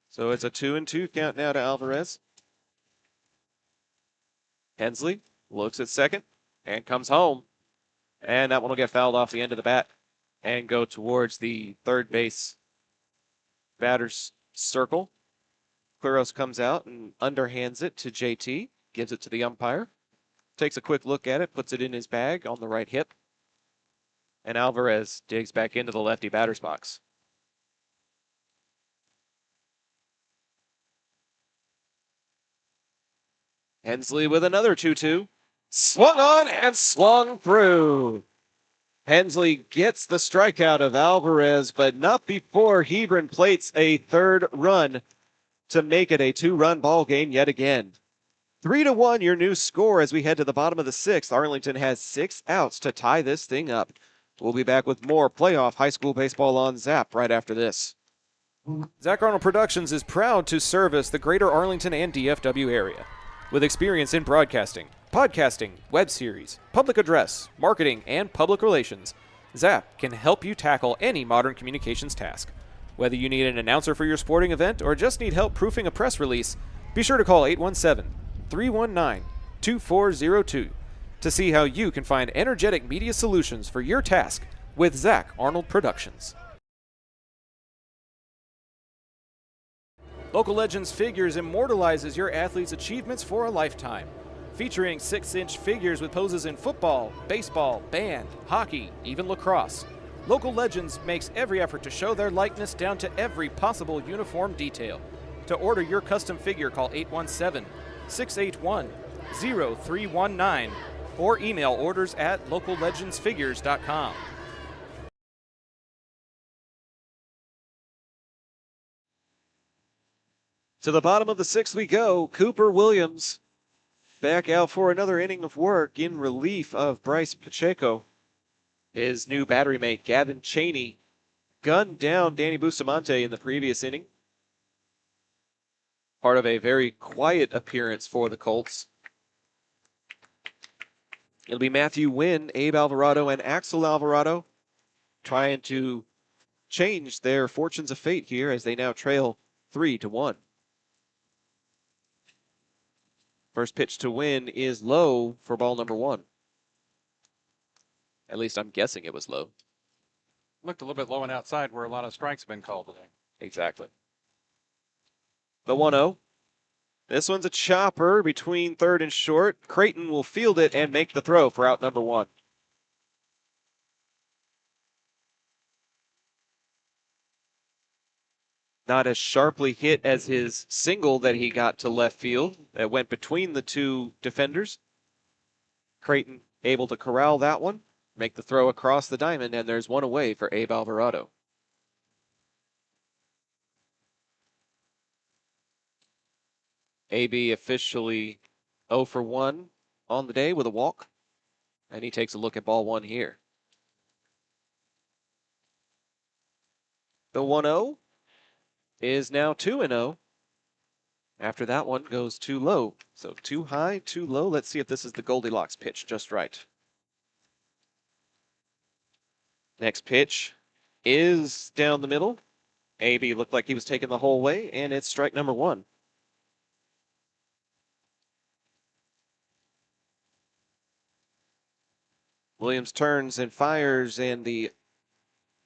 So it's a 2-2 count now to Alvarez. Hensley looks at second and comes home. And that one will get fouled off the end of the bat and go towards the third base batter's circle. Quiros comes out and underhands it to JT, gives it to the umpire, takes a quick look at it, puts it in his bag on the right hip, and Alvarez digs back into the lefty batter's box. Hensley with another 2-2. Swung on and swung through. Hensley gets the strikeout of Alvarez, but not before Hebron plates a third run to make it a 2-run ball game yet again. 3-1 your new score as we head to the bottom of the 6th. Arlington has 6 outs to tie this thing up. We'll be back with more playoff high school baseball on Zap right after this. Zach Arnold Productions is proud to service the greater Arlington and DFW area. With experience in broadcasting, podcasting, web series, public address, marketing, and public relations, Zap can help you tackle any modern communications task. Whether you need an announcer for your sporting event or just need help proofing a press release, be sure to call 817-319-2402 to see how you can find energetic media solutions for your task with Zach Arnold Productions. Local Legends Figures immortalizes your athlete's achievements for a lifetime. Featuring 6-inch figures with poses in football, baseball, band, hockey, even lacrosse. Local Legends makes every effort to show their likeness down to every possible uniform detail. To order your custom figure, call 817-681-0319 or email orders at locallegendsfigures.com. To the bottom of the 6th we go. Cooper Williams back out for another inning of work in relief of Bryce Pacheco. His new battery mate, Gavin Cheney, gunned down Danny Bustamante in the previous inning. Part of a very quiet appearance for the Colts. It'll be Matthew Wynn, Abe Alvarado, and Axel Alvarado trying to change their fortunes of fate here as they now trail 3-1. First pitch to Wynn is low for ball number 1. At least I'm guessing it was low. Looked a little bit low and outside where a lot of strikes have been called today. Exactly. The 1-0. This one's a chopper between third and short. Creighton will field it and make the throw for out number 1. Not as sharply hit as his single that he got to left field that went between the two defenders. Creighton able to corral that one, make the throw across the diamond, and there's one away for Abe Alvarado. AB officially 0 for 1 on the day with a walk, and he takes a look at ball 1 here. The 1-0 is now 2-0. After that one goes too low. So too high, too low. Let's see if this is the Goldilocks pitch just right. Next pitch is down the middle. AB looked like he was taking the whole way, and it's strike number 1. Williams turns and fires, and the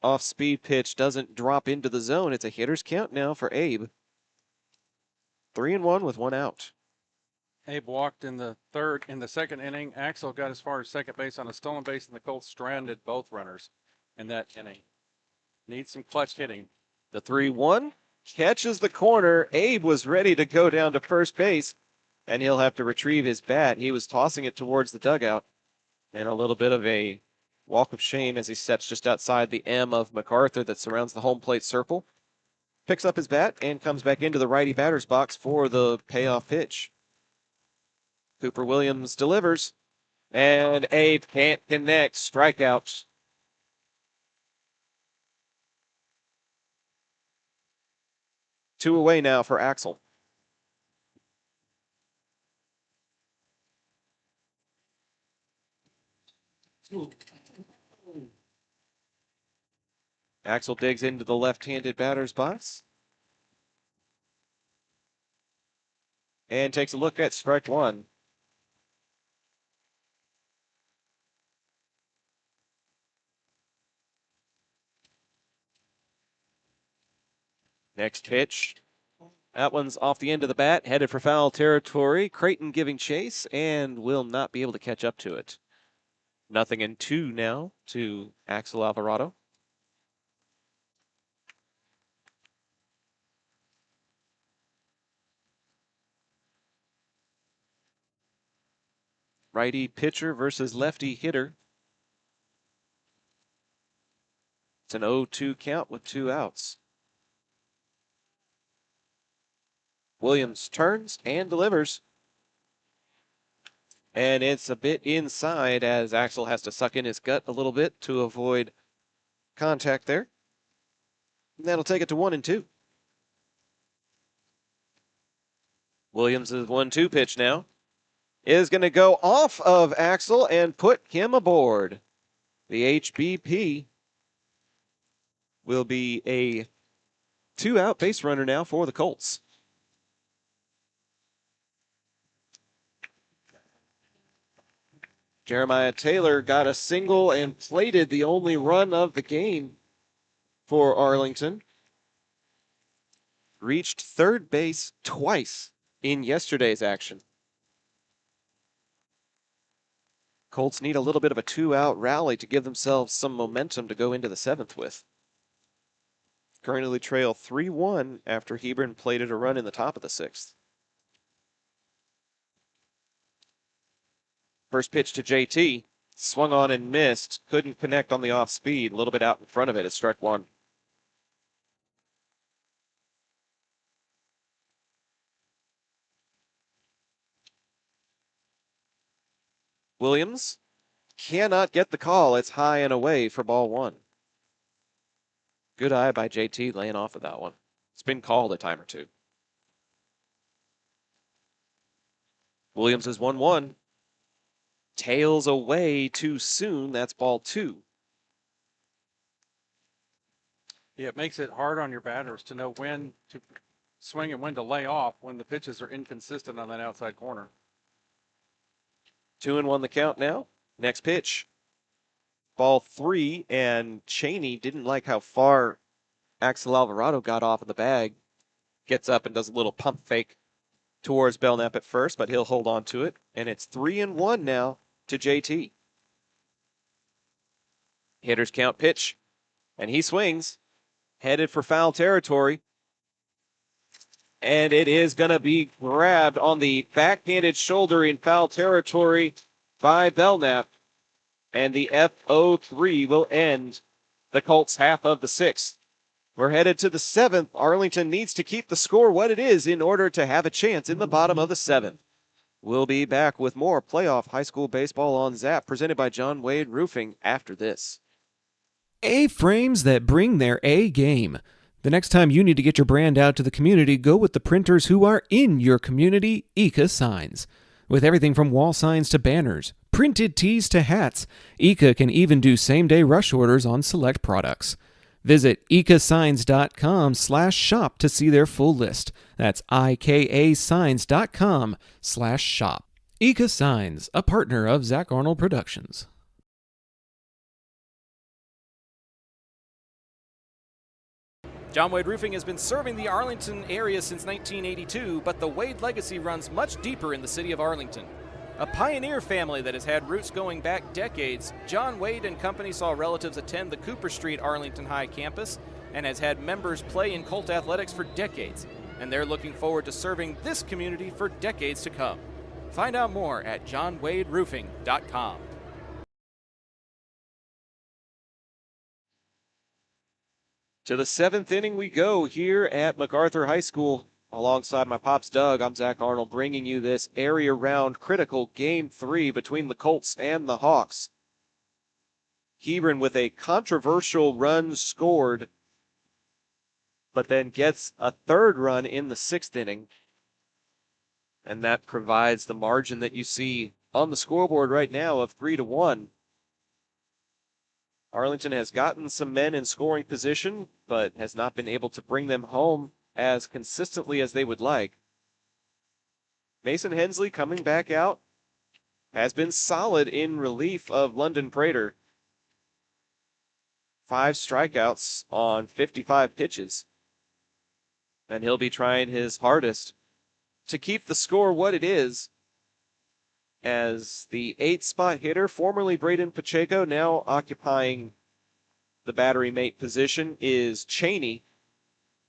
off-speed pitch doesn't drop into the zone. It's a hitter's count now for Abe. 3-1 with 1 out. Abe walked in the second inning. Axel got as far as second base on a stolen base, and the Colts stranded both runners in that inning. Needs some clutch hitting. The 3-1 catches the corner. Abe was ready to go down to first base, and he'll have to retrieve his bat. He was tossing it towards the dugout, and a little bit of a walk of shame as he steps just outside the M of MacArthur that surrounds the home plate circle. Picks up his bat and comes back into the righty batter's box for the payoff pitch. Cooper Williams delivers, and Abe can't connect. Strikeout. Two away now for Axel. Axel digs into the left-handed batter's box and takes a look at strike one. Next pitch. That one's off the end of the bat, headed for foul territory. Creighton giving chase and will not be able to catch up to it. 0-2 now to Axel Alvarado. Righty pitcher versus lefty hitter. It's an 0-2 count with 2 outs. Williams turns and delivers. And it's a bit inside as Axel has to suck in his gut a little bit to avoid contact there. And that'll take it to 1-2. Williams' 1-2 pitch now is going to go off of Axel and put him aboard. The HBP will be a 2-out base runner now for the Colts. Jeremiah Taylor got a single and plated the only run of the game for Arlington. Reached third base twice in yesterday's action. Colts need a little bit of a 2-out rally to give themselves some momentum to go into the 7th with. Currently trail 3-1 after Hebron plated a run in the top of the 6th. First pitch to JT, swung on and missed, couldn't connect on the off speed, a little bit out in front of it. It's strike one. Williams cannot get the call. It's high and away for ball one. Good eye by JT laying off of that one. It's been called a time or two. Williams is 1-1. Tails away too soon. That's ball two. Yeah, it makes it hard on your batters to know when to swing and when to lay off when the pitches are inconsistent on that outside corner. 2-1 the count now. Next pitch. Ball three, and Cheney didn't like how far Axel Alvarado got off of the bag. Gets up and does a little pump fake towards Belknap at first, but he'll hold on to it. And it's 3-1 now to JT. Hitters count pitch, and he swings, headed for foul territory. And it is going to be grabbed on the backhanded shoulder in foul territory by Belknap. And the FO3 will end the Colts' half of the 6th. We're headed to the 7th. Arlington needs to keep the score what it is in order to have a chance in the bottom of the 7th. We'll be back with more playoff high school baseball on Zap, presented by John Wade Roofing after this. A-frames that bring their A game. The next time you need to get your brand out to the community, go with the printers who are in your community, Ika Signs. With everything from wall signs to banners, printed tees to hats, Ika can even do same-day rush orders on select products. Visit ikasigns.com/shop to see their full list. That's ikasigns.com/shop. Ika Signs, a partner of Zach Arnold Productions. John Wade Roofing has been serving the Arlington area since 1982, but the Wade legacy runs much deeper in the city of Arlington. A pioneer family that has had roots going back decades, John Wade and Company saw relatives attend the Cooper Street Arlington High campus and has had members play in Colt athletics for decades, and they're looking forward to serving this community for decades to come. Find out more at johnwaderoofing.com. To the 7th inning we go here at MacArthur High School. Alongside my pops Doug, I'm Zach Arnold, bringing you this area-round critical Game 3 between the Colts and the Hawks. Hebron with a controversial run scored, but then gets a third run in the 6th inning. And that provides the margin that you see on the scoreboard right now of 3-1. Arlington has gotten some men in scoring position, but has not been able to bring them home as consistently as they would like. Mason Hensley coming back out has been solid in relief of London Prater. 5 strikeouts on 55 pitches. And he'll be trying his hardest to keep the score what it is, as the 8th spot hitter, formerly Braden Pacheco, now occupying the battery mate position, is Cheney.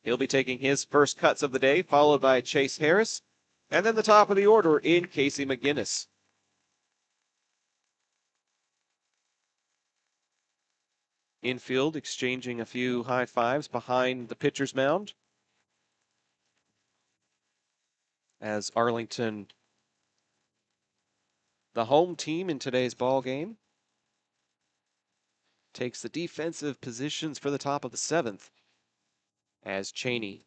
He'll be taking his first cuts of the day, followed by Chase Harris, and then the top of the order in Casey McGinnis. Infield exchanging a few high fives behind the pitcher's mound, as Arlington, the home team in today's ball game, takes the defensive positions for the top of the 7th, as Cheney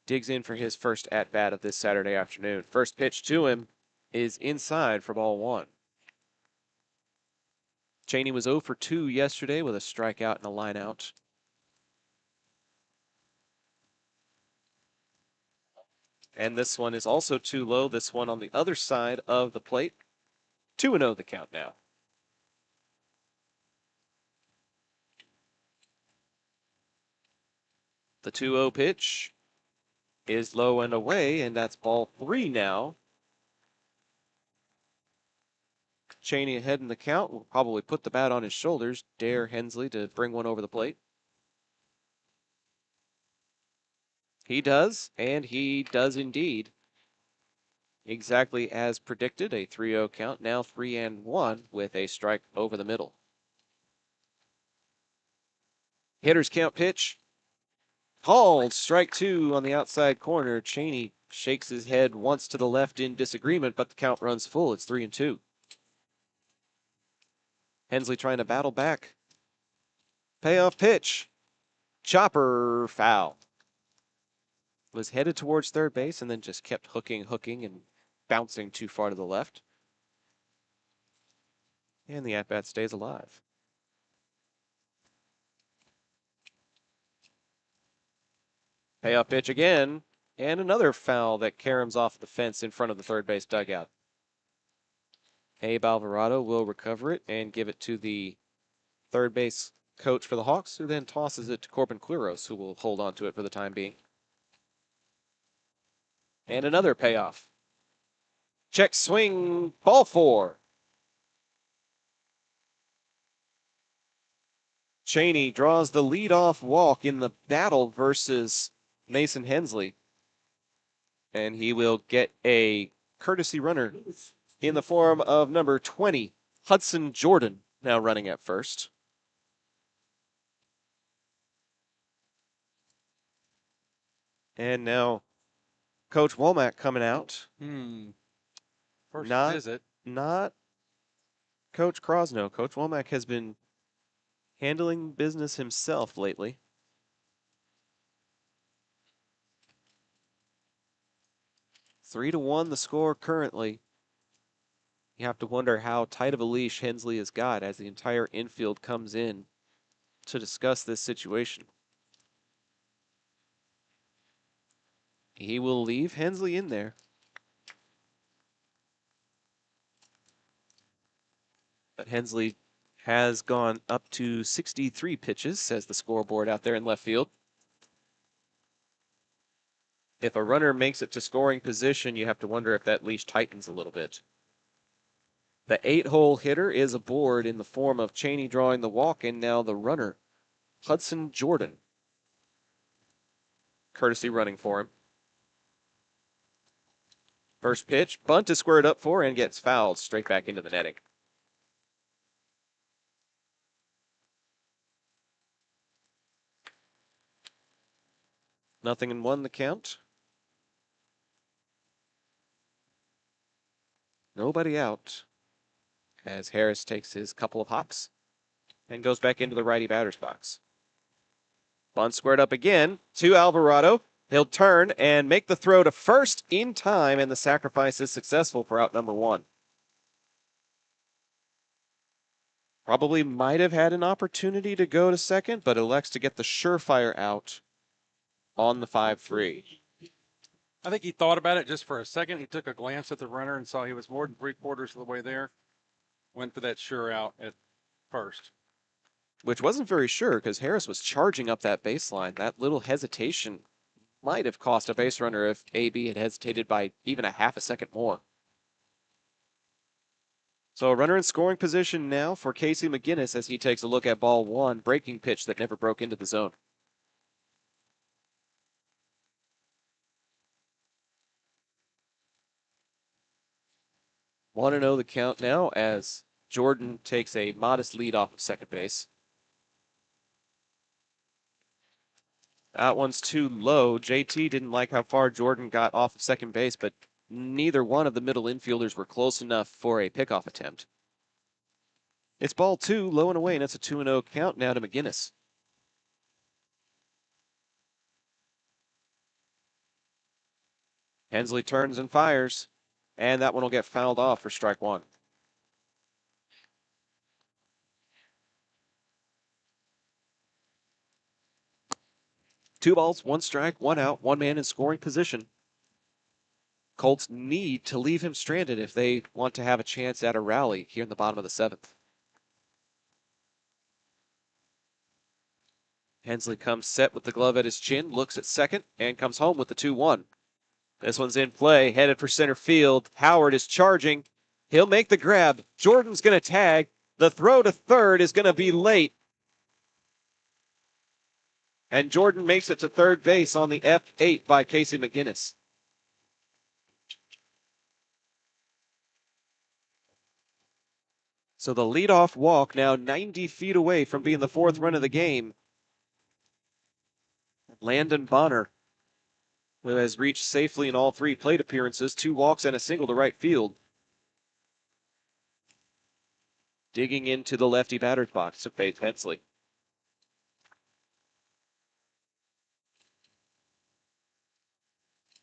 digs in for his first at-bat of this Saturday afternoon. First pitch to him is inside for ball 1. Cheney was 0 for 2 yesterday with a strikeout and a lineout. And this one is also too low. This one on the other side of the plate. 2-0 the count now. The 2-0 pitch is low and away, and that's ball 3 now. Cheney ahead in the count will probably put the bat on his shoulders, dare Hensley to bring one over the plate. He does, and he does indeed. Exactly as predicted, a 3-0 count, now 3-1 with a strike over the middle. Hitter's count pitch. Called, strike 2 on the outside corner. Cheney shakes his head once to the left in disagreement, but the count runs full. It's 3-2. Hensley trying to battle back. Payoff pitch. Chopper, foul. Was headed towards third base and then just kept hooking, and bouncing too far to the left. And the at-bat stays alive. Payoff pitch again, and another foul that caroms off the fence in front of the third base dugout. Abe Alvarado will recover it and give it to the third base coach for the Hawks, who then tosses it to Corbin Quiros, who will hold on to it for the time being. And another payoff. Check swing, ball 4. Cheney draws the leadoff walk in the battle versus Mason Hensley. And he will get a courtesy runner in the form of number 20, Hudson Jordan, now running at first. And now Coach Womack coming out. First Not- visit. Not Coach Crosno. Coach Womack has been handling business himself lately. Three to 1 the score currently. You have to wonder how tight of a leash Hensley has got as the entire infield comes in to discuss this situation. He will leave Hensley in there. But Hensley has gone up to 63 pitches, says the scoreboard out there in left field. If a runner makes it to scoring position, you have to wonder if that leash tightens a little bit. The 8-hole hitter is aboard in the form of Cheney drawing the walk, and now the runner, Hudson Jordan. Courtesy running for him. First pitch, bunt is squared up for and gets fouled straight back into the netting. Nothing in one, the count. Nobody out as Harris takes his couple of hops and goes back into the righty batter's box. Bunt squared up again to Alvarado. He'll turn and make the throw to first in time, and the sacrifice is successful for out number 1. Probably might have had an opportunity to go to second, but elects to get the surefire out on the 5-3. I think he thought about it just for a second. He took a glance at the runner and saw he was more than 3/4 of the way there. Went for that sure out at first. Which wasn't very sure because Harris was charging up that baseline. That little hesitation might have cost a base runner if AB had hesitated by even a half a second more. So a runner in scoring position now for Casey McGinnis as he takes a look at ball 1, breaking pitch that never broke into the zone. Want to know the count now as Jordan takes a modest lead off of second base. That one's too low. JT didn't like how far Jordan got off of second base, but neither one of the middle infielders were close enough for a pickoff attempt. It's ball 2, low and away, and it's a 2-0 count now to McGinnis. Hensley turns and fires, and that one will get fouled off for strike 1. Two balls, 1 strike, 1 out, 1 man in scoring position. Colts need to leave him stranded if they want to have a chance at a rally here in the bottom of the 7th. Hensley comes set with the glove at his chin, looks at second, and comes home with the 2-1. This one's in play, headed for center field. Howard is charging. He'll make the grab. Jordan's going to tag. The throw to third is going to be late. And Jordan makes it to third base on the F8 by Casey McGinnis. So the leadoff walk now 90 feet away from being the 4th run of the game. Landon Bonner, who has reached safely in all 3 plate appearances, 2 walks and a single to right field. Digging into the lefty batter's box to face Hensley.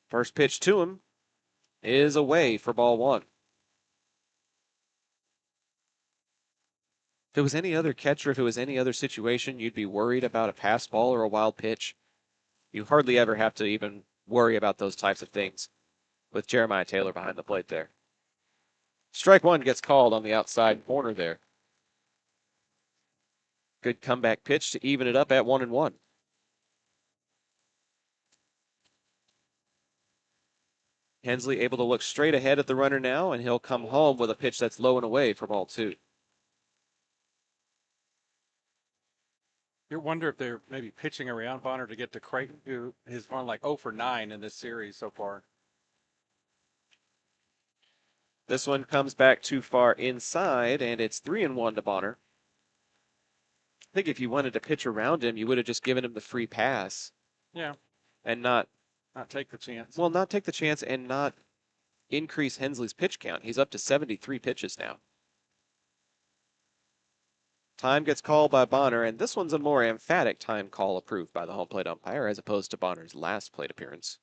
First pitch to him is away for ball 1. If it was any other catcher, if it was any other situation, you'd be worried about a pass ball or a wild pitch. You hardly ever have to even worry about those types of things with Jeremiah Taylor behind the plate there. Strike 1 gets called on the outside corner there. Good comeback pitch to even it up at 1-1. Hensley able to look straight ahead at the runner now, and he'll come home with a pitch that's low and away for ball 2. You wonder if they're maybe pitching around Bonner to get to Creighton, who has gone like 0 for 9 in this series so far. This one comes back too far inside, and it's 3-1 to Bonner. I think if you wanted to pitch around him, you would have just given him the free pass. Yeah. And not take the chance. Well, not take the chance and not increase Hensley's pitch count. He's up to 73 pitches now. Time gets called by Bonner, and this one's a more emphatic time call approved by the home plate umpire as opposed to Bonner's last plate appearance.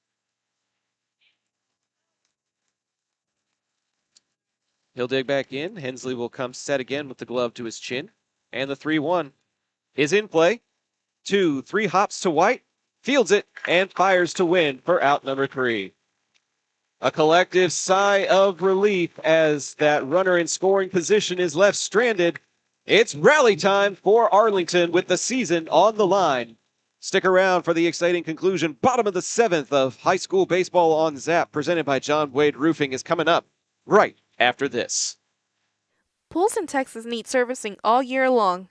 He'll dig back in. Hensley will come set again with the glove to his chin. And the 3-1 is in play. 2, 3 hops to White. Fields it and fires to win for out number 3. A collective sigh of relief as that runner in scoring position is left stranded It's rally time for Arlington with the season on the line. Stick around for the exciting conclusion. Bottom of the 7th of high school baseball on Zap, presented by John Wade Roofing, is coming up right after this. Pools in Texas need servicing all year long.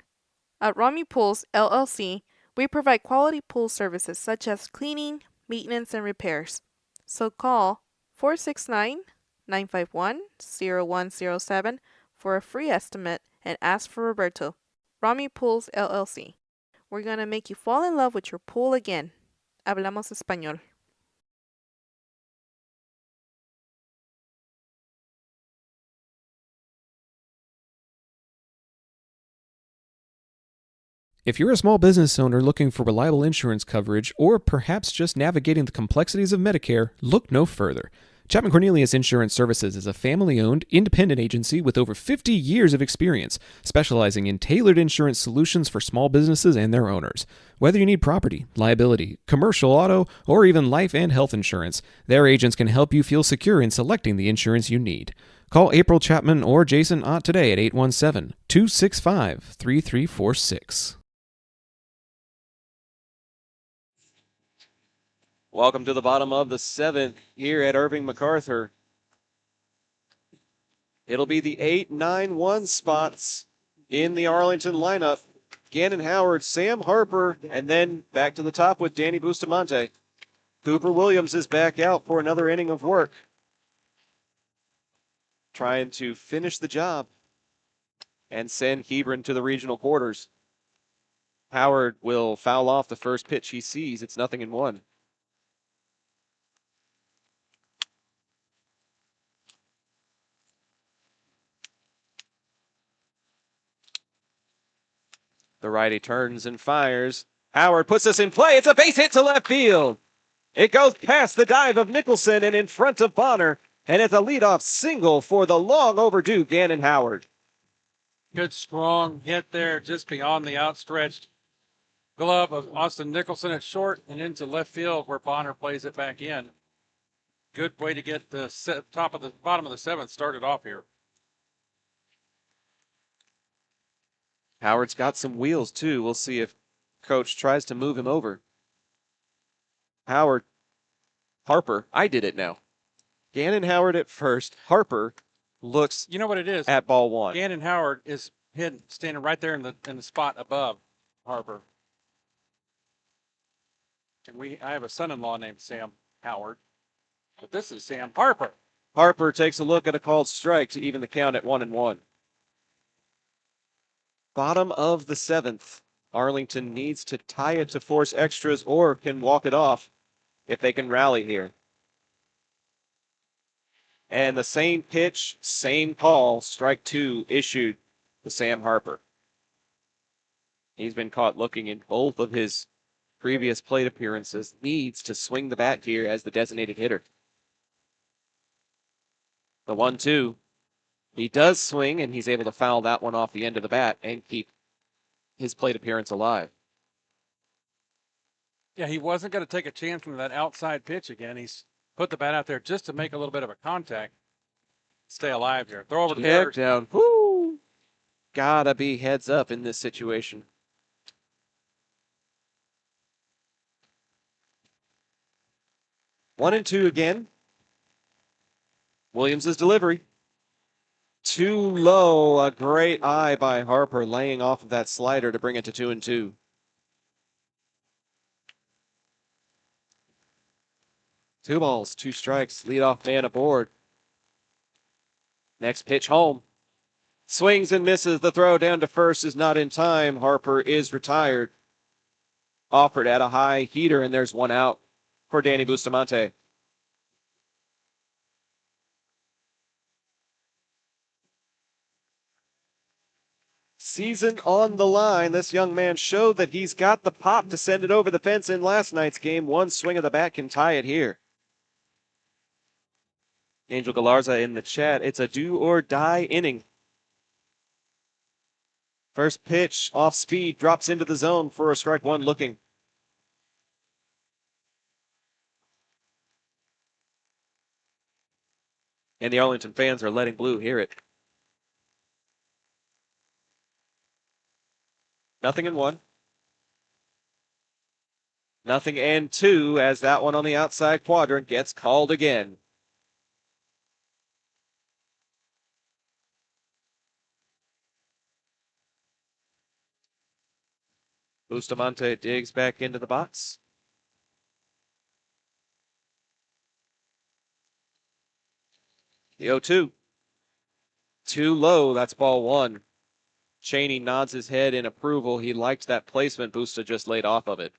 At Rami Pools, LLC, we provide quality pool services such as cleaning, maintenance, and repairs. So call 469-951-0107 for a free estimate and ask for Roberto. Rami Pools, LLC. We're going to make you fall in love with your pool again. Hablamos español. If you're a small business owner looking for reliable insurance coverage, or perhaps just navigating the complexities of Medicare, look no further. Chapman Cornelius Insurance Services is a family-owned, independent agency with over 50 years of experience, specializing in tailored insurance solutions for small businesses and their owners. Whether you need property, liability, commercial auto, or even life and health insurance, their agents can help you feel secure in selecting the insurance you need. Call April Chapman or Jason Ott today at 817-265-3346. Welcome to the bottom of the 7th here at Irving MacArthur. It'll be the 8-9-1 spots in the Arlington lineup. Gannon Howard, Sam Harper, and then back to the top with Danny Bustamante. Cooper Williams is back out for another inning of work, trying to finish the job and send Hebron to the regional quarters. Howard will foul off the first pitch he sees. It's 0-1. The righty turns and fires. Howard puts this in play. It's a base hit to left field. It goes past the dive of Nicholson and in front of Bonner, and it's a leadoff single for the long overdue Gannon Howard. Good strong hit there, just beyond the outstretched glove of Austin Nicholson at short and into left field where Bonner plays it back in. Good way to get the bottom of the 7th started off here. Howard's got some wheels, too. We'll see if Coach tries to move him over. Harper, I did it now. Gannon Howard at first. Harper looks You know what it is? at ball one. Gannon Howard is standing right there in the spot above Harper. And I have a son-in-law named Sam Howard, but this is Sam Harper. Harper takes a look at a called strike to even the count at 1-1. Bottom of the 7th. Arlington needs to tie it to force extras or can walk it off if they can rally here. And the same pitch, same call, strike 2 issued to Sam Harper. He's been caught looking in both of his previous plate appearances. Needs to swing the bat here as the designated hitter. The 1-2. He does swing, and he's able to foul that one off the end of the bat and keep his plate appearance alive. Yeah, he wasn't going to take a chance on that outside pitch again. He's put the bat out there just to make a little bit of a contact. Stay alive here. Throw over to Check first. down. Woo! Gotta be heads up in this situation. One and two again. Williams' delivery. Too low. A great eye by Harper laying off of that slider to bring it to 2-2. Two balls, two strikes. Leadoff man aboard. Next pitch home. Swings and misses. The throw down to first is not in time. Harper is retired. Offered at a high heater, and there's one out for Danny Bustamante. Season on the line. This young man showed that he's got the pop to send it over the fence in last night's game. One swing of the bat can tie it here. Angel Galarza in the chat. It's a do or die inning. First pitch off speed, drops into the zone for a strike one looking. And the Arlington fans are letting Blue hear it. Nothing in 1. Nothing and 2 as that one on the outside quadrant gets called again. Bustamante digs back into the box. The 0-2. Too low, that's ball 1. Cheney nods his head in approval. He liked that placement Busta just laid off of it.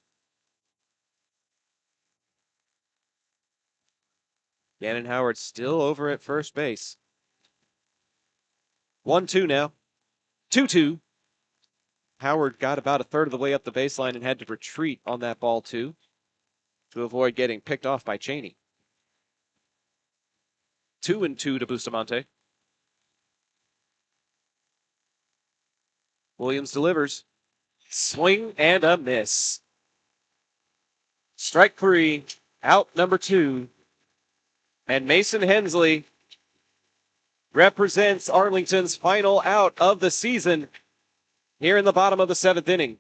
Gannon Howard still over at first base. 1-2 now. 2-2. Howard got about a third of the way up the baseline and had to retreat on that ball 2 to avoid getting picked off by Cheney. 2-2 to Bustamante. Williams delivers. Swing and a miss. Strike 3, out number 2. And Mason Hensley represents Arlington's final out of the season here in the bottom of the 7th inning.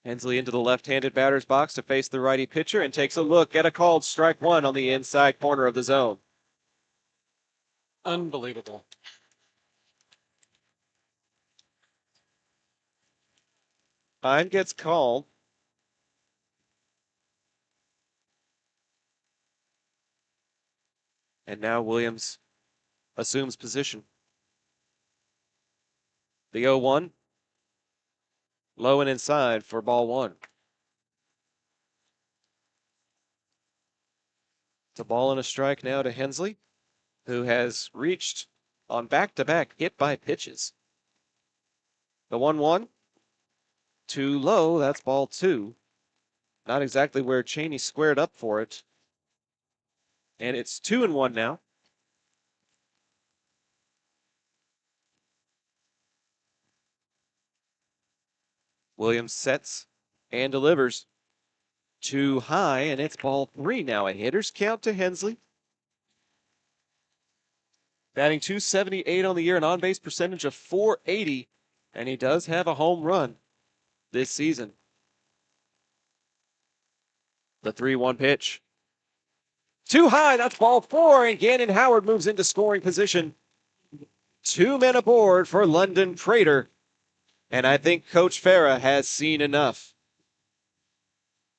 Hensley into the left-handed batter's box to face the righty pitcher and takes a look at a called strike 1 on the inside corner of the zone. Unbelievable. Time gets called. And now Williams assumes position. The 0-1. Low and inside for ball 1. It's a ball and a strike now to Hensley, who has reached on back-to-back hit by pitches. The 1-1. Too low, that's ball 2. Not exactly where Cheney squared up for it. And it's 2-1 now. Williams sets and delivers. Too high, and it's ball 3 now. A hitter's count to Hensley. Batting .278 on the year, an on-base percentage of .480, and he does have a home run this season. The 3-1 pitch. Too high, that's ball 4, and Gannon Howard moves into scoring position. 2 men aboard for London Prater, and I think Coach Farah has seen enough.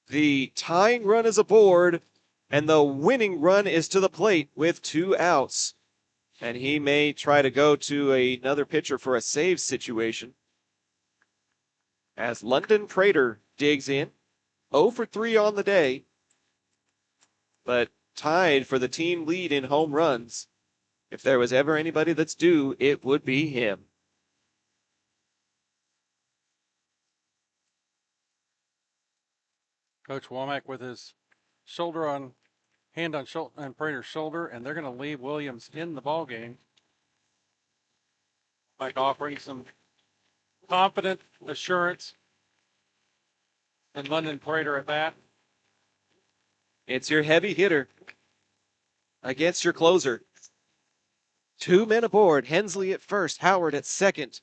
The tying run is aboard, and the winning run is to the plate with 2 outs. And he may try to go to another pitcher for a save situation. As London Prater digs in, 0 for 3 on the day, but tied for the team lead in home runs. If there was ever anybody that's due, it would be him. Coach Womack with his hand on Prater's shoulder, and they're going to leave Williams in the ball game. Like offering some confident assurance in London Prater at bat. It's your heavy hitter against your closer. 2 men aboard, Hensley at first, Howard at second.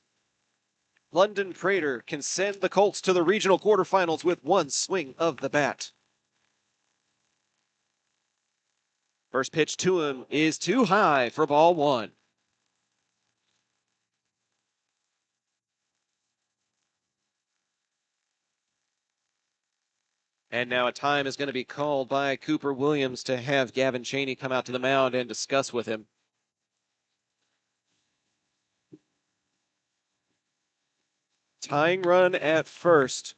London Prater can send the Colts to the regional quarterfinals with 1 swing of the bat. First pitch to him is too high for ball 1. And now a time is going to be called by Cooper Williams to have Gavin Cheney come out to the mound and discuss with him. Tying run at first,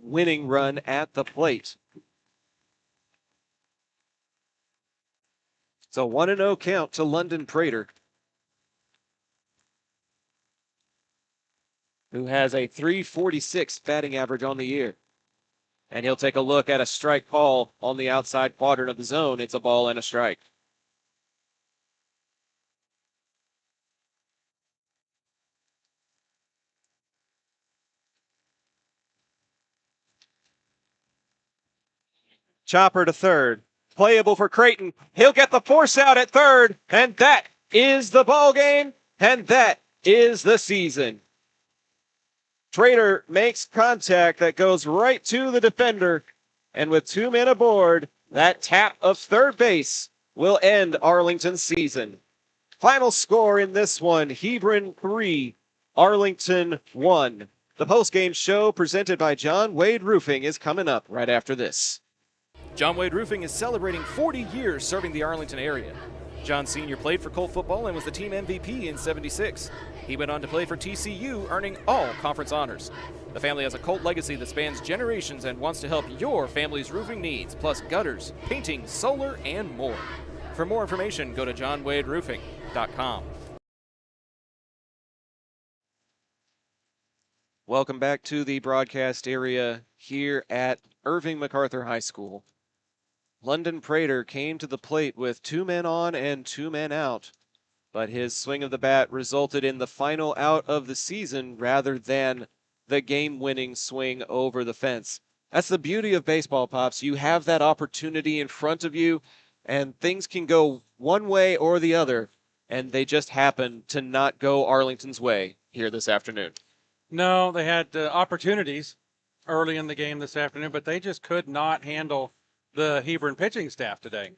winning run at the plate. It's a 1-0 count to London Prater, who has a .346 batting average on the year. And he'll take a look at a strike call on the outside quadrant of the zone. It's a ball and a strike. Chopper to third. playable for Creighton. He'll get the force out at third, and that is the ball game, and that is the season. Trader makes contact that goes right to the defender, and with 2 men aboard, that tap of third base will end Arlington's season. Final score in this one, Hebron 3, Arlington 1. The postgame show presented by John Wade Roofing is coming up right after this. John Wade Roofing is celebrating 40 years serving the Arlington area. John Sr. played for Colt football and was the team MVP in '76. He went on to play for TCU, earning all conference honors. The family has a Colt legacy that spans generations and wants to help your family's roofing needs, plus gutters, painting, solar, and more. For more information, go to johnwaderoofing.com. Welcome back to the broadcast area here at Irving MacArthur High School. London Prater came to the plate with 2 men on and 2 men out, but his swing of the bat resulted in the final out of the season rather than the game-winning swing over the fence. That's the beauty of baseball, Pops. You have that opportunity in front of you, and things can go one way or the other, and they just happen to not go Arlington's way here this afternoon. No, they had opportunities early in the game this afternoon, but they just could not handle the Hebron pitching staff today.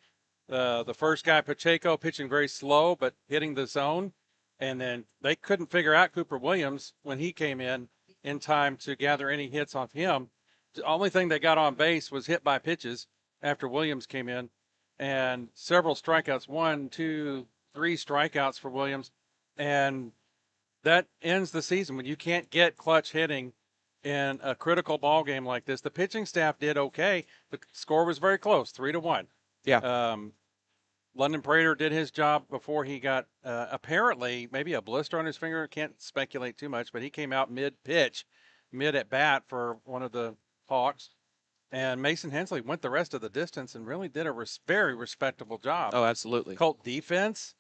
The first guy, Pacheco, pitching very slow, but hitting the zone. And then they couldn't figure out Cooper Williams when he came in time to gather any hits off him. The only thing they got on base was hit by pitches after Williams came in, and several strikeouts, 1, 2, 3 strikeouts for Williams. And that ends the season when you can't get clutch hitting in a critical ball game like this. The pitching staff did okay. The score was very close, 3-1. Yeah. London Prater did his job before he got apparently maybe a blister on his finger. Can't speculate too much, but he came out mid-pitch, mid-at-bat for one of the Hawks. And Mason Hensley went the rest of the distance and really did a very respectable job. Oh, absolutely. Colt defense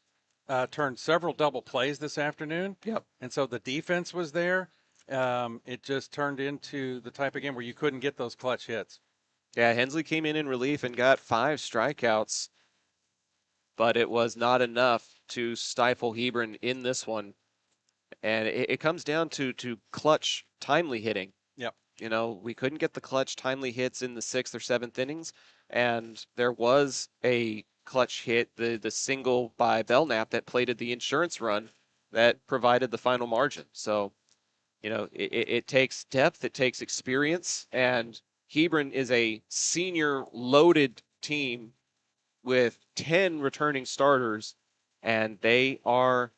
turned several double plays this afternoon. Yep. And so the defense was there. It just turned into the type of game where you couldn't get those clutch hits. Yeah, Hensley came in relief and got 5 strikeouts, but it was not enough to stifle Hebron in this one. And it comes down to clutch, timely hitting. Yep. You know, we couldn't get the clutch, timely hits in the 6th or 7th innings, and there was a clutch hit, the single by Belknap that plated the insurance run that provided the final margin. So, you know, it takes depth, it takes experience, and Hebron is a senior loaded team with 10 returning starters, and they are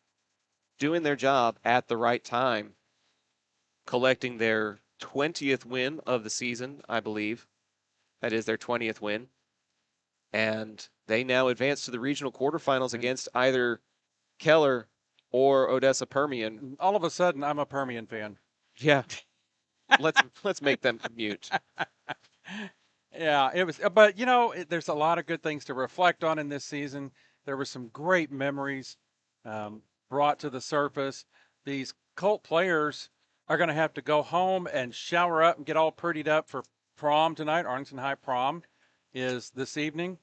doing their job at the right time, collecting their 20th win of the season, I believe. That is their 20th win. And they now advance to the regional quarterfinals against either Keller or Odessa Permian. All of a sudden, I'm a Permian fan. Yeah. Let's make them commute. Yeah, it was, but you know, there's a lot of good things to reflect on in this season. There were some great memories brought to the surface. These Colt players are going to have to go home and shower up and get all prettied up for prom tonight. Arlington High prom is this evening.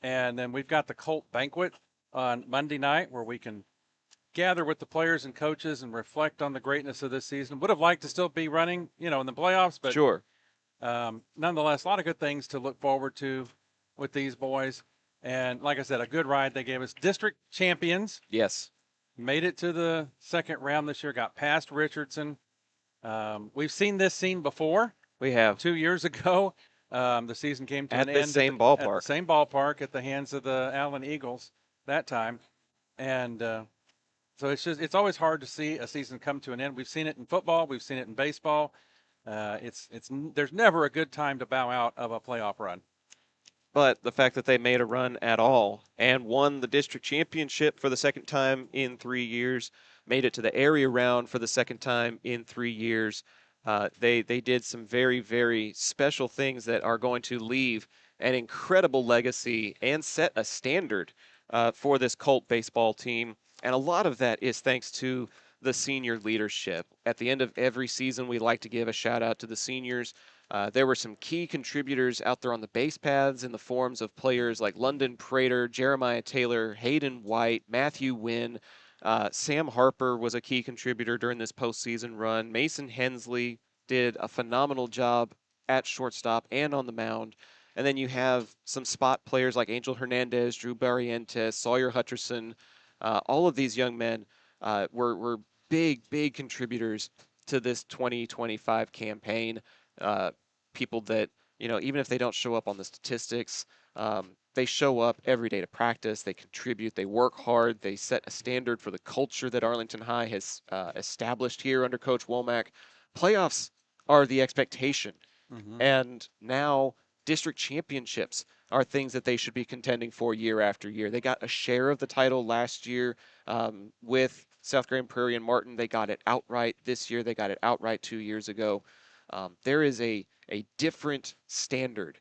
And then we've got the Colt banquet on Monday night where we can gather with the players and coaches and reflect on the greatness of this season. Would have liked to still be running, you know, in the playoffs, but Sure. Nonetheless, a lot of good things to look forward to with these boys. And like I said, a good ride. They gave us district champions. Yes. Made it to the second round this year, got past Richardson. We've seen this scene before. We have. 2 years ago. The season came to At an the end same at ballpark. the same ballpark at the hands of the Allen Eagles that time. And so it's always hard to see a season come to an end. We've seen it in football. We've seen it in baseball. There's never a good time to bow out of a playoff run. But the fact that they made a run at all and won the district championship for the second time in 3 years, made it to the area round for the second time in 3 years, they did some very, very special things that are going to leave an incredible legacy and set a standard for this Colt baseball team. And a lot of that is thanks to the senior leadership. At the end of every season, we like to give a shout out to the seniors. There were some key contributors out there on the base paths in the forms of players like London Prater, Jeremiah Taylor, Hayden White, Matthew Wynn. Sam Harper was a key contributor during this postseason run. Mason Hensley did a phenomenal job at shortstop and on the mound. And then you have some spot players like Angel Hernandez, Drew Barrientos, Sawyer Hutcherson. All of these young men were big contributors to this 2025 campaign. People that, even if they don't show up on the statistics, they show up every day to practice. They contribute. They work hard. They set a standard for the culture that Arlington High has established here under Coach Womack. Playoffs are the expectation. And now district championships are things that they should be contending for year after year. They got a share of the title last year with South Grand Prairie and Martin. They got it outright this year. They got it outright 2 years ago. There is a different standard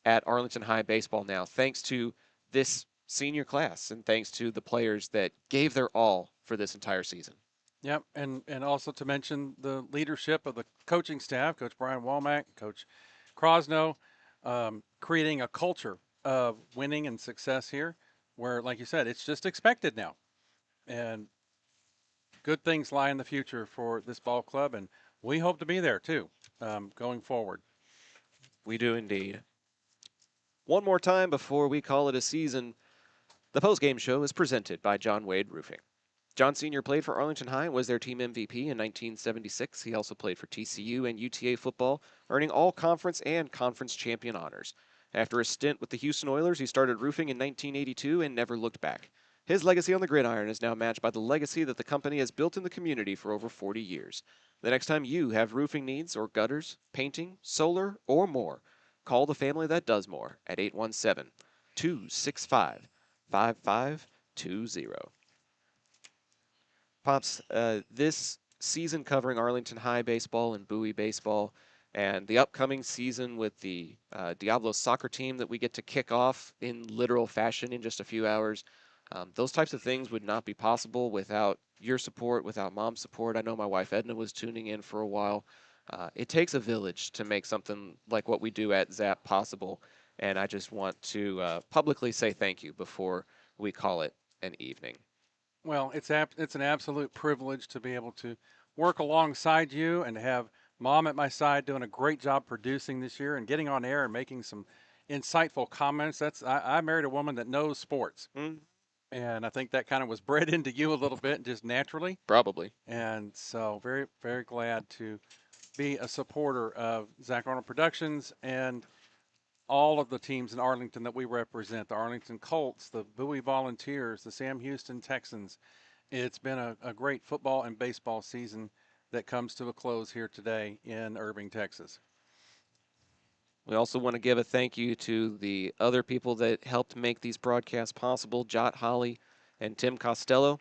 at Arlington High baseball now, thanks to this senior class and thanks to the players that gave their all for this entire season. Yep, and also to mention the leadership of the coaching staff, Coach Brian Womack, Coach Crosno, creating a culture of winning and success here where, like you said, it's just expected now. And good things lie in the future for this ball club, and we hope to be there too going forward. We do indeed. One more time before we call it a season, the postgame show is presented by John Wade Roofing. John Sr. played for Arlington High and was their team MVP in 1976. He also played for TCU and UTA football, earning all conference and conference champion honors. After a stint with the Houston Oilers, he started roofing in 1982 and never looked back. His legacy on the gridiron is now matched by the legacy that the company has built in the community for over 40 years. The next time you have roofing needs or gutters, painting, solar, or more, call the family that does more at 817-265-5520. Pops, this season covering Arlington High baseball and Bowie baseball, and the upcoming season with the Diablo soccer team that we get to kick off in literal fashion in just a few hours. Those types of things would not be possible without your support, without Mom's support. I know my wife Edna was tuning in for a while. It takes a village to make something like what we do at ZAP possible, and I just want to publicly say thank you before we call it an evening. Well, it's an absolute privilege to be able to work alongside you and to have Mom at my side doing a great job producing this year and getting on air and making some insightful comments. I married a woman that knows sports. And I think that kind of was bred into you a little bit just naturally. Probably. And so very, very glad to be a supporter of Zach Arnold Productions and all of the teams in Arlington that we represent, the Arlington Colts, the Bowie Volunteers, the Sam Houston Texans. It's been a great football and baseball season that comes to a close here today in Irving, Texas. We also want to give a thank you to the other people that helped make these broadcasts possible, Jot Holly and Tim Costello.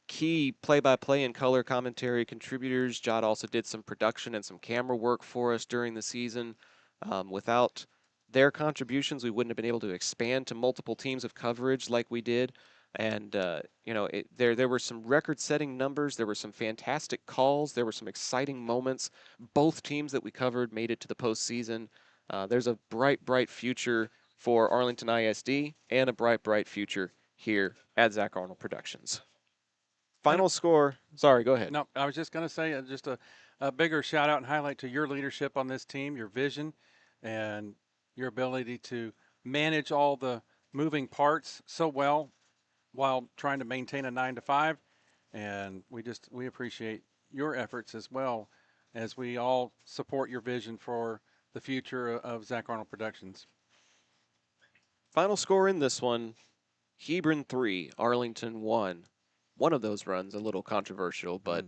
Key play-by-play and color commentary contributors. Jot also did some production and some camera work for us during the season. Without their contributions, we wouldn't have been able to expand to multiple teams of coverage like we did. And, there were some record-setting numbers. There were some fantastic calls. There were some exciting moments. Both teams that we covered made it to the postseason. There's a bright future for Arlington ISD and a bright future here at Zach Arnold Productions. Final score. Sorry, go ahead. No, I was just going to say just a bigger shout out and highlight to your leadership on this team, your vision, and your ability to manage all the moving parts so well while trying to maintain a 9-to-5. And we appreciate your efforts as well as we all support your vision for the future of Zach Arnold Productions. Final score in this one, Hebron 3, Arlington 1. One of those runs a little controversial, but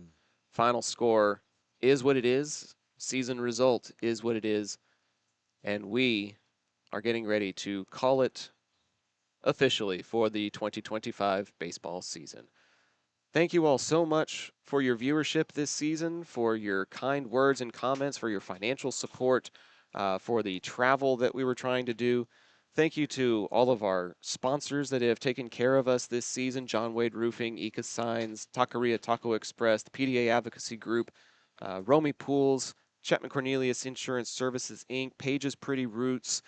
final score is what it is. Season result is what it is. And we are getting ready to call it officially for the 2025 baseball season. Thank you all so much for your viewership this season, for your kind words and comments, for your financial support, for the travel that we were trying to do. Thank you to all of our sponsors that have taken care of us this season: John Wade Roofing, Ika Signs, Taqueria Taco Express, the PDA Advocacy Group, Romy Pools, Chapman Cornelius Insurance Services, Inc., Page's Pretty Roots.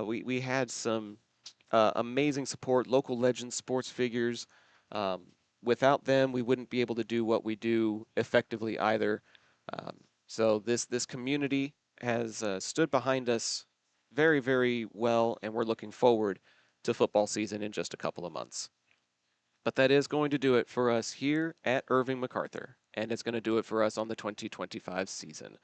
We had some amazing support, local legends, sports figures. Without them, we wouldn't be able to do what we do effectively either. So this community has stood behind us very, very well, and we're looking forward to football season in just a couple of months. But that is going to do it for us here at Irving MacArthur, and it's going to do it for us on the 2025 season.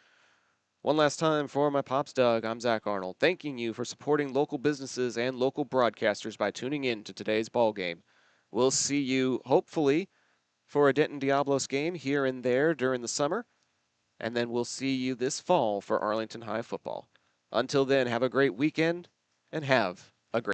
One last time for my Pops Doug, I'm Zach Arnold, thanking you for supporting local businesses and local broadcasters by tuning in to today's ball game. We'll see you, hopefully, for a Denton Diablos game here and there during the summer, and then we'll see you this fall for Arlington High football. Until then, have a great weekend and have